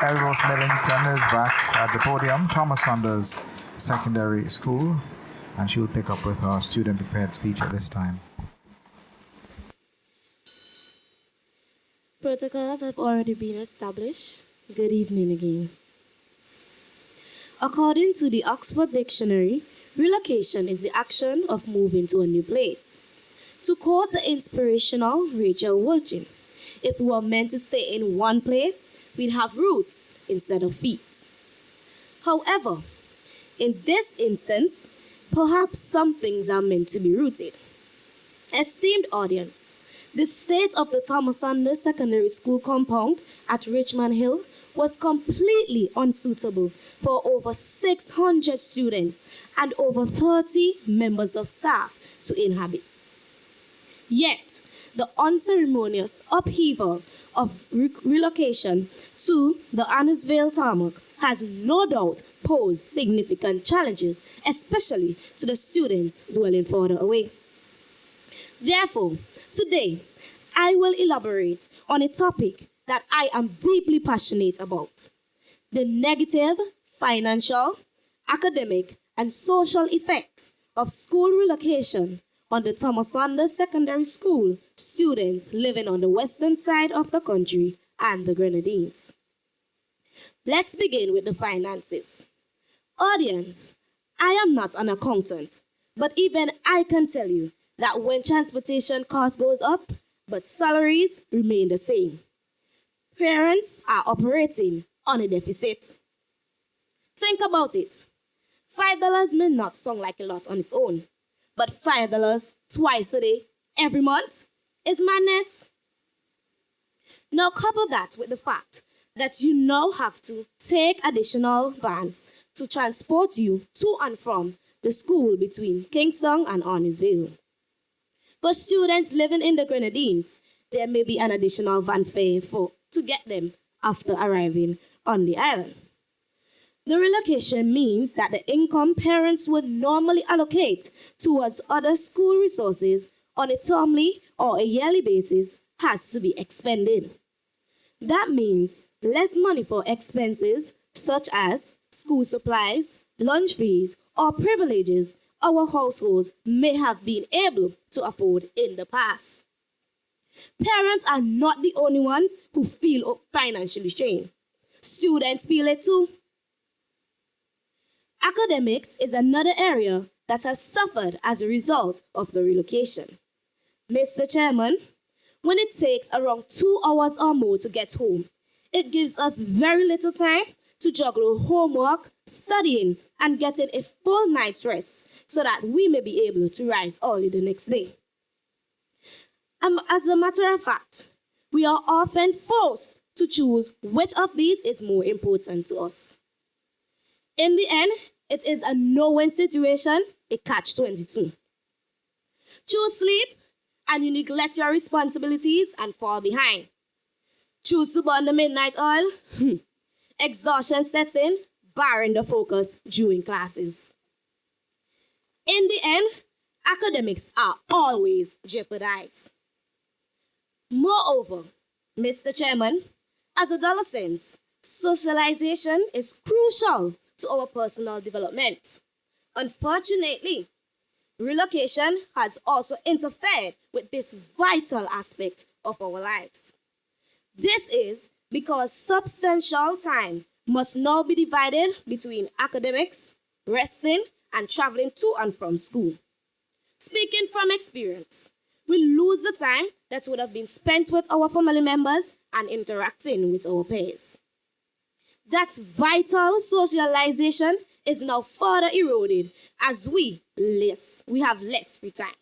Elrose Millington is back at the podium. Thomas Saunders Secondary School, and she will pick up with her student prepared speech at this time. Protocols have already been established. Good evening again. According to the Oxford Dictionary, relocation is the action of moving to a new place. To quote the inspirational Rachel Woolchin, if we were meant to stay in one place, we'd have roots instead of feet. However, in this instance, perhaps some things are meant to be rooted. Esteemed audience, the state of the Thomas Saunders Secondary School compound at Richmond Hill was completely unsuitable for over 600 students and over 30 members of staff to inhabit. Yet, the unceremonious upheaval of relocation to the Annisvale tarmac has no doubt posed significant challenges, especially to the students dwelling further away. Therefore, today, I will elaborate on a topic that I am deeply passionate about: the negative financial, academic, and social effects of school relocation on the Thomas Saunders Secondary School students living on the western side of the country and the Grenadines. Let's begin with the finances. Audience, I am not an accountant, but even I can tell you that when transportation cost goes up, but salaries remain the same, parents are operating on a deficit. Think about it. $5 may not sound like a lot on its own, but $5 twice a day, every month, is madness. Now couple that with the fact that you now have to take additional vans to transport you to and from the school between Kingston and Annisvale. For students living in the Grenadines, there may be an additional van fare to get them after arriving on the island. The relocation means that the income parents would normally allocate towards other school resources on a termly or a yearly basis has to be expended. That means less money for expenses such as school supplies, lunch fees, or privileges our households may have been able to afford in the past. Parents are not the only ones who feel financially strained. Students feel it too. Academics is another area that has suffered as a result of the relocation. Mr. Chairman, when it takes around 2 hours or more to get home, it gives us very little time to juggle homework, studying, and getting a full night's rest so that we may be able to rise early the next day. As a matter of fact, we are often forced to choose which of these is more important to us. In the end, it is a no-win situation, a catch-22. Choose sleep, and you neglect your responsibilities and fall behind. Choose to burn the midnight oil, exhaustion sets in, barring the focus during classes. In the end, academics are always jeopardized. Moreover, Mr. Chairman, as adolescents, socialization is crucial to our personal development. Unfortunately, relocation has also interfered with this vital aspect of our lives. This is because substantial time must now be divided between academics, resting, and traveling to and from school. Speaking from experience, we lose the time that would have been spent with our family members and interacting with our peers. That vital socialization is now further eroded as we have less free time.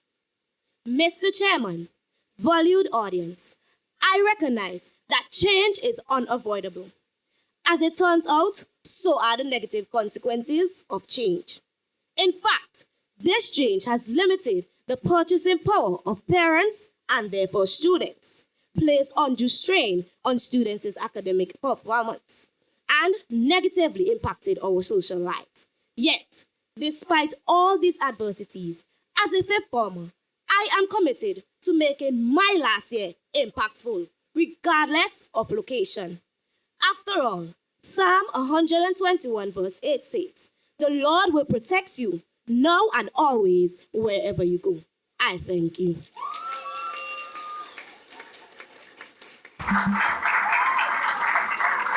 Mr. Chairman, valued audience, I recognize that change is unavoidable. As it turns out, so are the negative consequences of change. In fact, this change has limited the purchasing power of parents and therefore students, placed undue strain on students' academic performance, and negatively impacted our social lives. Yet, despite all these adversities, as a fifth former, I am committed to making my last year impactful, regardless of location. After all, Psalm 121 verse 8 says, "The Lord will protect you now and always wherever you go." I thank you.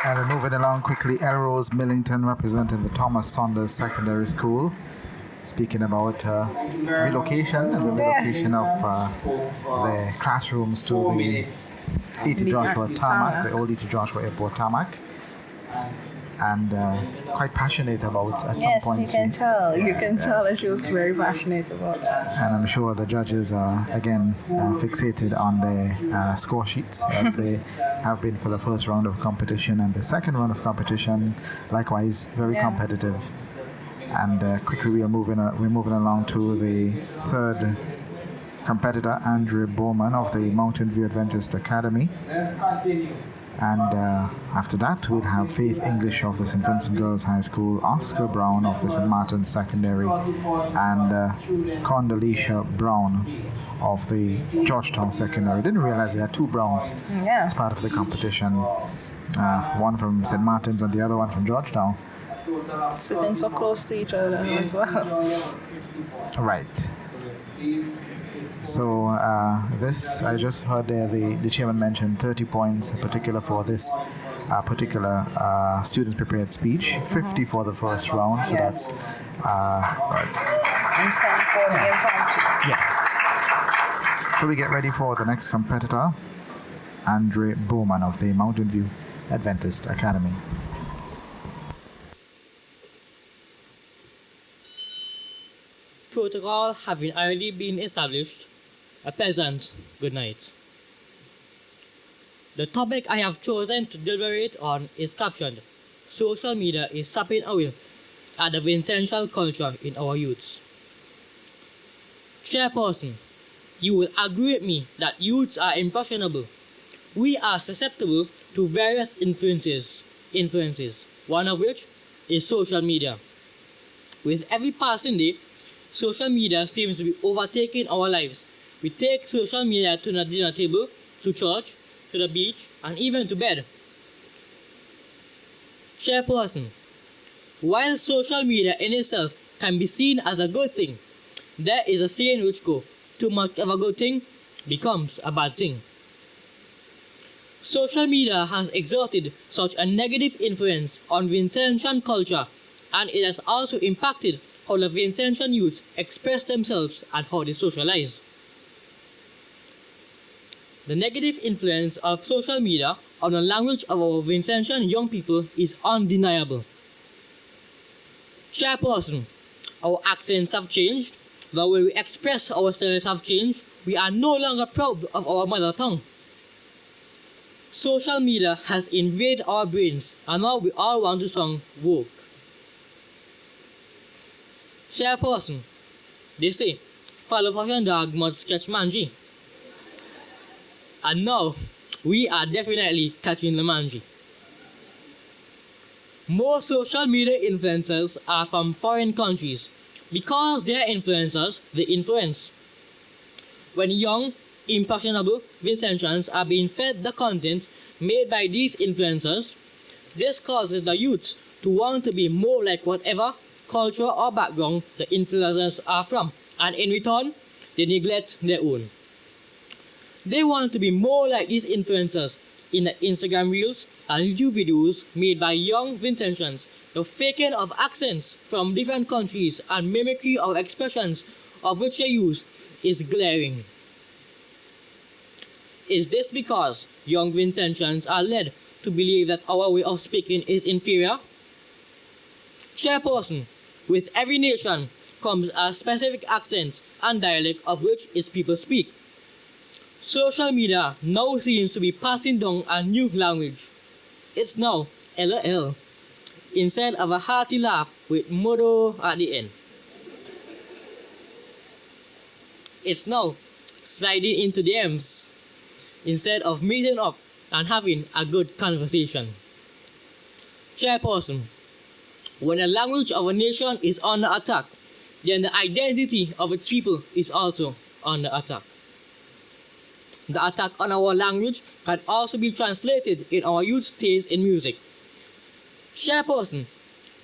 And we're moving along quickly. Elrose Millington, representing the Thomas Saunders Secondary School, speaking about relocation and the relocation of the classrooms to the E.T. Joshua tarmac, the old E.T. Joshua Airport tarmac, and quite passionate about at some point. Yes, you can tell. You can tell that she was very passionate about that. And I'm sure the judges are again fixated on their score sheets, as they have been for the first round of competition, and the second round of competition, likewise, very competitive. And quickly we're moving along to the third competitor, Andre Bowman of the Mountain View Adventist Academy. Let's continue. And after that, we'll have Faith English of the St. Vincent Girls High School, Oscar Brown of the St. Martin's Secondary, and Condoleezza Brown of the Georgetown Secondary. Didn't realize we had two Browns as part of the competition. One from St. Martin's and the other one from Georgetown. Sitting so close to each other as well. Right. So this, I just heard the chairman mention 30 points in particular for this particular students prepared speech, 50 for the first round, so that's And 10 for the impromptu. yes. So we get ready for the next competitor, Andre Bowman of the Mountain View Adventist Academy. Protocol having already been established, a pleasant good night. The topic I have chosen to deliberate on is captioned, "Social media is sapping away at the Vincential culture in our youths." Chairperson, you will agree with me that youths are impressionable. We are susceptible to various influences, one of which is social media. With every passing day, social media seems to be overtaking our lives. We take social media to the dinner table, to church, to the beach, and even to bed. Chairperson, while social media in itself can be seen as a good thing, there is a saying which goes, too much of a good thing becomes a bad thing. social media has exerted such a negative influence on Vincentian culture, and it has also impacted how the Vincentian youth express themselves and how they socialize. The negative influence of social media on the language of our Vincentian young people is undeniable. Chairperson, our accents have changed, the way we express ourselves have changed, we are no longer proud of our mother tongue. Social media has invaded our brains, and now we all want to sound woke. Chairperson, they say, follow fashion dog must catch manji. And now, we are definitely catching the manji. More social media influencers are from foreign countries. Because they are influencers, they influence. When young, impressionable Vincentians are being fed the content made by these influencers, this causes the youth to want to be more like whatever culture or background the influencers are from, and in return, they neglect their own. They want to be more like these influencers in the Instagram reels and YouTube videos made by young Vincentians. The faking of accents from different countries and mimicry of expressions of which they use is glaring. Is this because young Vincentians are led to believe that our way of speaking is inferior? Chairperson, with every nation comes a specific accent and dialect of which its people speak. Social media now seems to be passing down a new language. It's now LOL instead of a hearty laugh with modo at the end. It's now sliding into DMs instead of meeting up and having a good conversation. Chairperson, when the language of a nation is under attack, then the identity of its people is also under attack. The attack on our language can also be translated in our youth's taste in music. Chairperson,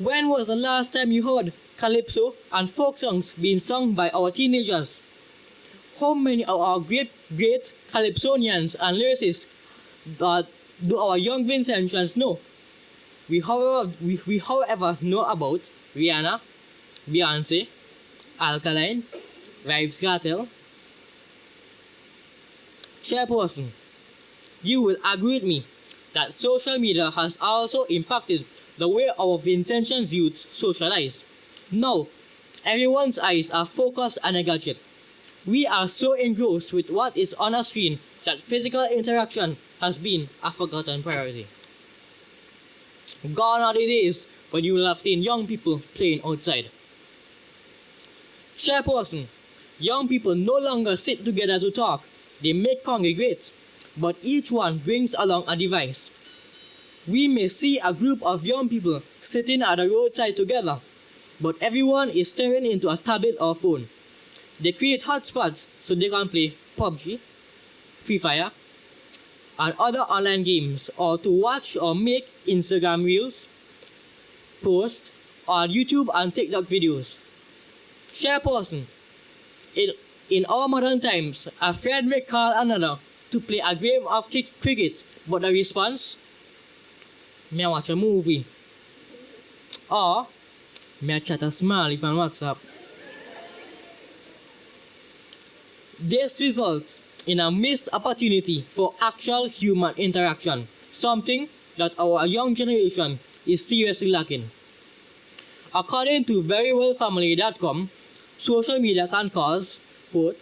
when was the last time you heard calypso and folk songs being sung by our teenagers? How many of our great calypsonians and lyricists do our young Vincentians know? We however know about Rihanna, Beyonce, Alkaline, Vibes Cartel. Chairperson, you will agree with me that social media has also impacted the way our Vincentian youth socialize. Now, everyone's eyes are focused on a gadget. We are so engrossed with what is on our screen that physical interaction has been a forgotten priority. Gone are the days when you will have seen young people playing outside. Chairperson, young people no longer sit together to talk. They may congregate, but each one brings along a device. We may see a group of young people sitting at the roadside together, but everyone is staring into a tablet or phone. They create hotspots so they can play PUBG, Free Fire, and other online games, or to watch or make Instagram reels, post, or YouTube and TikTok videos. Chairperson, in our modern times, a friend may call another to play a game of cricket, but the response, may I watch a movie, or may I chat a smile if on WhatsApp. This results in a missed opportunity for actual human interaction, something that our young generation is seriously lacking. According to verywellfamily.com, social media can cause, quote,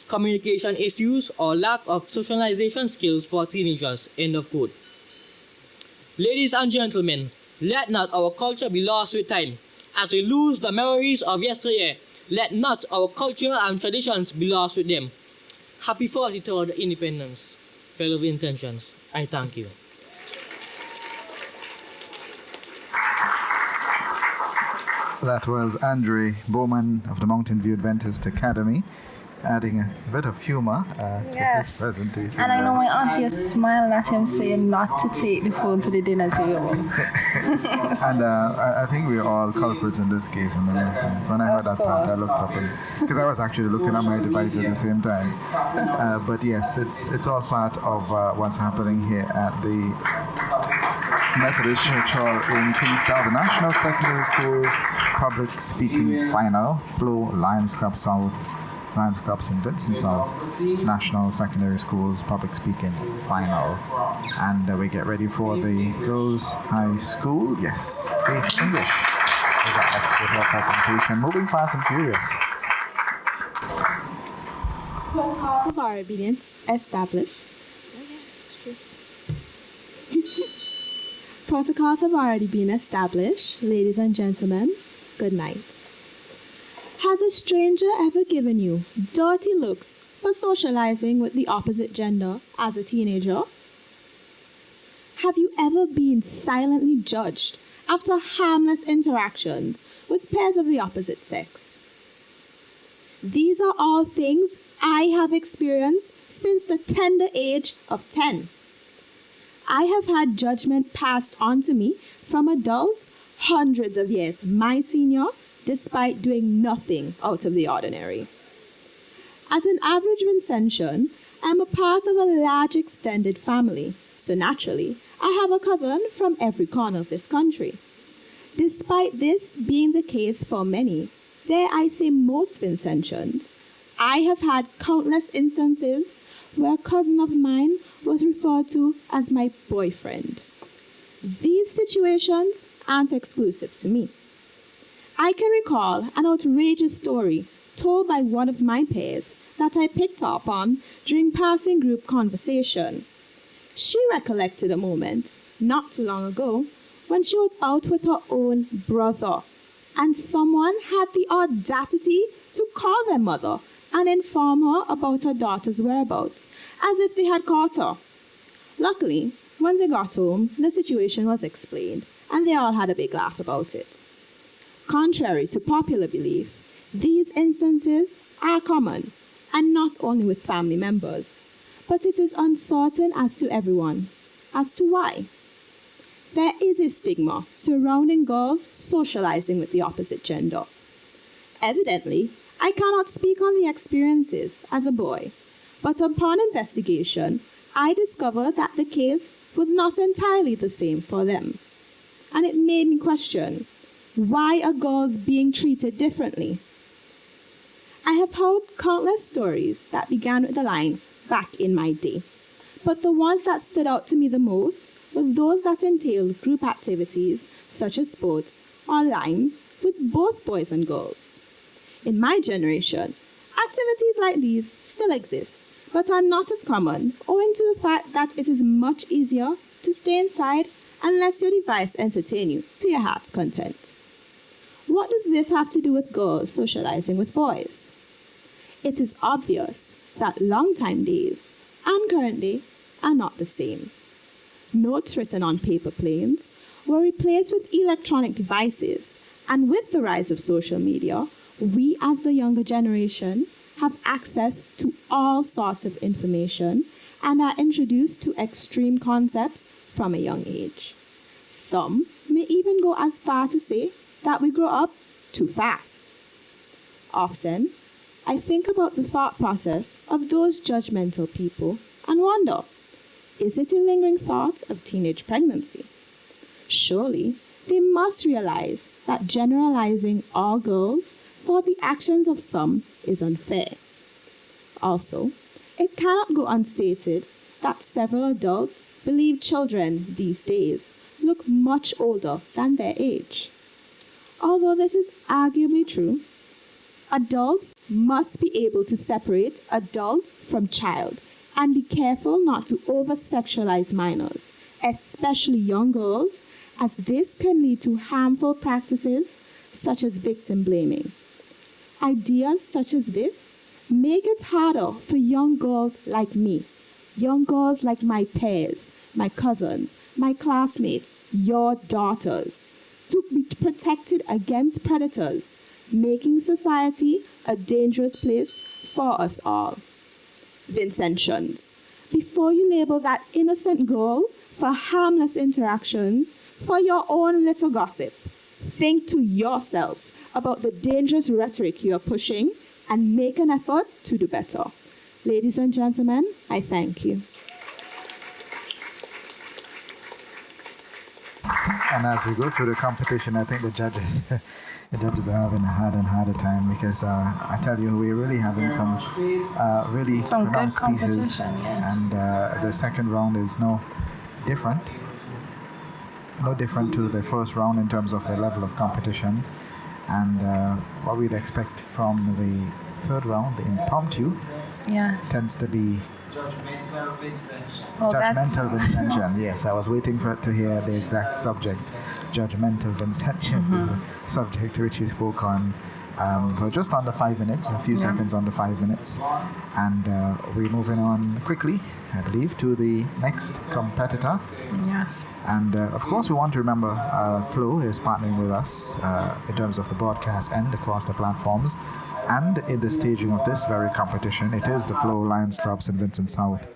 communication issues or lack of socialization skills for teenagers, end of quote. Ladies and gentlemen, let not our culture be lost with time. As we lose the memories of yesteryear, let not our culture and traditions be lost with them. Happy 43rd Independence, fellow Vincentians. I thank you. That was Andre Bowman of the Mountain View Adventist Academy. adding a bit of humor to Yes. his presentation. And I know there. my auntie is smiling at him saying not to take the phone to the dinner table. And I think we're all culprits in this case. And when I heard that part, I looked up because I was actually looking at my device at the same time. But yes, it's all part of what's happening here at the Methodist Church Hall in Kingstown, the National Secondary Schools Public Speaking Final, Flow Lions Club South, Lions Club St. Vincent South, National Secondary Schools Public Speaking Final. And we get ready for the Girls High School. Yes, Faith English is up next with her presentation. Moving fast and furious. Protocols of our obedience established. Protocols have already been established. Ladies and gentlemen, good night. Has a stranger ever given you dirty looks for socializing with the opposite gender as a teenager? Have you ever been silently judged after harmless interactions with pairs of the opposite sex? These are all things I have experienced since the tender age of 10. I have had judgment passed on to me from adults hundreds of years my senior, despite doing nothing out of the ordinary. As an average Vincentian, I am a part of a large extended family, so naturally, I have a cousin from every corner of this country. Despite this being the case for many, dare I say most Vincentians, I have had countless instances where a cousin of mine was referred to as my boyfriend. These situations aren't exclusive to me. I can recall an outrageous story told by one of my peers that I picked up on during passing group conversation. She recollected a moment, not too long ago, when she was out with her own brother, and someone had the audacity to call their mother and inform her about her daughter's whereabouts, as if they had caught her. Luckily, when they got home, the situation was explained, and they all had a big laugh about it. Contrary to popular belief, these instances are common, and not only with family members, but it is uncertain as to everyone, as to why. There is a stigma surrounding girls socializing with the opposite gender. Evidently, I cannot speak on the experiences as a boy, but upon investigation, I discovered that the case was not entirely the same for them. And it made me question, why are girls being treated differently? I have heard countless stories that began with the line, back in my day. But the ones that stood out to me the most were those that entailed group activities such as sports or limes with both boys and girls. In my generation, activities like these still exist, but are not as common owing to the fact that it is much easier to stay inside and let your device entertain you to your heart's content. What does this have to do with girls socializing with boys? It is obvious that long-time days and current day are not the same. Notes written on paper planes were replaced with electronic devices, and with the rise of social media, we as the younger generation have access to all sorts of information and are introduced to extreme concepts from a young age. Some may even go as far to say that we grow up too fast. Often, I think about the thought process of those judgmental people and wonder, is it a lingering thought of teenage pregnancy? Surely, they must realize that generalizing all girls for the actions of some is unfair. Also, it cannot go unstated that several adults believe children these days look much older than their age. Although this is arguably true, adults must be able to separate adult from child and be careful not to over-sexualize minors, especially young girls, as this can lead to harmful practices such as victim blaming. Ideas such as this make it harder for young girls like me, young girls like my peers, my cousins, my classmates, your daughters, to be protected against predators, making society a dangerous place for us all. Vincentians, before you label that innocent girl for harmless interactions, for your own little gossip, think to yourself about the dangerous rhetoric you are pushing and make an effort to do better. Ladies and gentlemen, I thank you. And as we go through the competition, I think the judges, the judges are having a harder and harder time because I tell you, we're really having some really pronounced pieces, competition, yes. and the second round is no different to the first round in terms of the level of competition, and what we'd expect from the third round, the impromptu, tends to be Judgmental Vincent. judgmental Vincentian. Yes, I was waiting to hear the exact subject. Judgmental Vincentian is the subject which he spoke on for just under 5 minutes, a few seconds under 5 minutes. And we're moving on quickly, I believe, to the next competitor. Yes. And of course, we want to remember Flo is partnering with us in terms of the broadcast and across the platforms. And in the staging of this very competition, it is the Flo Lions Club St. Vincent South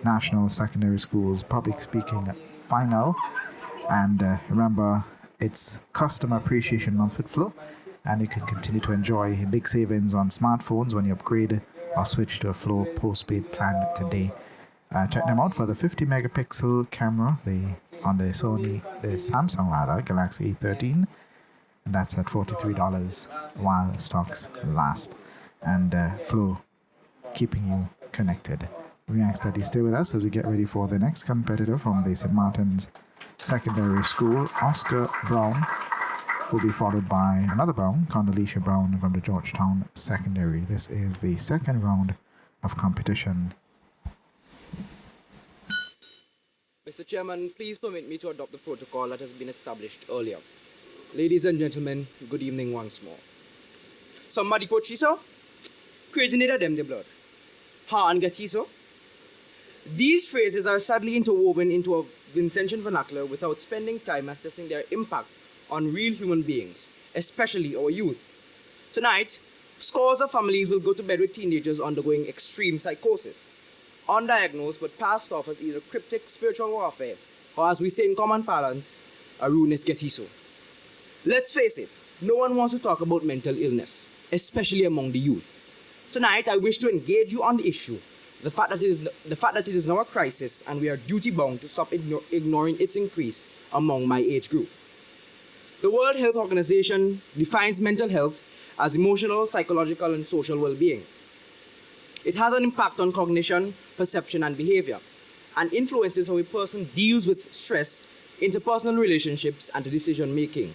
National Secondary Schools Public Speaking Final. And remember, it's Customer Appreciation Month with Flo, and you can continue to enjoy big savings on smartphones when you upgrade or switch to a Flo postpaid plan today. Check them out for the 50 megapixel camera on the Samsung Galaxy A13. And that's at $43 while stocks last. And Flo, keeping you connected. We ask that you stay with us as we get ready for the next competitor from the St. Martin's Secondary School. Oscar Brown will be followed by another Brown, Condoleezza Brown from the Georgetown Secondary. This is the second round of competition. Mr. Chairman, please permit me to adopt the protocol that has been established earlier. Ladies and gentlemen, good evening once more. Somebody put chiso? Crazy neither them the blood. Ha and get chiso? These phrases are sadly interwoven into a Vincentian vernacular without spending time assessing their impact on real human beings, especially our youth. Tonight, scores of families will go to bed with teenagers undergoing extreme psychosis, undiagnosed but passed off as either cryptic spiritual warfare or, as we say in common parlance, a ruinous getiso. Let's face it, no one wants to talk about mental illness, especially among the youth. Tonight, I wish to engage you on the issue, the fact that it is now a crisis and we are duty-bound to stop ignoring its increase among my age group. The World Health Organization defines mental health as emotional, psychological, and social well-being. It has an impact on cognition, perception, and behavior, and influences how a person deals with stress, interpersonal relationships, and decision-making.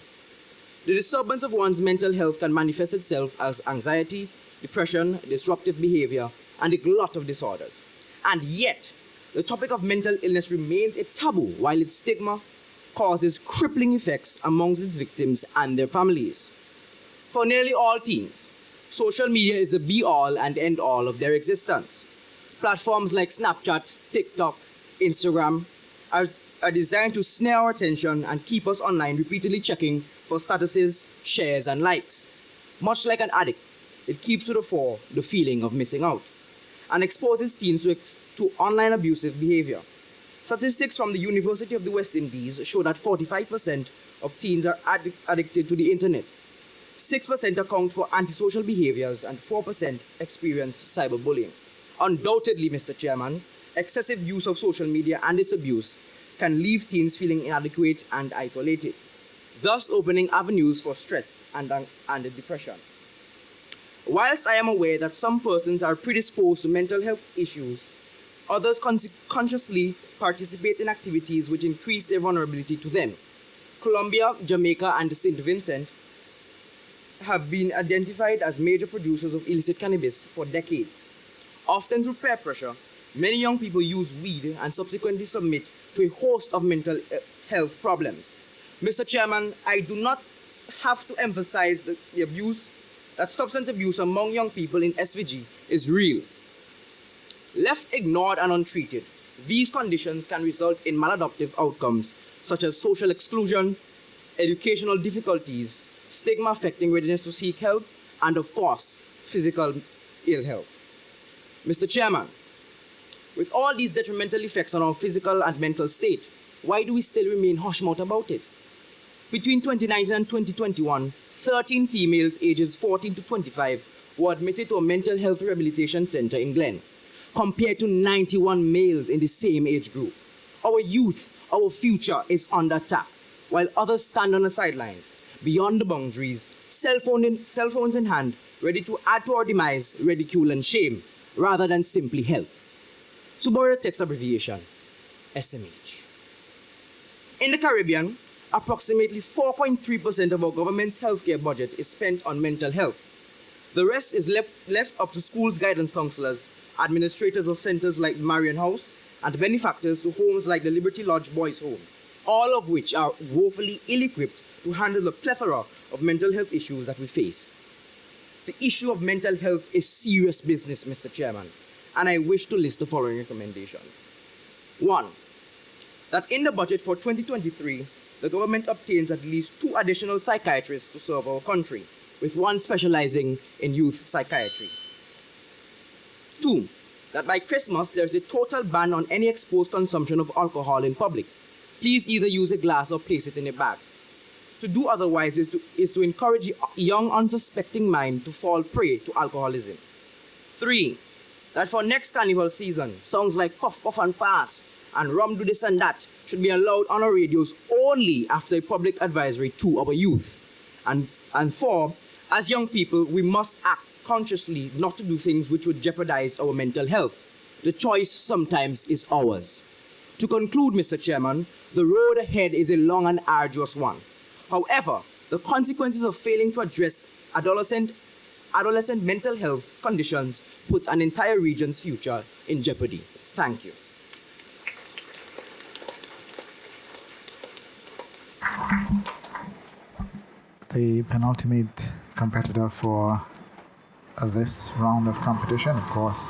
The disturbance of one's mental health can manifest itself as anxiety, depression, disruptive behavior, and a glut of disorders. And yet, the topic of mental illness remains a taboo while its stigma causes crippling effects amongst its victims and their families. For nearly all teens, social media is the be-all and end-all of their existence. Platforms like Snapchat, TikTok, Instagram are designed to snare our attention and keep us online repeatedly checking for statuses, shares, and likes. Much like an addict, it keeps to the fore the feeling of missing out and exposes teens to online abusive behavior. Statistics from the University of the West Indies show that 45% of teens are addicted to the internet. 6% account for antisocial behaviors and 4% experience cyberbullying. Undoubtedly, Mr. Chairman, excessive use of social media and its abuse can leave teens feeling inadequate and isolated, thus opening avenues for stress and depression. Whilst I am aware that some persons are predisposed to mental health issues, others consciously participate in activities which increase their vulnerability to them. Colombia, Jamaica, and St. Vincent have been identified as major producers of illicit cannabis for decades. Often through peer pressure, many young people use weed and subsequently submit to a host of mental health problems. Mr. Chairman, I do not have to emphasize that substance abuse among young people in SVG is real. Left ignored and untreated, these conditions can result in maladaptive outcomes such as social exclusion, educational difficulties, stigma affecting readiness to seek help, and of course, physical ill health. Mr. Chairman, with all these detrimental effects on our physical and mental state, why do we still remain hush-mouthed about it? Between 2019 and 2021, 13 females ages 14 to 25 were admitted to a mental health rehabilitation center in Glen, compared to 91 males in the same age group. Our youth, our future is under attack, while others stand on the sidelines, beyond the boundaries, cell phones in hand, ready to add to our demise, ridicule and shame, rather than simply help. To borrow a text abbreviation, SMH. In the Caribbean, approximately 4.3% of our government's healthcare budget is spent on mental health. The rest is left up to schools' guidance counselors, administrators of centers like Marion House, and benefactors to homes like the Liberty Lodge Boys Home, all of which are woefully ill-equipped to handle the plethora of mental health issues that we face. The issue of mental health is serious business, Mr. Chairman, and I wish to list the following recommendations. 1. That in the budget for 2023, the government obtains at least 2 additional psychiatrists to serve our country, with one specializing in youth psychiatry. 2. That by Christmas, there's a total ban on any exposed consumption of alcohol in public. Please either use a glass or place it in a bag. To do otherwise is to encourage a young, unsuspecting mind to fall prey to alcoholism. 3. That for next carnival season, songs like Puff Puff and Pass and Rum Do This and That should be allowed on our radios only after a public advisory to our youth. And 4, as young people, we must act consciously not to do things which would jeopardize our mental health. The choice sometimes is ours. To conclude, Mr. Chairman, the road ahead is a long and arduous one. However, the consequences of failing to address adolescent mental health conditions puts an entire region's future in jeopardy. Thank you. The penultimate competitor for this round of competition, of course,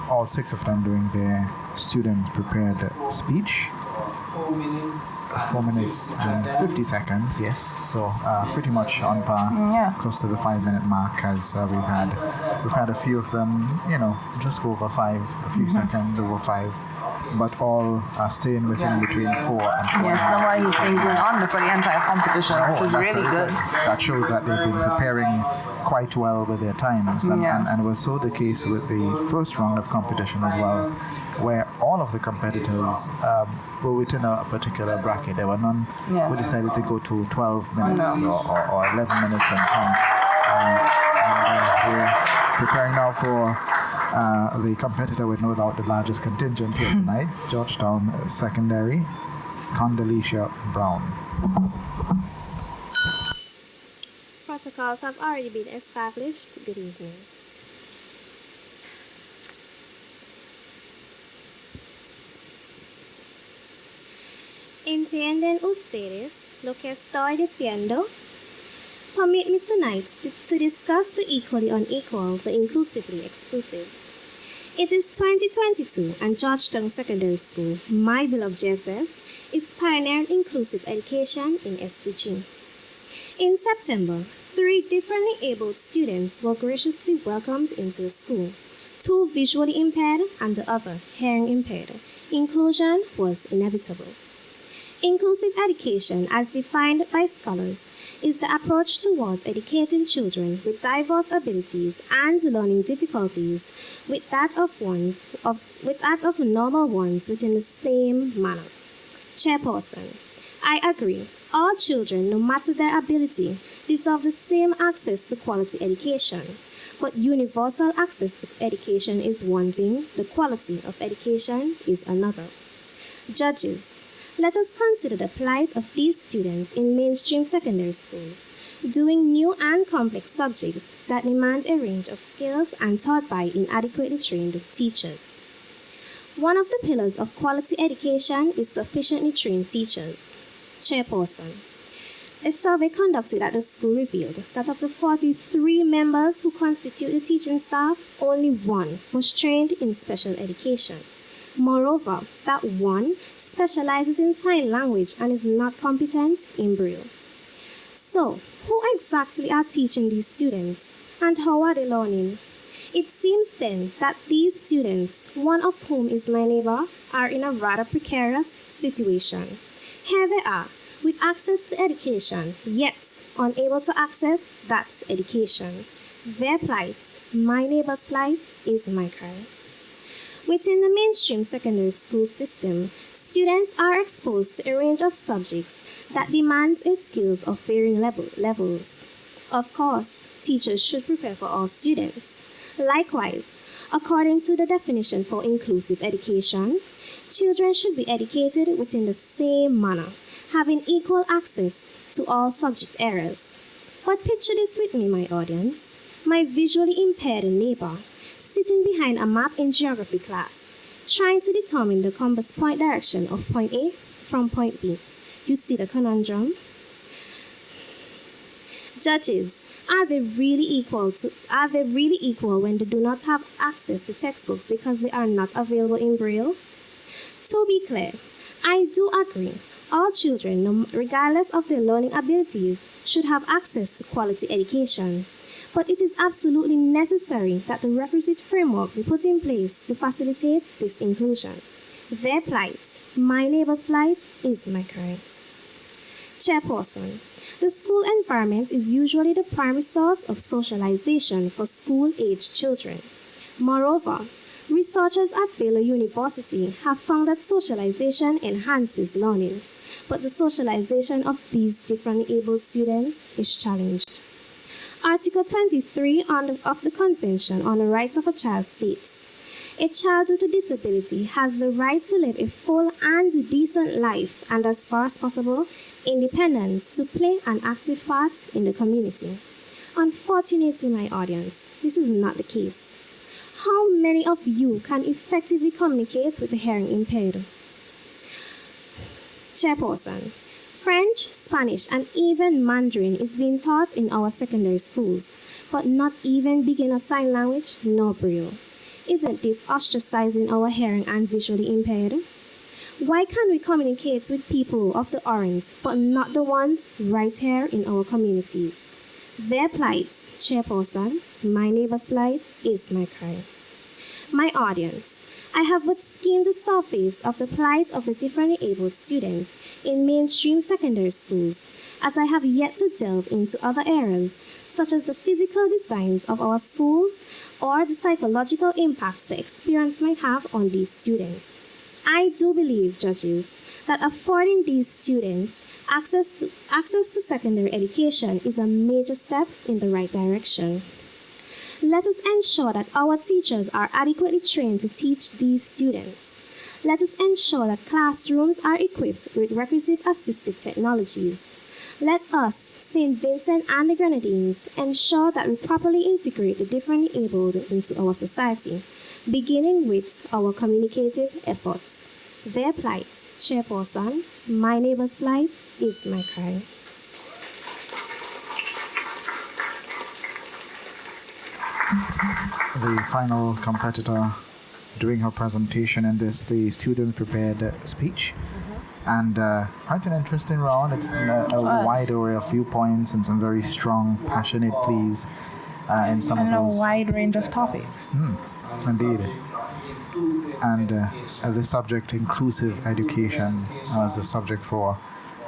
all 6 of them doing their student-prepared speech. 4 minutes and 50 seconds, yes. So pretty much on par, close to the 5-minute mark, as we've had a few of them, just over 5, a few seconds over 5, but all are staying within between 4 and 4. Yes, nobody's been going on for the entire competition, which is really good. That shows that they've been preparing quite well with their times, and it was so the case with the first round of competition as well, where all of the competitors were within a particular bracket. There were none who decided to go to 12 minutes or 11 minutes and on. We're preparing now for the competitor with no doubt the largest contingent here tonight, Georgetown Secondary, Condoleezza Brown. Protocols have already been established. Good evening. Entienden ustedes lo que estoy diciendo? Permit me tonight to discuss the equally unequal, the inclusively exclusive. It is 2022 and Georgetown Secondary School, my beloved JSS, is pioneering inclusive education in SVG. In September, 3 differently abled students were graciously welcomed into the school, 2 visually impaired and the other hearing impaired. Inclusion was inevitable. Inclusive education, as defined by scholars, is the approach towards educating children with diverse abilities and learning difficulties with that of normal ones within the same manner. Chairperson, I agree. All children, no matter their ability, deserve the same access to quality education. But universal access to education is one thing, the quality of education is another. Judges, let us consider the plight of these students in mainstream secondary schools, doing new and complex subjects that demand a range of skills and taught by inadequately trained teachers. One of the pillars of quality education is sufficiently trained teachers. Chairperson, a survey conducted at the school revealed that of the 43 members who constitute the teaching staff, only 1 was trained in special education. Moreover, that 1 specializes in sign language and is not competent in Braille. So, who exactly are teaching these students, and how are they learning? It seems then that these students, one of whom is my neighbor, are in a rather precarious situation. Here they are, with access to education, yet unable to access that education. Their plight, my neighbor's plight, is my cry. Within the mainstream secondary school system, students are exposed to a range of subjects that demands a skills of varying levels. Of course, teachers should prepare for all students. Likewise, according to the definition for inclusive education, children should be educated within the same manner, having equal access to all subject areas. But picture this with me, my audience. My visually impaired neighbor, sitting behind a map in geography class, trying to determine the compass point direction of point A from point B. You see the conundrum? Judges, are they really equal when they do not have access to textbooks because they are not available in Braille? To be clear, I do agree. All children, regardless of their learning abilities, should have access to quality education. But it is absolutely necessary that the requisite framework be put in place to facilitate this inclusion. Their plight, my neighbor's plight, is my cry. Chairperson, the school environment is usually the primary source of socialization for school-aged children. Moreover, researchers at Baylor University have found that socialization enhances learning, but the socialization of these differently abled students is challenged. Article 23 of the Convention on the Rights of a Child states, "A child with a disability has the right to live a full and decent life and, as far as possible, independence to play an active part in the community." Unfortunately, my audience, this is not the case. How many of you can effectively communicate with the hearing impaired? Chairperson, French, Spanish, and even Mandarin is being taught in our secondary schools, but not even beginner sign language nor Braille. Isn't this ostracizing our hearing and visually impaired? Why can't we communicate with people of the orange, but not the ones right here in our communities? Their plight, Chairperson, my neighbor's plight, is my cry. My audience, I have but skimmed the surface of the plight of the differently abled students in mainstream secondary schools, as I have yet to delve into other areas, such as the physical designs of our schools or the psychological impacts the experience might have on these students. I do believe, judges, that affording these students access to secondary education is a major step in the right direction. Let us ensure that our teachers are adequately trained to teach these students. Let us ensure that classrooms are equipped with requisite assistive technologies. Let us, St. Vincent and the Grenadines, ensure that we properly integrate the differently abled into our society, beginning with our communicative efforts. Their plight, Chairperson, my neighbor's plight, is my cry. The final competitor doing her presentation in this, the student prepared speech. And quite an interesting round, a wide array of viewpoints and some very strong, passionate pleas in some of those. And a wide range of topics. Indeed. And the subject, inclusive education, was a subject for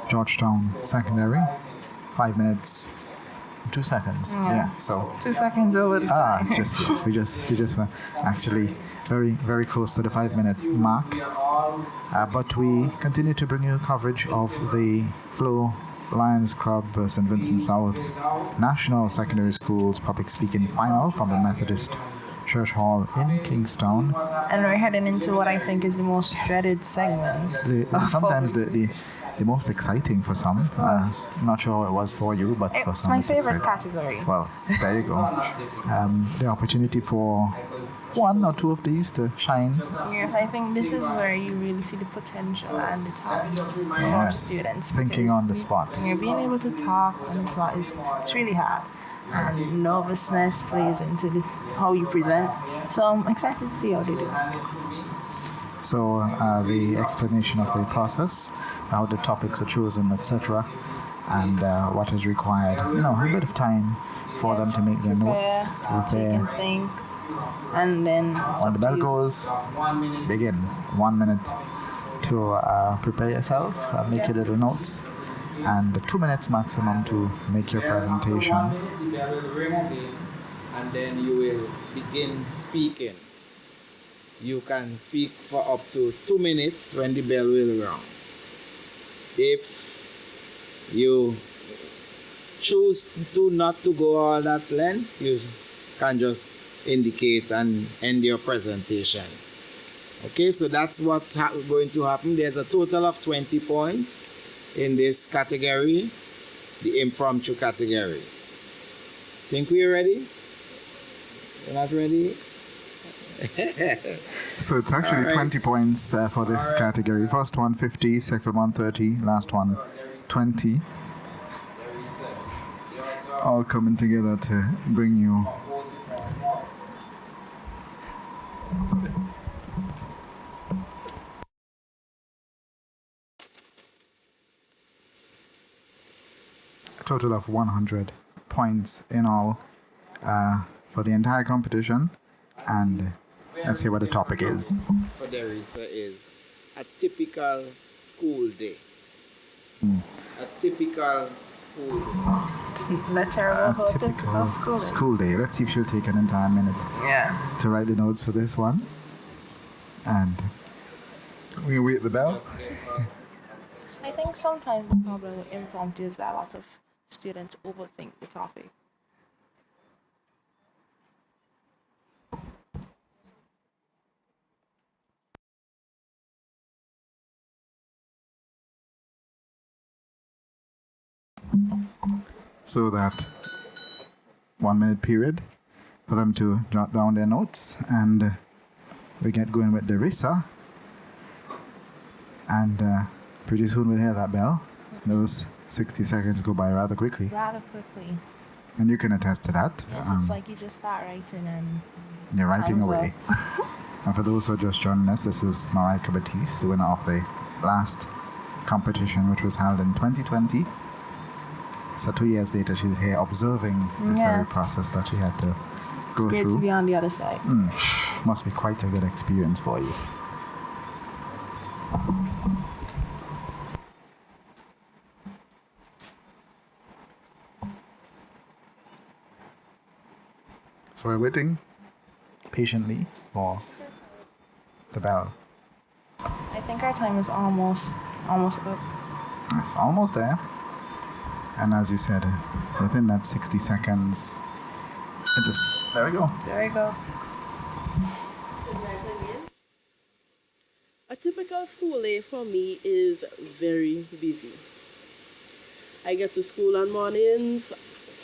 Georgetown Secondary. 5 minutes, 2 seconds. Yeah, so 2 seconds over the time. we just were actually very close to the 5-minute mark. But we continue to bring you coverage of the Flow Lions Club St. Vincent South National Secondary Schools Public Speaking Final from the Methodist Church Hall in Kingstown. And we're heading into what I think is the most dreaded segment. Sometimes the most exciting for some. I'm not sure how it was for you, but for some it's my favorite category. Well, there you go. The opportunity for one or two of these to shine. Yes, I think this is where you really see the potential and the talent of our students. Thinking on the spot. Being able to talk on the spot it's really hard. And nervousness plays into how you present. So I'm excited to see how they do. So the explanation of the process, how the topics are chosen, etc., and what is required. A bit of time for them to make their notes, prepare, think, And then When the bell goes, begin. 1 minute to prepare yourself, make your little notes, and 2 minutes maximum to make your presentation. 1 minute, the bell will ring again, and then you will begin speaking. You can speak for up to 2 minutes when the bell will ring. If you choose to not to go all that length, you can just indicate and end your presentation. Okay, so that's what's going to happen. There's a total of 20 points in this category, the impromptu category. Think we're ready? You're not ready? So it's actually 20 points for this category. First one 50, second one 30, last one 20. All coming together to bring you a total of 100 points in all for the entire competition. And let's see what the topic is. For Derisa is a typical school day. A typical school day. Let's hear about A typical school day. Let's see if she'll take an entire minute to write the notes for this one. And we wait the bell. I think sometimes the problem with impromptu is that a lot of students overthink the topic. So that 1 minute period for them to jot down their notes, and we get going with Derisa. And pretty soon we'll hear that bell. Those 60 seconds go by rather quickly. Rather quickly. And you can attest to that. Yes, it's like you just start writing and you're writing time's away. And for those who are just joining us, this is Mariah Batiste, the winner of the last competition, which was held in 2020. So 2 years later, she's here observing this very process that she had to go through. It's great to be on the other side. Must be quite a good experience for you. So we're waiting patiently for the bell. I think our time is almost up. It's almost there. And as you said, within that 60 seconds, it just, there we go. There we go. A typical school day for me is very busy. I get to school on mornings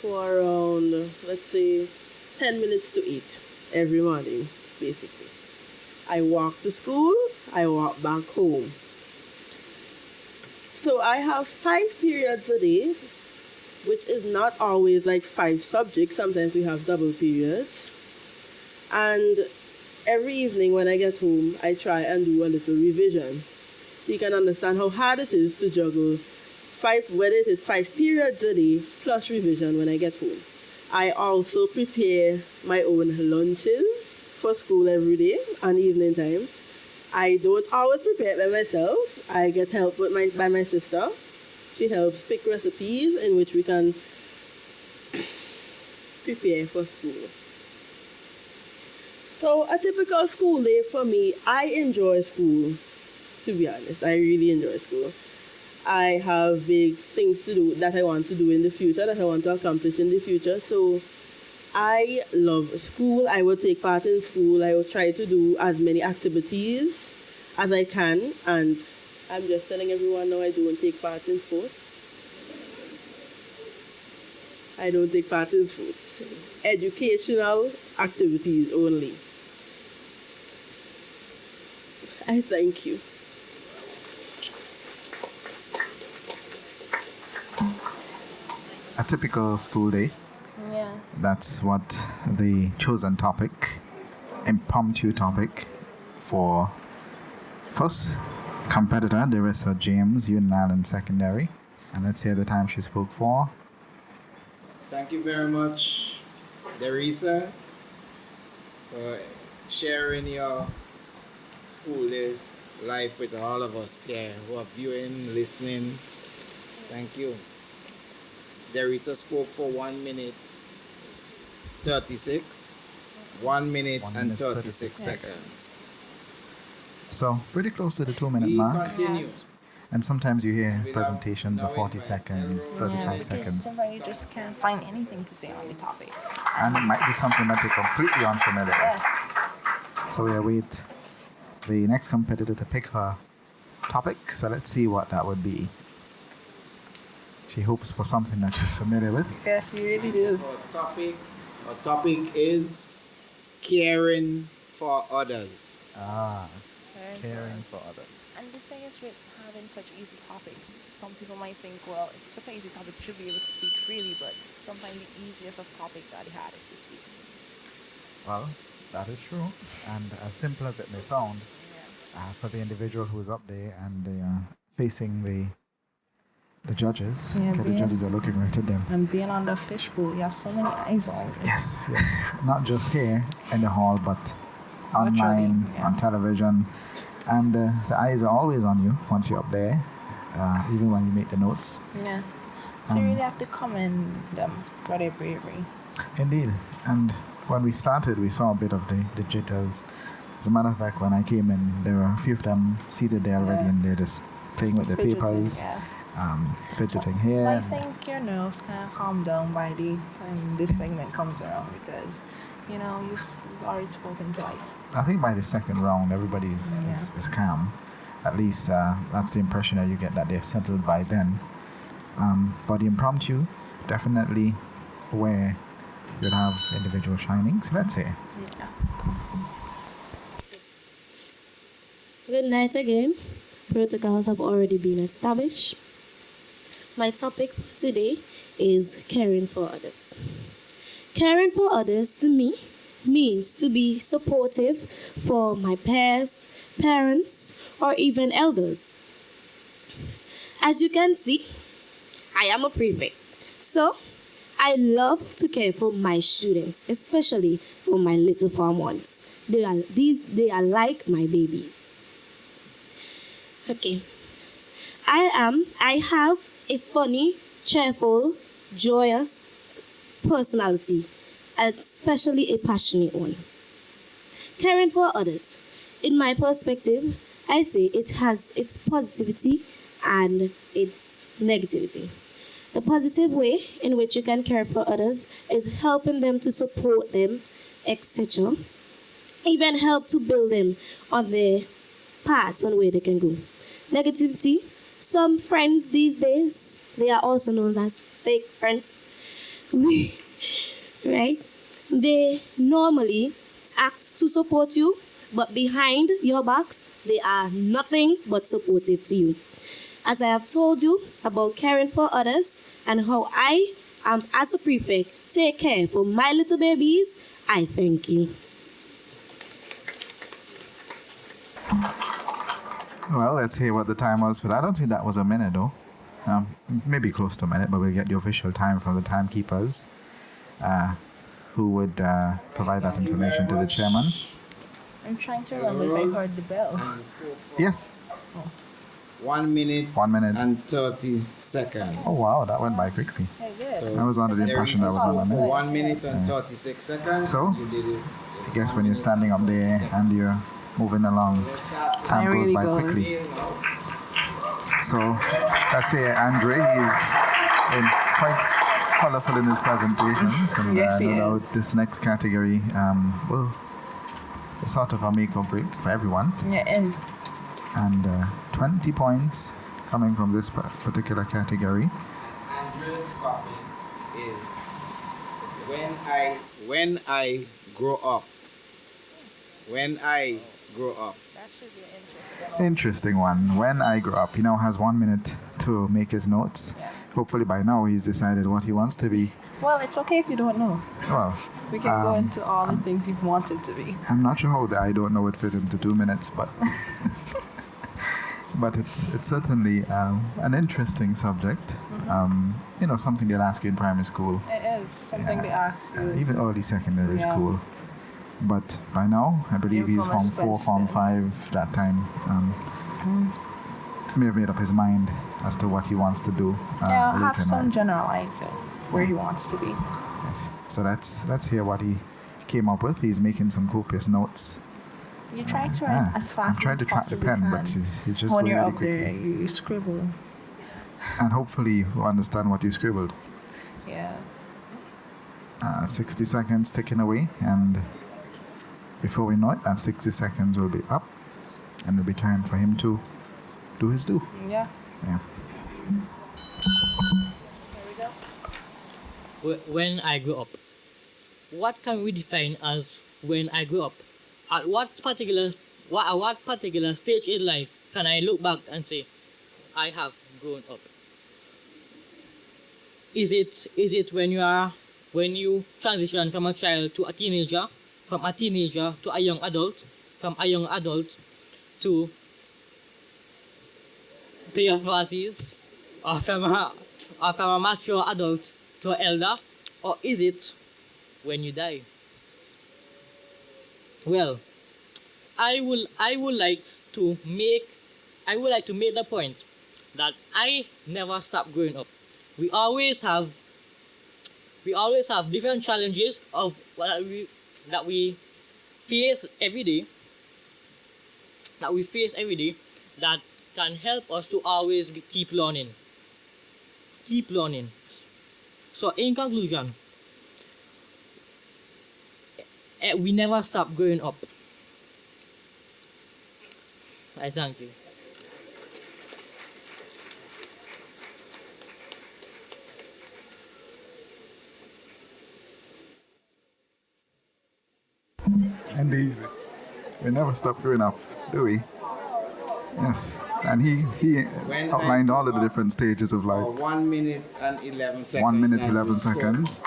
for around, let's say, 10 minutes to 8 every morning, basically. I walk to school, I walk back home. So I have 5 periods a day, which is not always like 5 subjects. Sometimes we have double periods. And every evening when I get home, I try and do a little revision. So you can understand how hard it is to juggle whether it is 5 periods a day plus revision when I get home. I also prepare my own lunches for school every day and evening times. I don't always prepare it by myself. I get help by my sister. She helps pick recipes in which we can prepare for school. So a typical school day for me, I enjoy school, to be honest. I really enjoy school. I have big things to do that I want to do in the future, that I want to accomplish in the future. So I love school. I will take part in school. I will try to do as many activities as I can. And I'm just telling everyone now I don't take part in sports. I don't take part in sports. Educational activities only. I thank you. A typical school day. Yeah. That's what the chosen topic, impromptu topic for first competitor, Derisa James, Union Island Secondary. And let's hear the time she spoke for. Thank you very much, Derisa. for sharing your school day life with all of us here who are viewing, listening. Thank you. Derisa spoke for 1 minute 36. 1 minute and 36 seconds. So pretty close to the 2-minute We mark. continue. And sometimes you hear presentations of 40 seconds, 35 seconds. Sometimes you just can't find anything to say on the topic. And it might be something that you're completely unfamiliar with. So we await the next competitor to pick her topic. So let's see what that would be. She hopes for something that she's familiar with. Yes, you really do. Our topic is caring for others. Caring for others. And the thing is with having such easy topics, some people might think, well, it's such an easy topic, should be able to speak freely, but sometimes the easiest of topics that he had is to speak. Well, that is true. And as simple as it may sound, for the individual who is up there and facing the judges, the judges are looking right at them. And being on the fishbowl, you have so many eyes on you. Yes. Not just here in the hall, but online, on television. And the eyes are always on you once you're up there, even when you make the notes. Yeah. So you really have to commend them for their bravery. Indeed. And when we started, we saw a bit of the jitters. As a matter of fact, when I came in, there were a few of them seated there already, and they're just playing with their papers, fidgeting here. I think your nerves kind of calm down by the time this segment comes around because, you know, you've already spoken twice. I think by the second round, everybody is calm. At least that's the impression that you get, that they're settled by then. But the impromptu, definitely where you'll have individual shinings, let's say. Good night again. Protocols have already been established. My topic for today is caring for others. Caring for others to me means to be supportive for my peers, parents, or even elders. As you can see, I am a prefect, so I love to care for my students, especially for my little farm ones. They are like my babies. Okay. I have a funny, cheerful, joyous personality, especially a passionate one. Caring for others. In my perspective, I say it has its positivity and its negativity. The positive way in which you can care for others is helping them, to support them, etc. Even help to build them on their paths on where they can go. Negativity, some friends these days, they are also known as fake friends, right? They normally act to support you, but behind your backs, they are nothing but supportive to you. As I have told you about caring for others and how I am, as a prefect, take care for my little babies, I thank you. Well, let's see what the time was for that. I don't think that was a minute, though. Maybe close to a minute, but we'll get the official time from the timekeepers, who would provide that information to the chairman. I'm trying to remember if I heard the bell. Yes. 1 minute. 1 minute. And 30 seconds. Oh, wow, that went by quickly. So I was under the impression that was 1 minute. 1 minute and 36 seconds. So, you did it. I guess when you're standing up there and you're moving along, time goes by quickly. So, let's say Andre is quite colorful in his presentations, and no doubt this next category will be sort of a make or break for everyone. Yeah, it is. And 20 points coming from this particular category. Andrew's topic is when I grow up. When I grow up. That should be an Interesting one. When I grow up. He now has 1 minute to make his notes. Yeah. Hopefully by now he's decided what he wants to be. Well, it's okay if you don't know. Well, We can go into all the things you've wanted to be. I'm not sure how the I don't know would fit into 2 minutes, but but it's certainly an interesting subject. Something they'll ask you in primary school. It is something they ask you. Even early secondary school. But by now, I believe he's Infamous Form 4, Form question. 5 that time. May have made up his mind as to what he wants to do. Yeah, later have in some life. general idea where he wants to be. Yes. So let's hear what he came up with. He's making some copious notes. You try to write as fast I'm trying to as track the possibly pen, can. but he's just when going you're really up there, quickly. you scribble. And hopefully you understand what you scribbled. Yeah. 60 seconds ticking away, and before we know it, that 60 seconds will be up, and it'll be time for him to do his do. Yeah. Yeah. When I grew up. What can we define as when I grew up? At what particular stage in life can I look back and say, I have grown up? Is it when you transition from a child to a teenager, from a teenager to a young adult, from a young adult to your 40s, or from a mature adult to an elder, or is it when you die? Well, I would like to make the point that I never stop growing up. We always have different challenges that we face every day. That can help us to always keep learning. So in conclusion, we never stop growing up. I thank you. Indeed. We never stop growing up, do we? Yes. And he When outlined I all of the grew up, different stages of life. 1 minute and 11 seconds. 1 minute, and 11 we scored. seconds.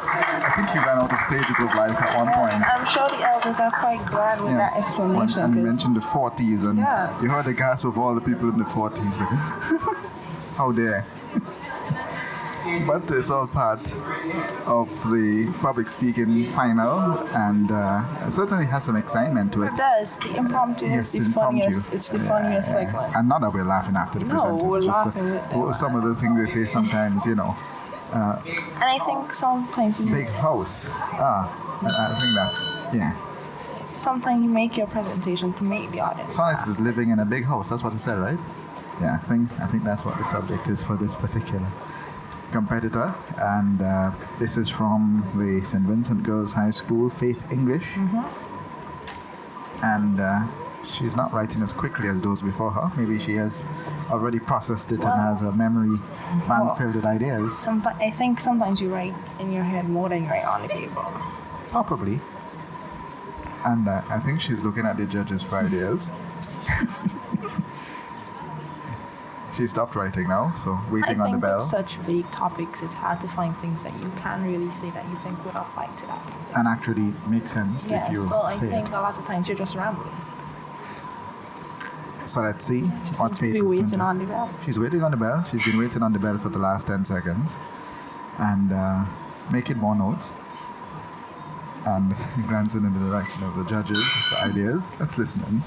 I think he ran out of stages of life at one point. I'm sure the elders are quite glad with that explanation. And he 'cause- mentioned the 40s, and Yeah. you heard the gasp of all the people in the 40s. Like, how dare. But it's all part of the public speaking final, and it certainly has some excitement to it. It does. The impromptu Yes, is the impromptu. funniest. It's the funniest segment. And not that we're laughing after the No, presenters. we're it's just laughing with them. some of the things they say sometimes, And I think sometimes big house. I think that's, yeah. sometimes you make your presentation to make the audience. Science is living in a big house. That's what it said, right? Yeah, I think that's what the subject is for this particular competitor. And this is from the St. Vincent Girls High School, Faith English. And she's not writing as quickly as those before her. Maybe she has already processed it and has a memory bank filled with ideas. I think sometimes you write in your head more than you write on the paper. Probably. And I think she's looking at the judges for ideas. She stopped writing now, so waiting on the bell. I think with such vague topics, it's hard to find things that you can really say that you think would apply to that topic. And actually make sense Yeah, if you so I say think it. a lot of times you're just rambling. So let's see She what seems Faith to be is going waiting on the bell. She's waiting on the bell. She's been waiting on the bell for the last 10 seconds. And making more notes. And glancing in the direction of the judges, the ideas. Let's listen in.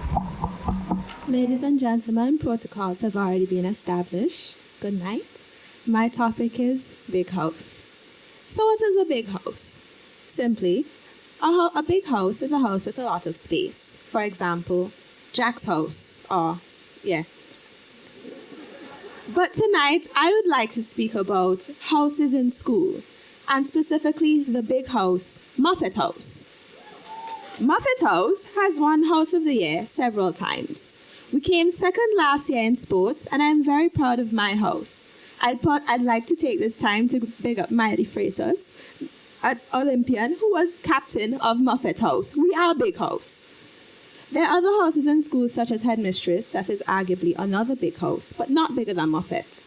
Ladies and gentlemen, protocols have already been established. Good night. My topic is big house. So what is a big house? Simply, a big house is a house with a lot of space. For example, Jack's house, But tonight, I would like to speak about houses in school, and specifically the big house, Muffet House. Muffet House has won House of the Year several times. We came second last year in sports, and I'm very proud of my house. I'd like to take this time to big up Miley Freitas, an Olympian who was captain of Muffet House. We are a big house. There are other houses in schools such as Headmistress, that is arguably another big house, but not bigger than Muffet.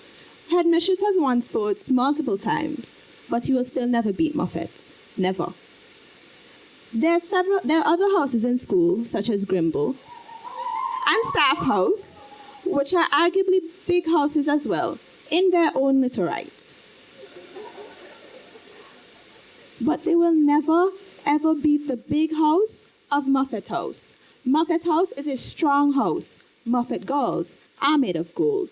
Headmistress has won sports multiple times, but you will still never beat Muffet. Never. There are other houses in school, such as Grimble, and Staff House, which are arguably big houses as well, in their own little right. But they will never, ever beat the big house of Muffet House. Muffet House is a strong house. Muffet girls are made of gold.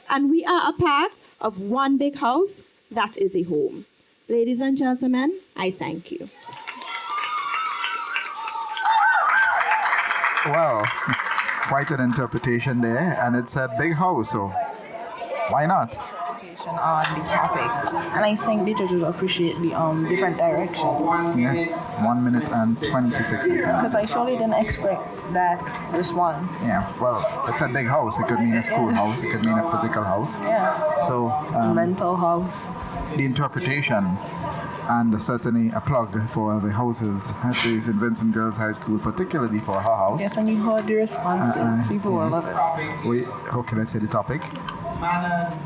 And we are a part of one big house that is a home. Ladies and gentlemen, I thank you. Well, quite an interpretation there, and it's a big house, so why not? On the topic, and I think the judges appreciate the different direction. Yes, 1 minute and 26 seconds. Because I surely didn't expect that this one. Yeah, well, it's a big house. It could mean a school house. It could mean a physical house. Yeah. So mental house. The interpretation, and certainly a plug for the houses at the St. Vincent Girls High School, particularly for her house. Yes, and you heard the responses. People will love it. Wait, how can I say the topic? Manners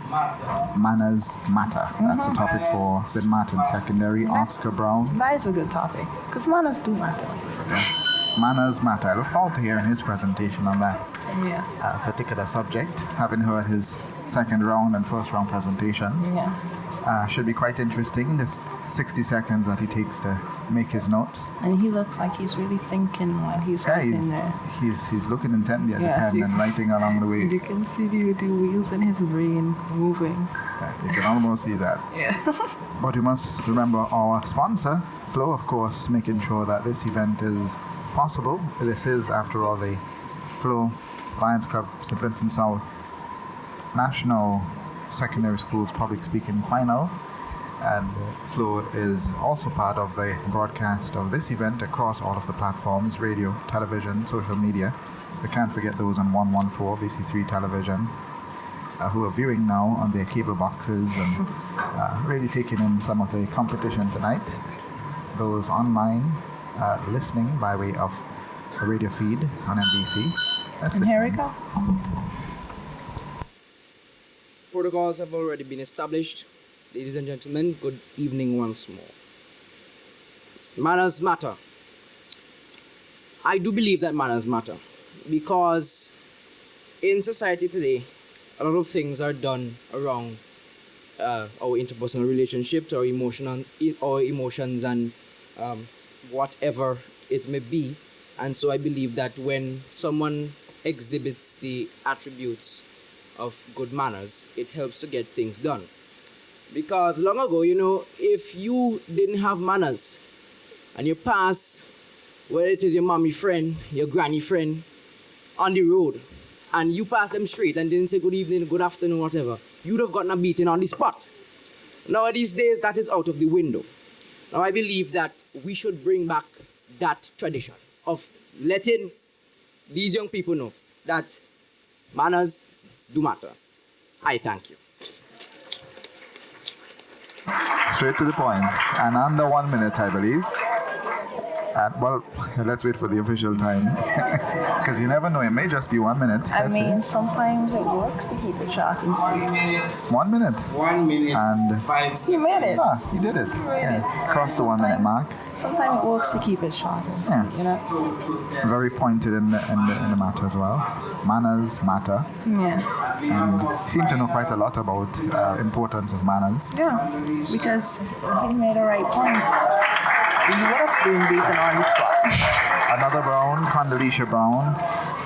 matter. Manners matter. That's the topic for St. Martin's Secondary. Oscar Brown. That is a good topic, because manners do matter. Yes, manners matter. I look forward to hearing his presentation on that Yes. particular subject, having heard his second round and first round presentations. Yeah. Should be quite interesting, this 60 seconds that he takes to make his notes. And he looks like he's really thinking while he's writing there. He's looking intently at Yes, the pen and writing along the way. You can see the wheels in his brain moving. You can almost see that. Yeah. But we must remember our sponsor, Flow, of course, making sure that this event is possible. This is, after all, the Flow Lions Club St. Vincent South National Secondary Schools Public Speaking Final, and Flow is also part of the broadcast of this event across all of the platforms: radio, television, social media. We can't forget those on 114 VC3 television, who are viewing now on their cable boxes and really taking in some of the competition tonight. Those online listening by way of a radio feed on NBC. And here we go. Protocols have already been established. Ladies and gentlemen, good evening once more. Manners matter. I do believe that manners matter because in society today, a lot of things are done around our interpersonal relationships, our emotions, and whatever it may be. And so I believe that when someone exhibits the attributes of good manners, it helps to get things done. Because long ago, if you didn't have manners and you pass, whether it is your mommy friend, your granny friend, on the road, and you pass them straight and didn't say good evening, good afternoon, whatever, you'd have gotten a beating on the spot. Now, these days, that is out of the window. Now, I believe that we should bring back that tradition of letting these young people know that manners do matter. I thank you. Straight to the point, and under 1 minute, I believe. Well, let's wait for the official time, because you never know, it may just be 1 minute. I mean, sometimes it works to keep it short and sweet. 1 minute. 1 minute and 5 seconds. He made it. He did it. Crossed the 1 minute mark. Sometimes it works to keep it short and sweet, Very pointed in the matter as well. Manners matter. Yeah. And he seemed to know quite a lot about importance of manners. Yeah, because he made a right point. You would have been beaten on the spot. Another Brown, Condoleezza Brown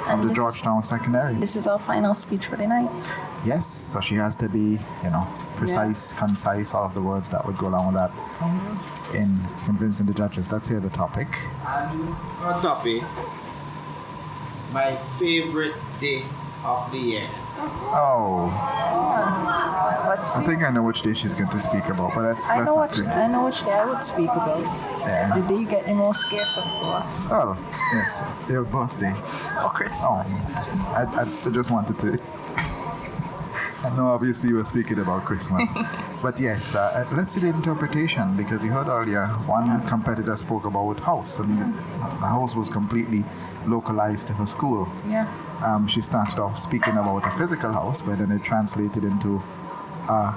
of the Georgetown Secondary. This is our final speech for the night. Yes, so she has to be, precise, concise, all of the words that would go along with that in convincing the judges. Let's hear the topic. And our topic, my favorite day of the year. Oh. Let's see. I think I know which day she's going to speak about, but let's I know not which day I would speak about. Yeah. The day you get the most gifts, of course. Well, yes, their birthday. Or Christmas. Oh, I just wanted to. I know obviously we're speaking about Christmas. But yes, let's see the interpretation, because you heard earlier one competitor spoke about house, and the house was completely localized to her school. Yeah. She started off speaking about a physical house, but then it translated into a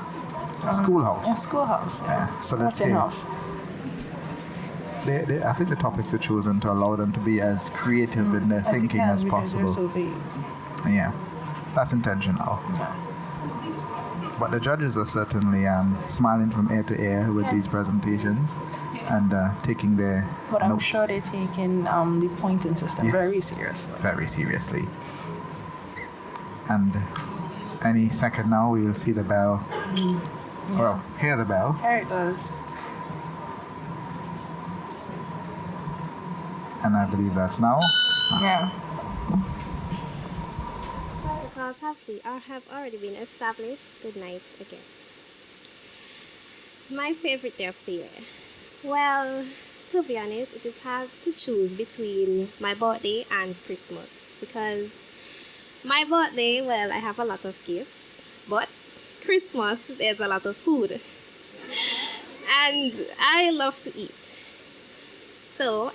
schoolhouse. A schoolhouse. Yeah. So let's What's in hear. house? I think the topics are chosen to allow them to be as creative in their thinking as possible. So vague. Yeah, that's intentional. Yeah. But the judges are certainly smiling from ear to ear with these presentations. and taking their But I'm notes. sure they're taking the pointing system Yes, very seriously. very seriously. And any second now, we will see the bell. Well, hear the bell. There it goes. And I believe that's now. Yeah. Protocols have already been established. Good night again. My favorite day of the year. Well, to be honest, it is hard to choose between my birthday and Christmas because my birthday, well, I have a lot of gifts, but Christmas, there's a lot of food. And I love to eat. So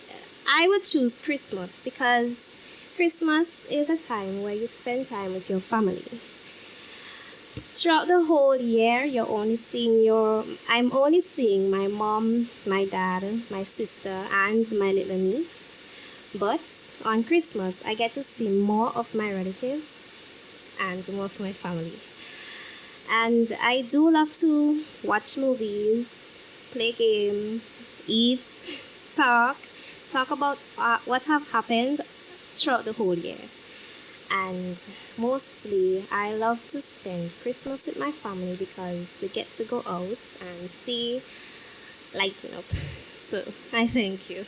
I would choose Christmas because Christmas is a time where you spend time with your family. Throughout the whole year, I'm only seeing my mom, my dad, my sister, and my little niece. But on Christmas, I get to see more of my relatives and more of my family. And I do love to watch movies, play games, eat, talk about what have happened throughout the whole year. And mostly, I love to spend Christmas with my family because we get to go out and see lighting up. So, I thank you.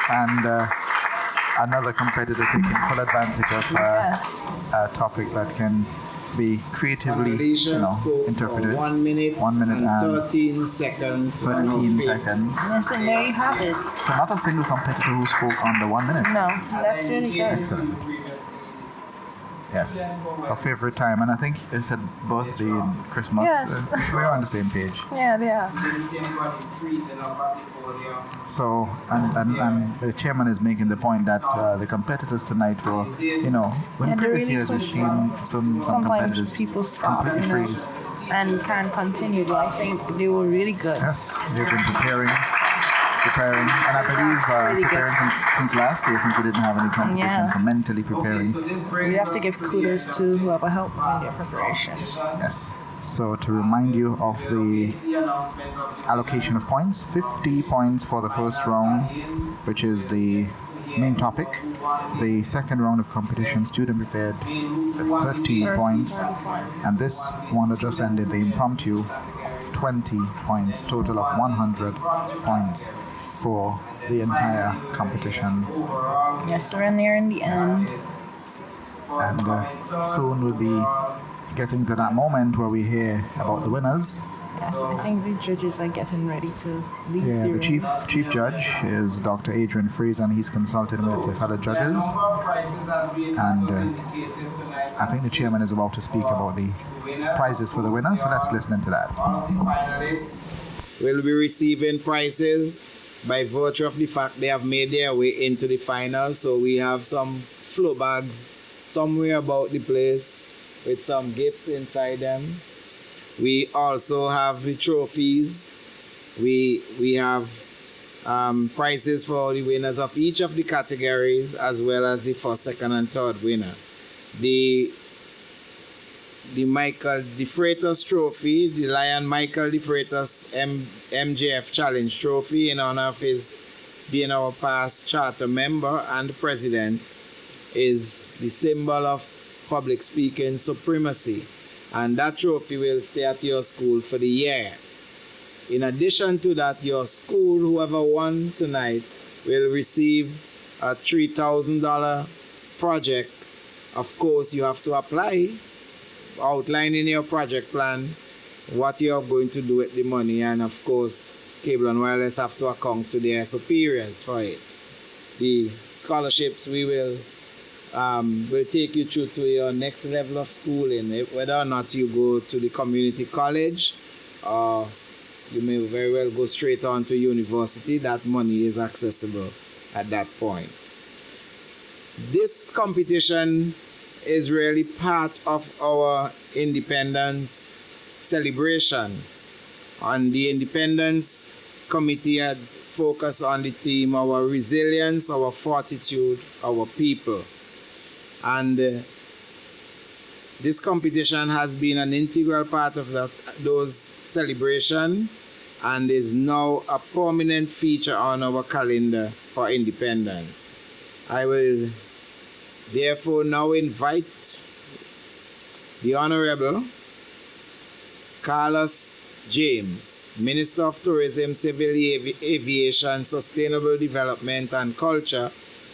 And another competitor taking full advantage of a topic that can be creatively, interpreted. 1 minute, 1 minute and 13 seconds. 13 seconds. Yes, and there you have it. So not a single competitor who spoke under 1 minute. No, that's really good. Excellent. Yes, her favorite time, and I think they said birthday and Christmas. Yes. We're on the same page. Yeah, they are. So, and the chairman is making the point that the competitors tonight were, when previous years we've seen some competitors people stop, completely freeze. and can't continue. But I think they were really good. Yes, they've been preparing, and I believe preparing since last year, since we didn't have any competition, so mentally preparing. We have to give kudos to whoever helped in their preparation. Yes. So to remind you of the allocation of points, 50 points for the first round, which is the main topic. The second round of competition, student prepared, 30 points, and this one that just ended, the impromptu, 20 points, total of 100 points for the entire competition. Yes, we're near in the end. And soon we'll be getting to that moment where we hear about the winners. Yes, I think the judges are getting ready to leave Yeah, the the room. chief judge is Dr. Adrian Freeze, and he's consulting with the fellow judges. And I think the chairman is about to speak about the prizes for the winners, so let's listen into that. All of the finalists will be receiving prizes by virtue of the fact they have made their way into the final. So we have some flow bags somewhere about the place with some gifts inside them. We also have the trophies. We have prizes for the winners of each of the categories, as well as the first, second, and third winner. The Michael De Freitas Trophy, the Lion Michael De Freitas MJF Challenge Trophy, in honor of his being our past charter member and president, is the symbol of public speaking supremacy. And that trophy will stay at your school for the year. In addition to that, your school, whoever won tonight, will receive a $3,000 project. Of course, you have to apply, outline in your project plan what you are going to do with the money, and of course, Cable and Wireless have to account to their superiors for it. The scholarships will take you through to your next level of schooling, whether or not you go to the community college or you may very well go straight on to university. That money is accessible at that point. This competition is really part of our independence celebration. And the Independence Committee had focused on the theme, our resilience, our fortitude, our people. And This competition has been an integral part of those celebrations and is now a prominent feature on our calendar for independence. I will therefore now invite the Honorable Carlos James, Minister of Tourism, Civil Aviation, Sustainable Development and Culture,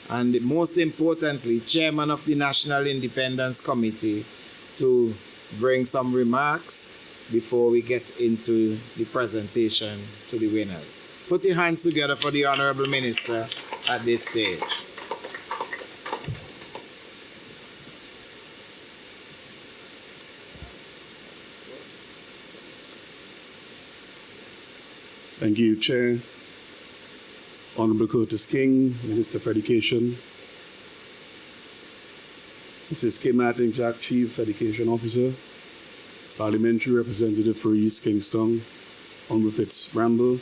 and most importantly, Chairman of the National Independence Committee, to bring some remarks before we get into the presentation to the winners. Put your hands together for the Honorable Minister at this stage. Thank you, Chair. Honorable Curtis King, Minister of Education. Mrs. Kim Attingjack, Chief Education Officer. Parliamentary Representative for East Kingston, Honorable Fitz Bramble.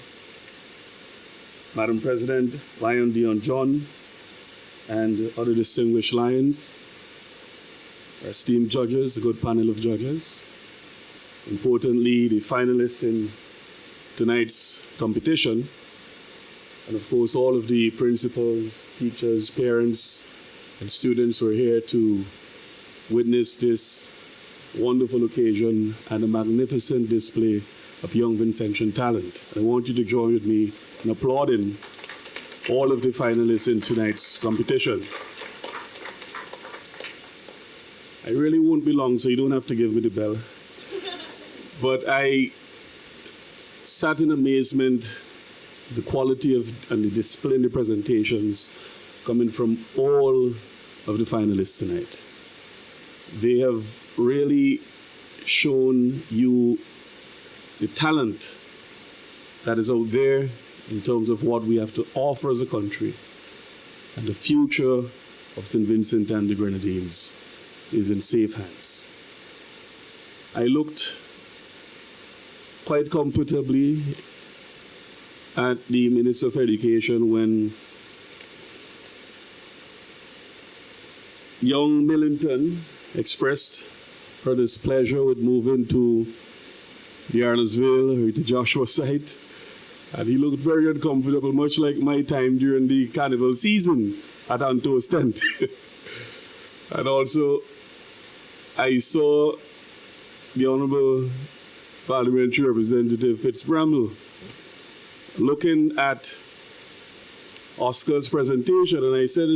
Madam President, Lion Dion John, and other distinguished Lions. Esteemed judges, a good panel of judges. Importantly, the finalists in tonight's competition, and of course all of the principals, teachers, parents, and students who are here to witness this wonderful occasion and a magnificent display of young Vincentian talent. I want you to join with me in applauding all of the finalists in tonight's competition. I really won't be long, so you don't have to give me the bell. But I sat in amazement, the quality of and the display in the presentations coming from all of the finalists tonight. They have really shown you the talent that is out there in terms of what we have to offer as a country. And the future of St. Vincent and the Grenadines is in safe hands. I looked quite comfortably at the Minister of Education when young Millington expressed her displeasure with moving to the Arnoldville or the Joshua site. And he looked very uncomfortable, much like my time during the carnival season at Anto's tent. And also, I saw the Honorable Parliamentary Representative Fitz Bramble looking at Oscar's presentation, and I said,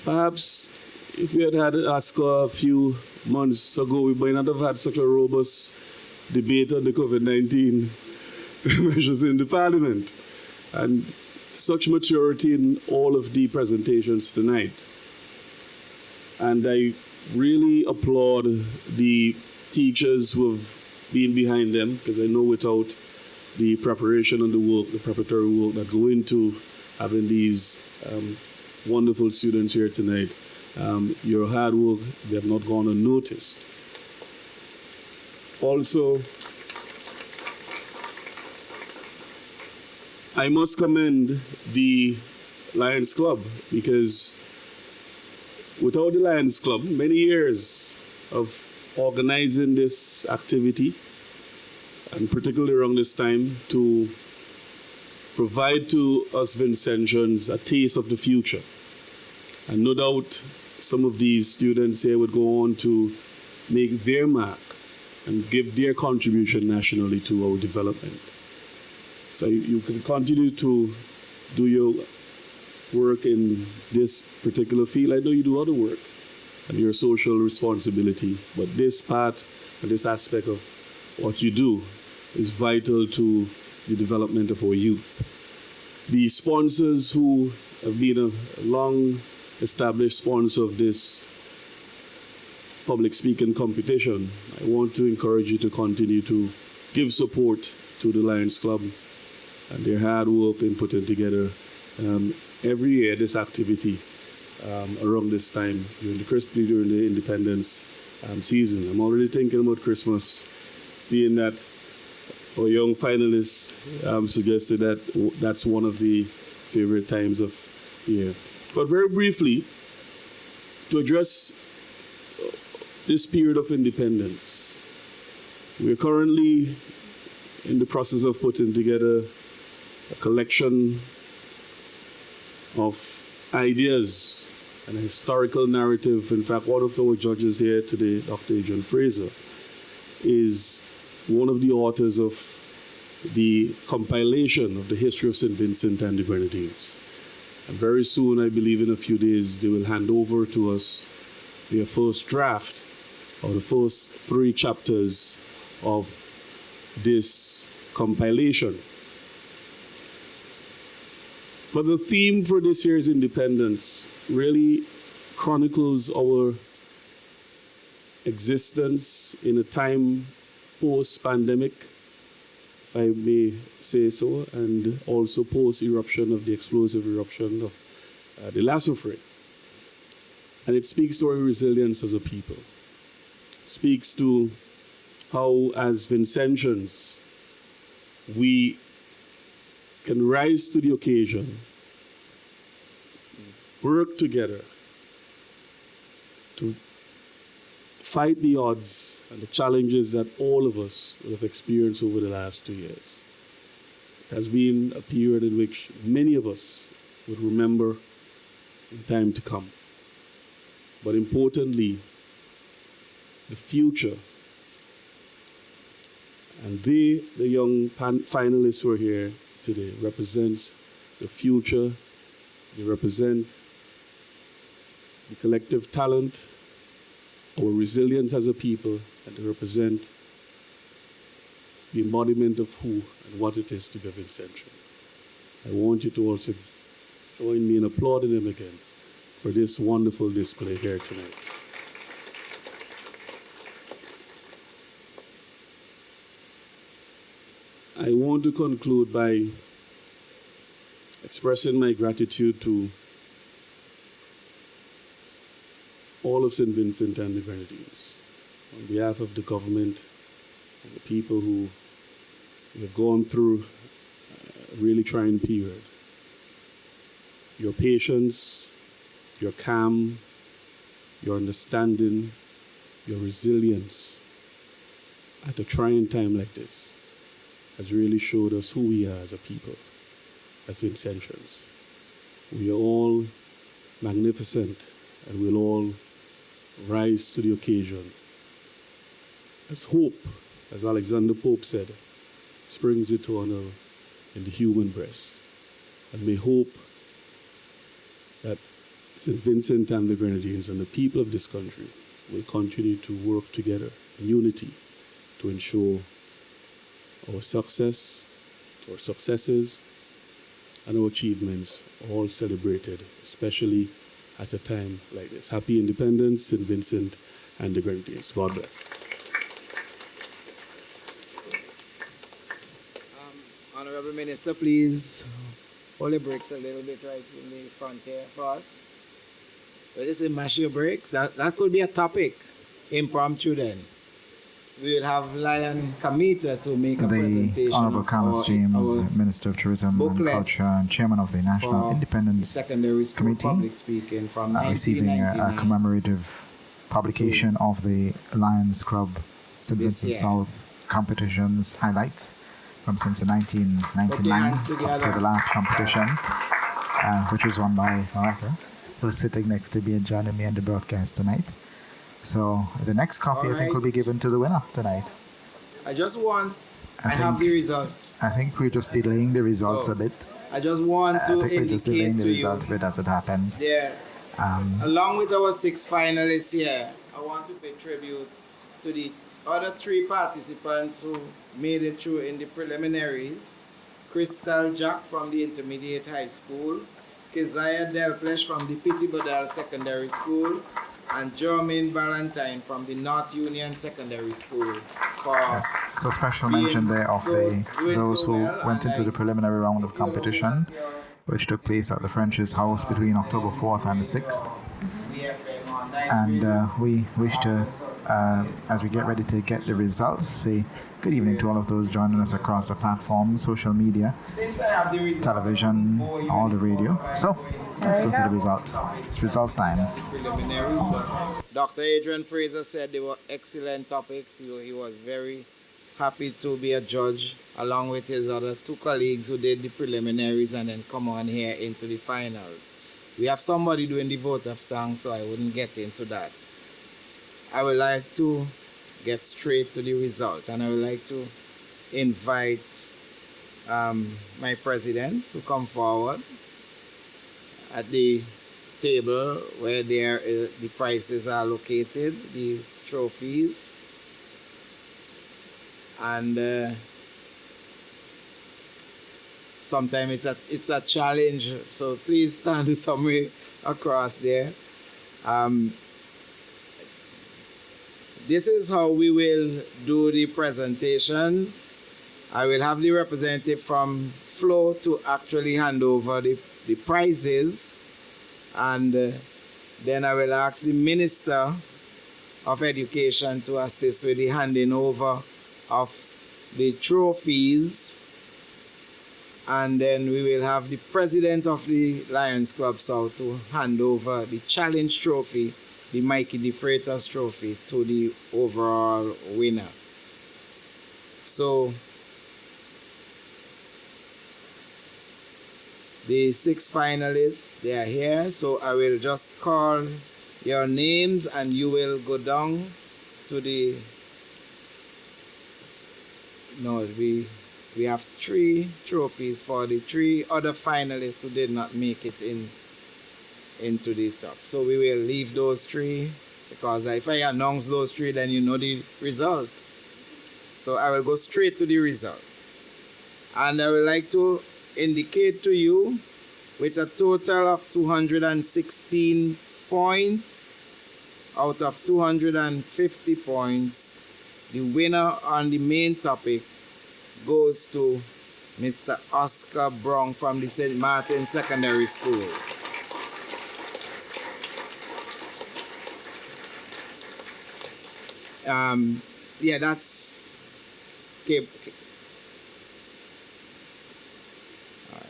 perhaps if we had had Oscar a few months ago, we might not have had such a robust debate on the COVID-19 measures in the Parliament. And such maturity in all of the presentations tonight. And I really applaud the teachers who have been behind them, because I know without the preparation and the work, the preparatory work that go into having these wonderful students here tonight, your hard work, they have not gone unnoticed. Also, I must commend the Lions Club, because without the Lions Club, many years of organizing this activity, and particularly around this time, to provide to us Vincentians a taste of the future. And no doubt some of these students here would go on to make their mark and give their contribution nationally to our development. So you can continue to do your work in this particular field. I know you do other work and your social responsibility, but this part and this aspect of what you do is vital to the development of our youth. The sponsors who have been a long-established sponsor of this public speaking competition, I want to encourage you to continue to give support to the Lions Club and their hard work in putting together every year this activity around this time during the Independence season. I'm already thinking about Christmas, seeing that our young finalists suggested that that's one of the favorite times of year. But very briefly, to address this period of independence. We're currently in the process of putting together a collection of ideas and a historical narrative. In fact, one of our judges here today, Dr. Adrian Fraser, is one of the authors of the compilation of the history of St. Vincent and the Grenadines. And very soon, I believe in a few days, they will hand over to us their first draft or the first 3 chapters of this compilation. But the theme for this year's independence really chronicles our existence in a time post-pandemic, if I may say so, and also post-eruption of the explosive eruption of the Lassufre. And it speaks to our resilience as a people. It speaks to how, as Vincentians, we can rise to the occasion, work together to fight the odds and the challenges that all of us have experienced over the last 2 years. It has been a period in which many of us would remember in time to come. But importantly, the future. And the young finalists who are here today, represents the future. They represent the collective talent, our resilience as a people, and they represent the embodiment of who and what it is to be a Vincentian. I want you to also join me in applauding them again for this wonderful display here tonight. I want to conclude by expressing my gratitude to all of St. Vincent and the Grenadines, on behalf of the government and the people who have gone through a really trying period. Your patience, your calm, your understanding, your resilience at a trying time like this has really showed us who we are as a people, as Vincentians. We are all magnificent and we'll all rise to the occasion. As hope, as Alexander Pope said, springs eternal in the human breast. And may hope that St. Vincent and the Grenadines and the people of this country will continue to work together in unity to ensure our success, our successes, and our achievements are all celebrated, especially at a time like this. Happy Independence, St. Vincent and the Grenadines. God bless. Honorable Minister, please hold the brakes a little bit right in the front here for us. Well, this is mash your brakes. That could be a topic. Impromptu then. We will have Lion Kamita to make a presentation. The Honorable Carlos James, Minister of Tourism and Culture and Chairman of the National Independence Secondary School Committee, Public Speaking from receiving a commemorative publication of the Lions Club St. Vincent South competitions highlights from since the 1999 up to the last competition, which was won by Martha, who's sitting next to me and joining me in the broadcast tonight. So the next copy, I think, will be given to the winner tonight. I just want, I have the result. I think we're just delaying the results a bit. I just want to I think we're just delaying the indicate to results a bit as it happens. Yeah. Along with our 6 finalists here, I want to pay tribute to the other 3 participants who made it through in the preliminaries. Crystal Jack from the Intermediate High School, Keziah Delplesh from the Pitibodal Secondary School, and Jermaine Valentine from the North Union Secondary School. Yes, so special mention there of those who went into the preliminary round of competition, which took place at the French's house between October 4th and the 6th. And we wish to, as we get ready to get the results, say good evening to all of those joining us across the platform, social media, television, all the radio. So let's go to the results. It's results time. Dr. Adrian Fraser said they were excellent topics. He was very happy to be a judge along with his other two colleagues who did the preliminaries and then come on here into the finals. We have somebody doing the vote of thanks, so I wouldn't get into that. I would like to get straight to the result, and I would like to invite my president to come forward at the table where the prizes are located, the trophies. And sometimes it's a challenge, so please stand somewhere across there. This is how we will do the presentations. I will have the representative from Flo to actually hand over the prizes, and then I will ask the Minister of Education to assist with the handing over of the trophies, and then we will have the President of the Lions Club South to hand over the Challenge Trophy, the Mikey De Freitas Trophy, to the overall winner. So the 6 finalists, they are here, so I will just call your names and you will go down to the... No, we have 3 trophies for the 3 other finalists who did not make it into the top. So we will leave those 3, because if I announce those 3, then you know the result. So I will go straight to the result. And I would like to indicate to you, with a total of 216 points out of 250 points, the winner on the main topic goes to Mr. Oscar Brown from the St. Martin Secondary School. Yeah, that's Cape. All right.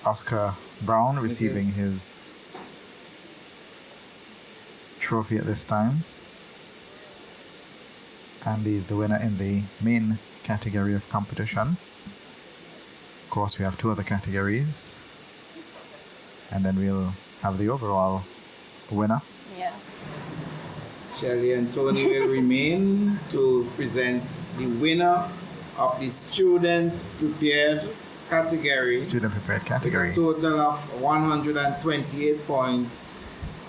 Oscar Brown receiving his trophy at this time, and he's the winner in the main category of competition. Of course, we have 2 other categories, and then we'll have the overall winner. Yeah. Shelley and Tony will remain to present the winner of the student prepared category. Student prepared category. With a total of 128 points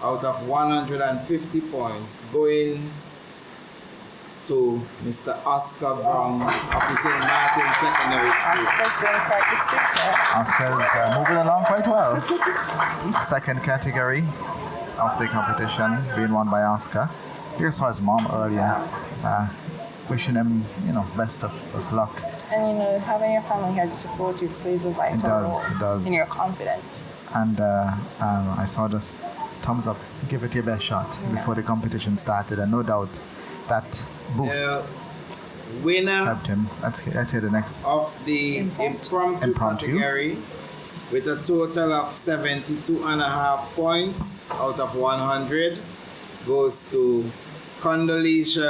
out of 150 points, going to Mr. Oscar Brown of the St. Martin Secondary School. Oscar's doing quite the super. Oscar's moving along quite well. Second category of the competition being won by Oscar. Here saw his mom earlier, wishing him, best of luck. And having your family here to support you plays a vital role. It does. In your confidence. And I saw this thumbs up, give it your best shot before the competition started, and no doubt that boost winner helped him. Let's hear the next of the impromptu category with a total of 72.5 points out of 100 goes to Condoleezza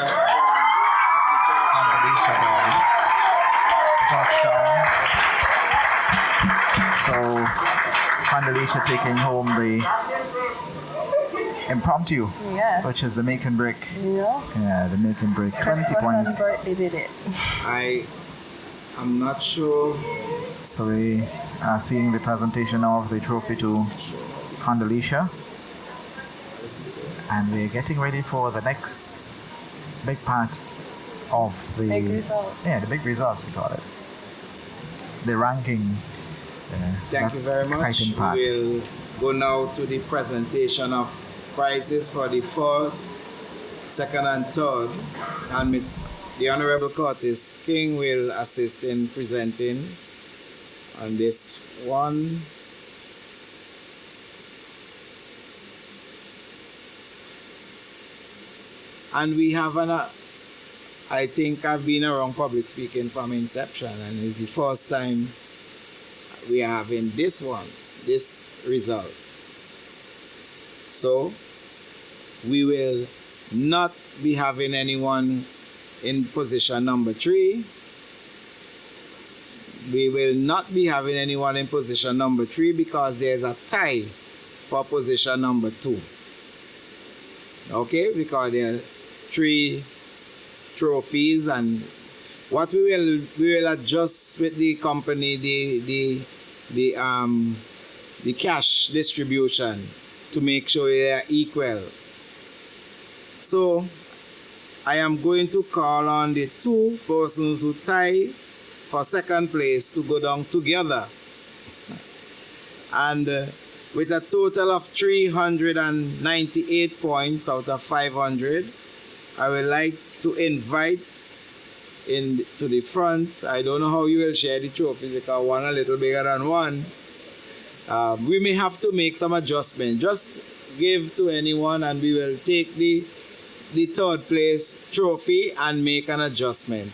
Georgetown. So Condoleezza taking home the impromptu, which is the make and break. Yeah, the make and break. 20 points. They did it. I'm not sure. So we are seeing the presentation of the trophy to Condoleezza, and we're getting ready for the next big part of the big results. Yeah, the big results we call it. The ranking. Thank you very much. Exciting part. We'll go now to the presentation of prizes for the first, second, and third. And the Honorable Curtis King will assist in presenting on this one. And we have I think I've been around public speaking from inception, and it's the first time we are having this result. So we will not be having anyone in position number 3. We will not be having anyone in position number 3 because there's a tie for position number 2. Okay, because there are 3 trophies, and what we will adjust with the company the cash distribution to make sure they are equal. So I am going to call on the 2 persons who tie for second place to go down together, and with a total of 398 points out of 500, I would like to invite to the front. I don't know how you will share the trophies because one a little bigger than one. We may have to make some adjustment. Just give to anyone and we will take the 3rd place trophy and make an adjustment.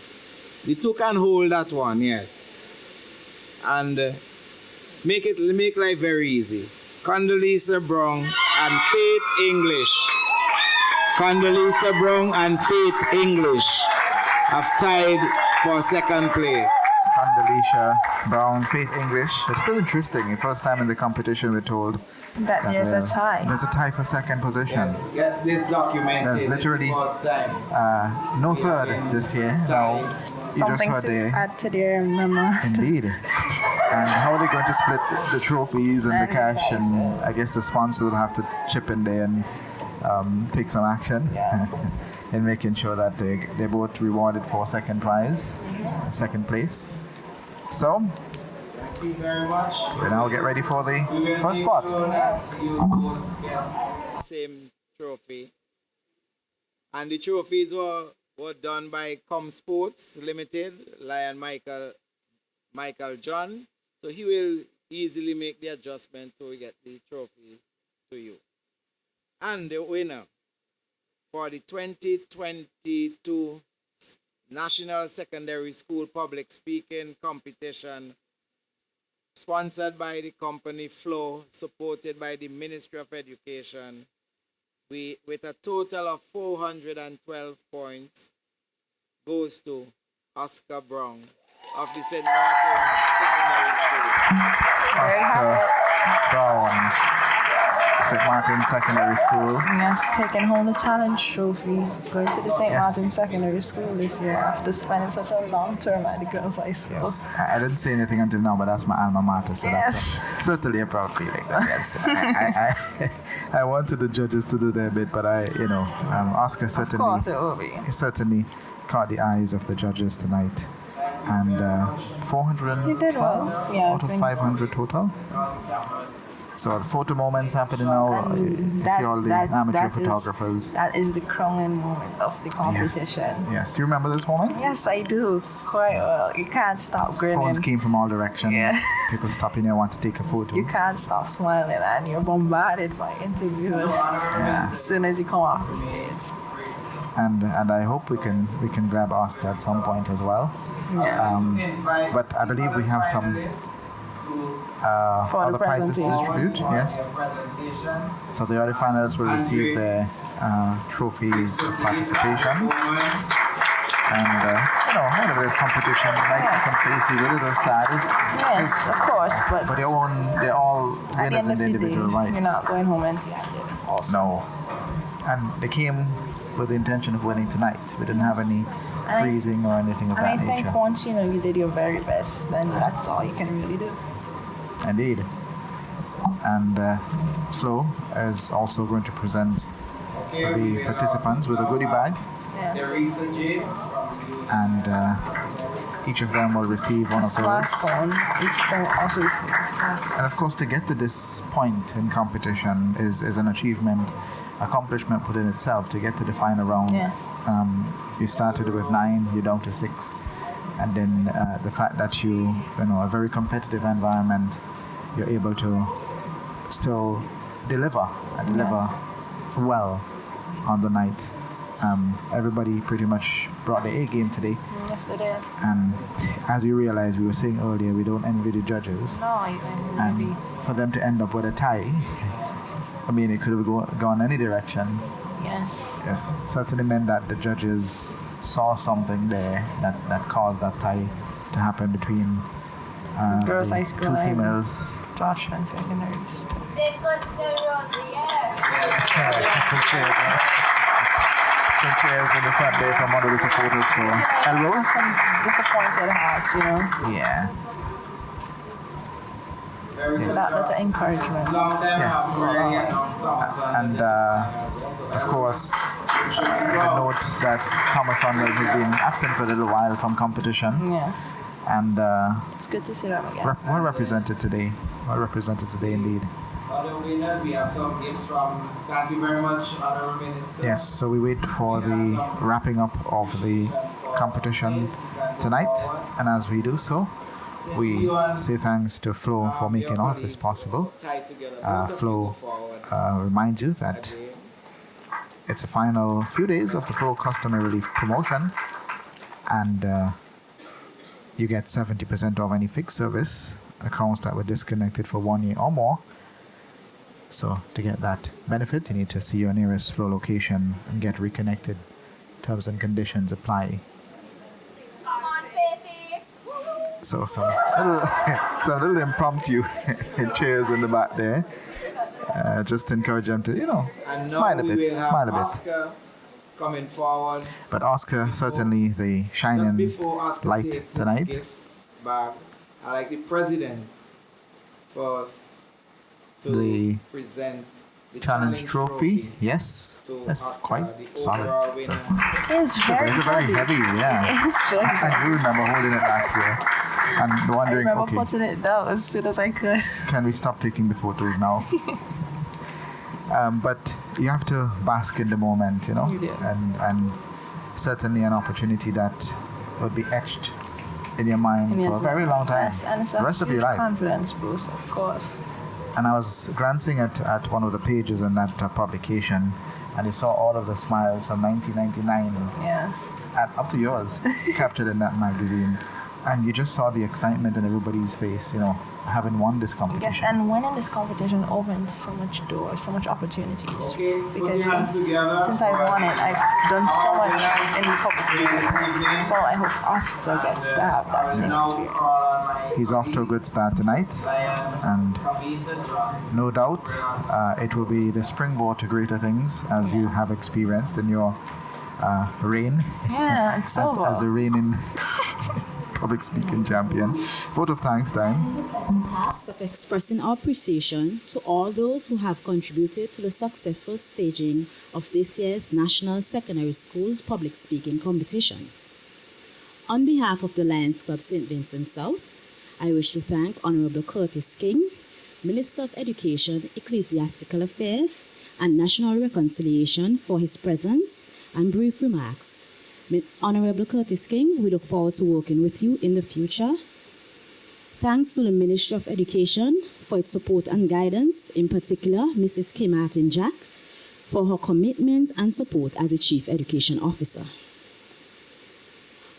The 2 can hold that one, yes. And make life very easy. Condoleezza Brown and Faith English. Condoleezza Brown and Faith English have tied for 2nd place. Condoleezza Brown, Faith English. It's so interesting. The first time in the competition we're told that there's a tie. There's a tie for 2nd position. Yes, get this documented. There's literally first time. No 3rd this year. Now, you Something just to heard add to their memory. Indeed. And how are they going to split the trophies and the cash? And I guess the sponsors will have to chip in there and take some action in making sure that they're both rewarded for 2nd prize, 2nd place. So, Thank you very much. we now get ready for the first spot. You both get the same trophy. And the trophies were done by Sports Limited, Lion Michael John. So he will easily make the adjustment to get the trophy to you. And the winner for the 2022 National Secondary School Public Speaking Competition, sponsored by the company Flow, supported by the Ministry of Education, with a total of 412 points, goes to Oscar Brown of the St. Martin Secondary School. Oscar Brown, St. Martin Secondary School. Yes, taking home the challenge trophy. It's going to the St. Martin Secondary School this year after spending such a long term at the girls' high school. Yes. I didn't say anything until now, but that's my alma mater, so that's certainly a proud feeling. Yes, I wanted the judges to do their bit, but Oscar certainly caught the eyes of the judges tonight. And 412 out of 500 total. So the photo moments happening now. You see all the amateur photographers. That is the crowning moment of the competition. Yes. You remember this moment? Yes, I do. Quite well. You can't stop grinning. Phones came from all directions. Yeah. People stopping there want to take a photo. You can't stop smiling and you're bombarded by interviewers as soon as you come off the stage. And I hope we can grab Oscar at some point as well. Yeah. But I believe we have some other prizes to distribute. Yes. So the other finalists will receive their trophies of participation. And whenever there's competition, you might see some faces a little sad. Yes, of course, but they're all winners in the individual rights. You're not going home empty-handed. No. And they came with the intention of winning tonight. We didn't have any freezing or anything of that nature. I think once you did your very best, then that's all you can really do. Indeed. And Flo is also going to present the participants with a goodie bag. Yes. And each of them will receive one of those. Smartphone. Each of them also receives a smartphone. And of course, to get to this point in competition is an accomplishment within itself. To get to the final round, you started with 9, you're down to 6. And then the fact that you know, a very competitive environment, you're able to still deliver and deliver well on the night. Everybody pretty much brought the A game today. Yes, they did. And as you realize, we were saying earlier, we don't envy the judges. No, I And for them to end up with a tie, I mean, it could have gone any direction. Yes. Yes, certainly meant that the judges saw something there that caused that tie to happen between Girls the High School two and females. Georgetown Secondary School. That's some cheers, some cheers in the front there from one of the supporters for Elrose. Some disappointed hearts, you know. Yeah. So that's an encouragement. And of course, the note that Thomas Arnold has been absent for a little while from competition. Yeah. And It's good to see them again. well represented today. Well represented today indeed. Other winners, we have some gifts from, thank you very much, Honorable Minister. Yes, so we wait for the wrapping up of the competition tonight, and as we do so, we say thanks to Flo for making all of this possible. Flo reminds you that it's the final few days of the Flo Customer Relief promotion, and you get 70% off any fixed service accounts that were disconnected for 1 year or more. So to get that benefit, you need to see your nearest Flow location and get reconnected. Terms and apply. So some little impromptu cheers in the back there. Just to encourage them to, And smile now a we bit, will have smile a bit. Oscar coming forward. But Oscar, certainly the Just shining before Oscar light takes his tonight. gift back, I like the president first to The present the challenge trophy, yes, to that's Oscar, quite the solid. overall So, winner. It's very heavy, yeah. It's very I do remember holding it last year and I wondering, remember okay, putting it down as soon as I could. can we stop taking the photos now? But you have to bask in the moment, You do. and certainly an opportunity that would be etched in your mind for a very long time, Yes, and it's the rest of your huge life. confidence boost, of course. And I was glancing at one of the pages in that publication, and I saw all of the smiles from 1999 Yes. and up to yours captured in that magazine. And you just saw the excitement in everybody's face, having won this Yes, competition. and winning this competition opens so much doors, so much opportunities. Okay, put Because your hands together. since I won it, I've done so much in the public space. So I hope Oscar gets to have that same experience. He's off to a good start tonight, and no doubt it will be the springboard to greater things, as you have experienced in your reign Yeah, it's over. as the reigning public speaking champion. Vote of thanks time. Task of expressing our appreciation to all those who have contributed to the successful staging of this year's National Secondary Schools Public Speaking Competition. On behalf of the Lions Club St. Vincent South, I wish to thank Honorable Curtis King, Minister of Education, Ecclesiastical Affairs, and National Reconciliation for his presence and brief remarks. Honorable Curtis King, we look forward to working with you in the future. Thanks to the Ministry of Education for its support and guidance, in particular Mrs. K. Martin Jack, for her commitment and support as a Chief Education Officer.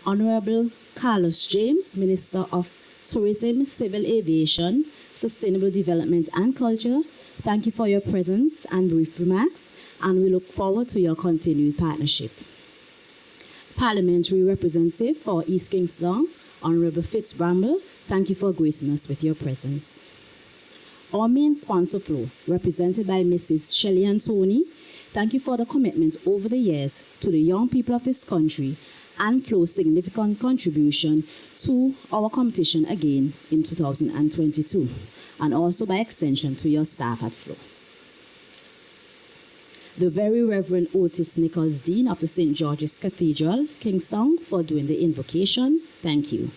Honorable Carlos James, Minister of Tourism, Civil Aviation, Sustainable Development and Culture, thank you for your presence and brief remarks, and we look forward to your continued partnership. Parliamentary Representative for East Kingston, Honorable Fitz Bramble, thank you for gracing us with your presence. Our main sponsor, Flo, represented by Mrs. Shelley and Tony, thank you for the commitment over the years to the young people of this country and Flo's significant contribution to our competition again in 2022, and also by extension to your staff at Flo. The Very Reverend Otis Nichols, Dean of the St. George's Cathedral, Kingstown, for doing the invocation. Thank you.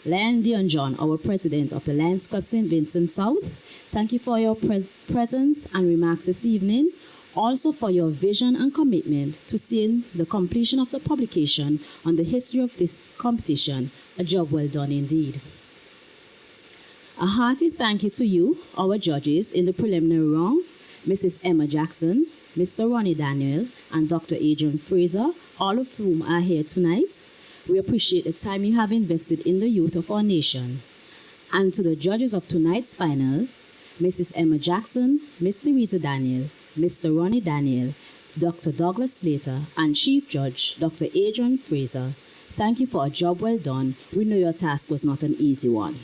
Lion Dion John, our President of the Lions Club St. Vincent South, thank you for your presence and remarks this evening. Also for your vision and commitment to seeing the completion of the publication on the history of this competition. A job well done indeed. A hearty thank you to you, our judges in the preliminary round, Mrs. Emma Jackson, Mr. Ronnie Daniel, and Dr. Adrian Fraser, all of whom are here tonight. We appreciate the time you have invested in the youth of our nation. And to the judges of tonight's finals, Mrs. Emma Jackson, Ms. Louisa Daniel, Mr. Ronnie Daniel, Dr. Douglas Slater, and Chief Judge Dr. Adrian Fraser, thank you for a job well done. We know your task was not an easy one.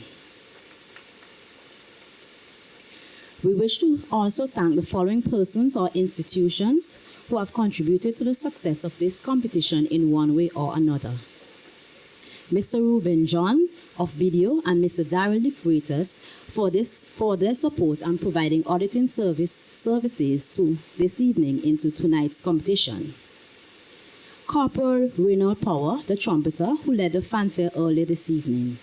We wish to also thank the following persons or institutions who have contributed to the success of this competition in one way or another. Mr. Ruben John of Video and Mr. Daryl De Freitas for their support and providing auditing services to this evening into tonight's competition. Corporal Reynald Power, the trumpeter, who led the fanfare earlier this evening.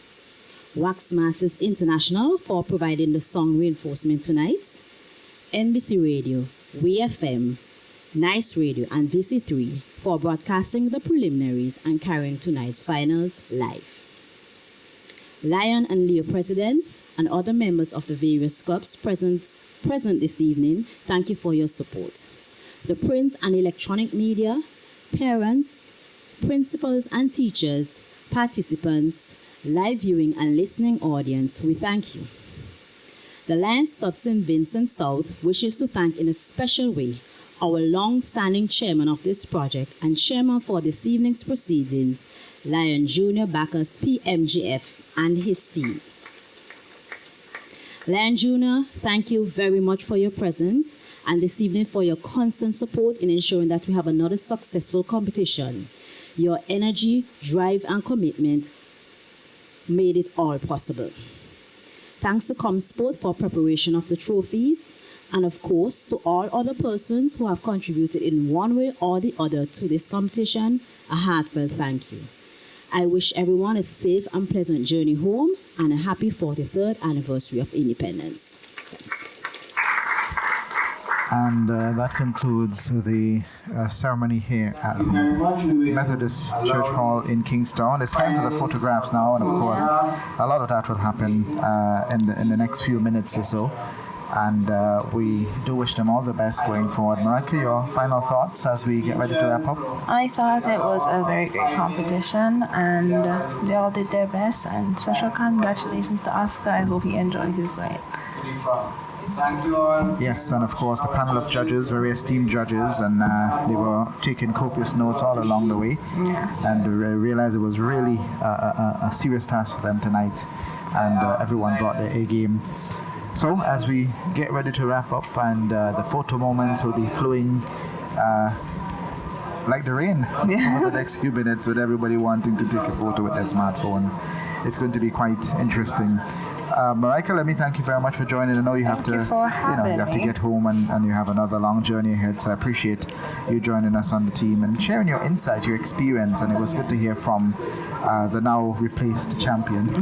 Wax Masters International for providing the song reinforcement tonight. NBC Radio, WFM, Nice Radio, and VC3 for broadcasting the preliminaries and carrying tonight's finals live. Lion and Leo presidents and other members of the various clubs present this evening, thank you for your support. The print and electronic media, parents, principals and teachers, participants, live viewing and listening audience, we thank you. The Lions Club St. Vincent South wishes to thank in a special way our long-standing chairman of this project and chairman for this evening's proceedings, Lion Junior Bacchus PMGF and his team. Lion Junior, thank you very much for your presence and this evening for your constant support in ensuring that we have another successful competition. Your energy, drive and commitment made it all possible. Thanks to ComSport for preparation of the trophies, and of course to all other persons who have contributed in one way or the other to this competition, a heartfelt thank you. I wish everyone a safe and pleasant journey home and a happy 43rd anniversary of independence. Thanks. And that concludes the ceremony here at the Methodist Church Hall in Kingstown. It's time for the photographs now, and of course, a lot of that will happen in the next few minutes or so. And we do wish them all the best going forward. Marika, your final thoughts as we get ready to wrap up? I thought it was a very great competition, and they all did their best. And special congratulations to Oscar. I hope he enjoyed his ride. Thank you all. Yes, and of course the panel of judges, very esteemed judges, and they were taking copious notes all along the way. Yes. And realized it was really a serious task for them tonight, and everyone brought their A game. So as we get ready to wrap up, and the photo moments will be flowing like the rain over the next few minutes, with everybody wanting to take a photo with their smartphone. It's going to be quite interesting. Marika, let me thank you very much for joining. I know you have to get home and you have another long journey ahead, so I appreciate you joining us on the team and sharing your insight, your experience, and it was good to hear from the now replaced champion.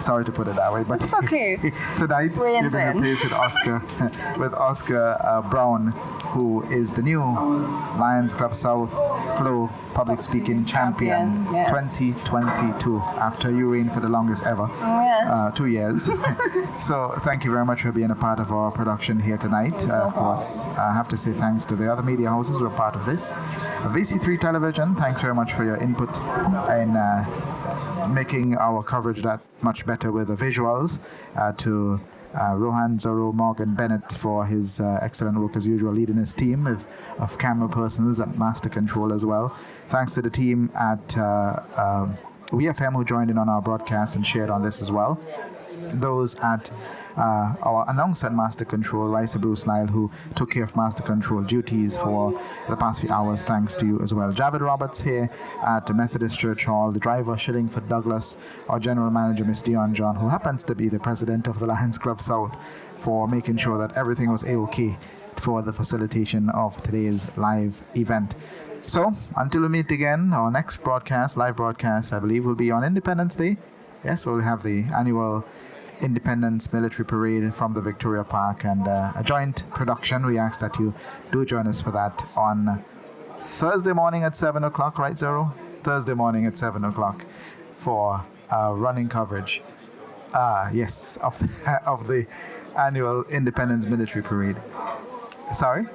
Sorry to put it that way, but it's okay. Tonight you've been replaced with Oscar Brown, who is the new Lions Club South Flow Public Speaking Champion 2022, after you reigned for the longest ever, 2 years. So thank you very much for being a part of our production here tonight. Of course, I have to say thanks to the other media houses who are part of this. VC3 Television, thanks very much for your input in making our coverage that much better with the visuals. To Rohan Zoro Morgan Bennett for his excellent work as usual, leading his team of camera persons at Master Control as well. Thanks to the team at WFM who joined in on our broadcast and shared on this as well. Those at our announcer at Master Control, Raisa Bruce Lyle, who took care of Master Control duties for the past few hours, thanks to you as well. Javid Roberts here at the Methodist Church Hall, the driver Shillingford Douglas, our general manager Miss Dion John, who happens to be the president of the Lions Club South, for making sure that everything was A-OK for the facilitation of today's live event. So, until we meet again, our next broadcast, live broadcast, I believe, will be on Independence Day. Yes, we'll have the annual Independence Military Parade from the Victoria Park, and a joint production. We ask that you do join us for that on Thursday morning at 7 o'clock, right, Zero? Thursday morning at 7 o'clock for running coverage, yes, of the annual Independence Military Parade. Sorry?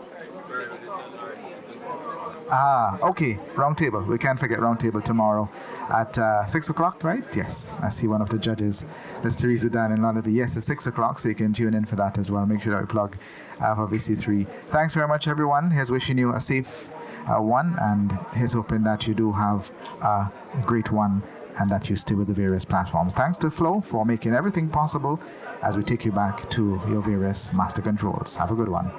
Okay, round table. We can't forget round table tomorrow at 6 o'clock, right? Yes, I see one of the judges, Ms. Teresa Dan in London. Yes, it's 6 o'clock, so you can tune in for that as well. Make sure that we plug for VC3. Thanks very much, everyone. Here's wishing you a safe one, and here's hoping that you do have a great one and that you stay with the various platforms. Thanks to Flo for making everything possible as we take you back to your various master controls. Have a good one.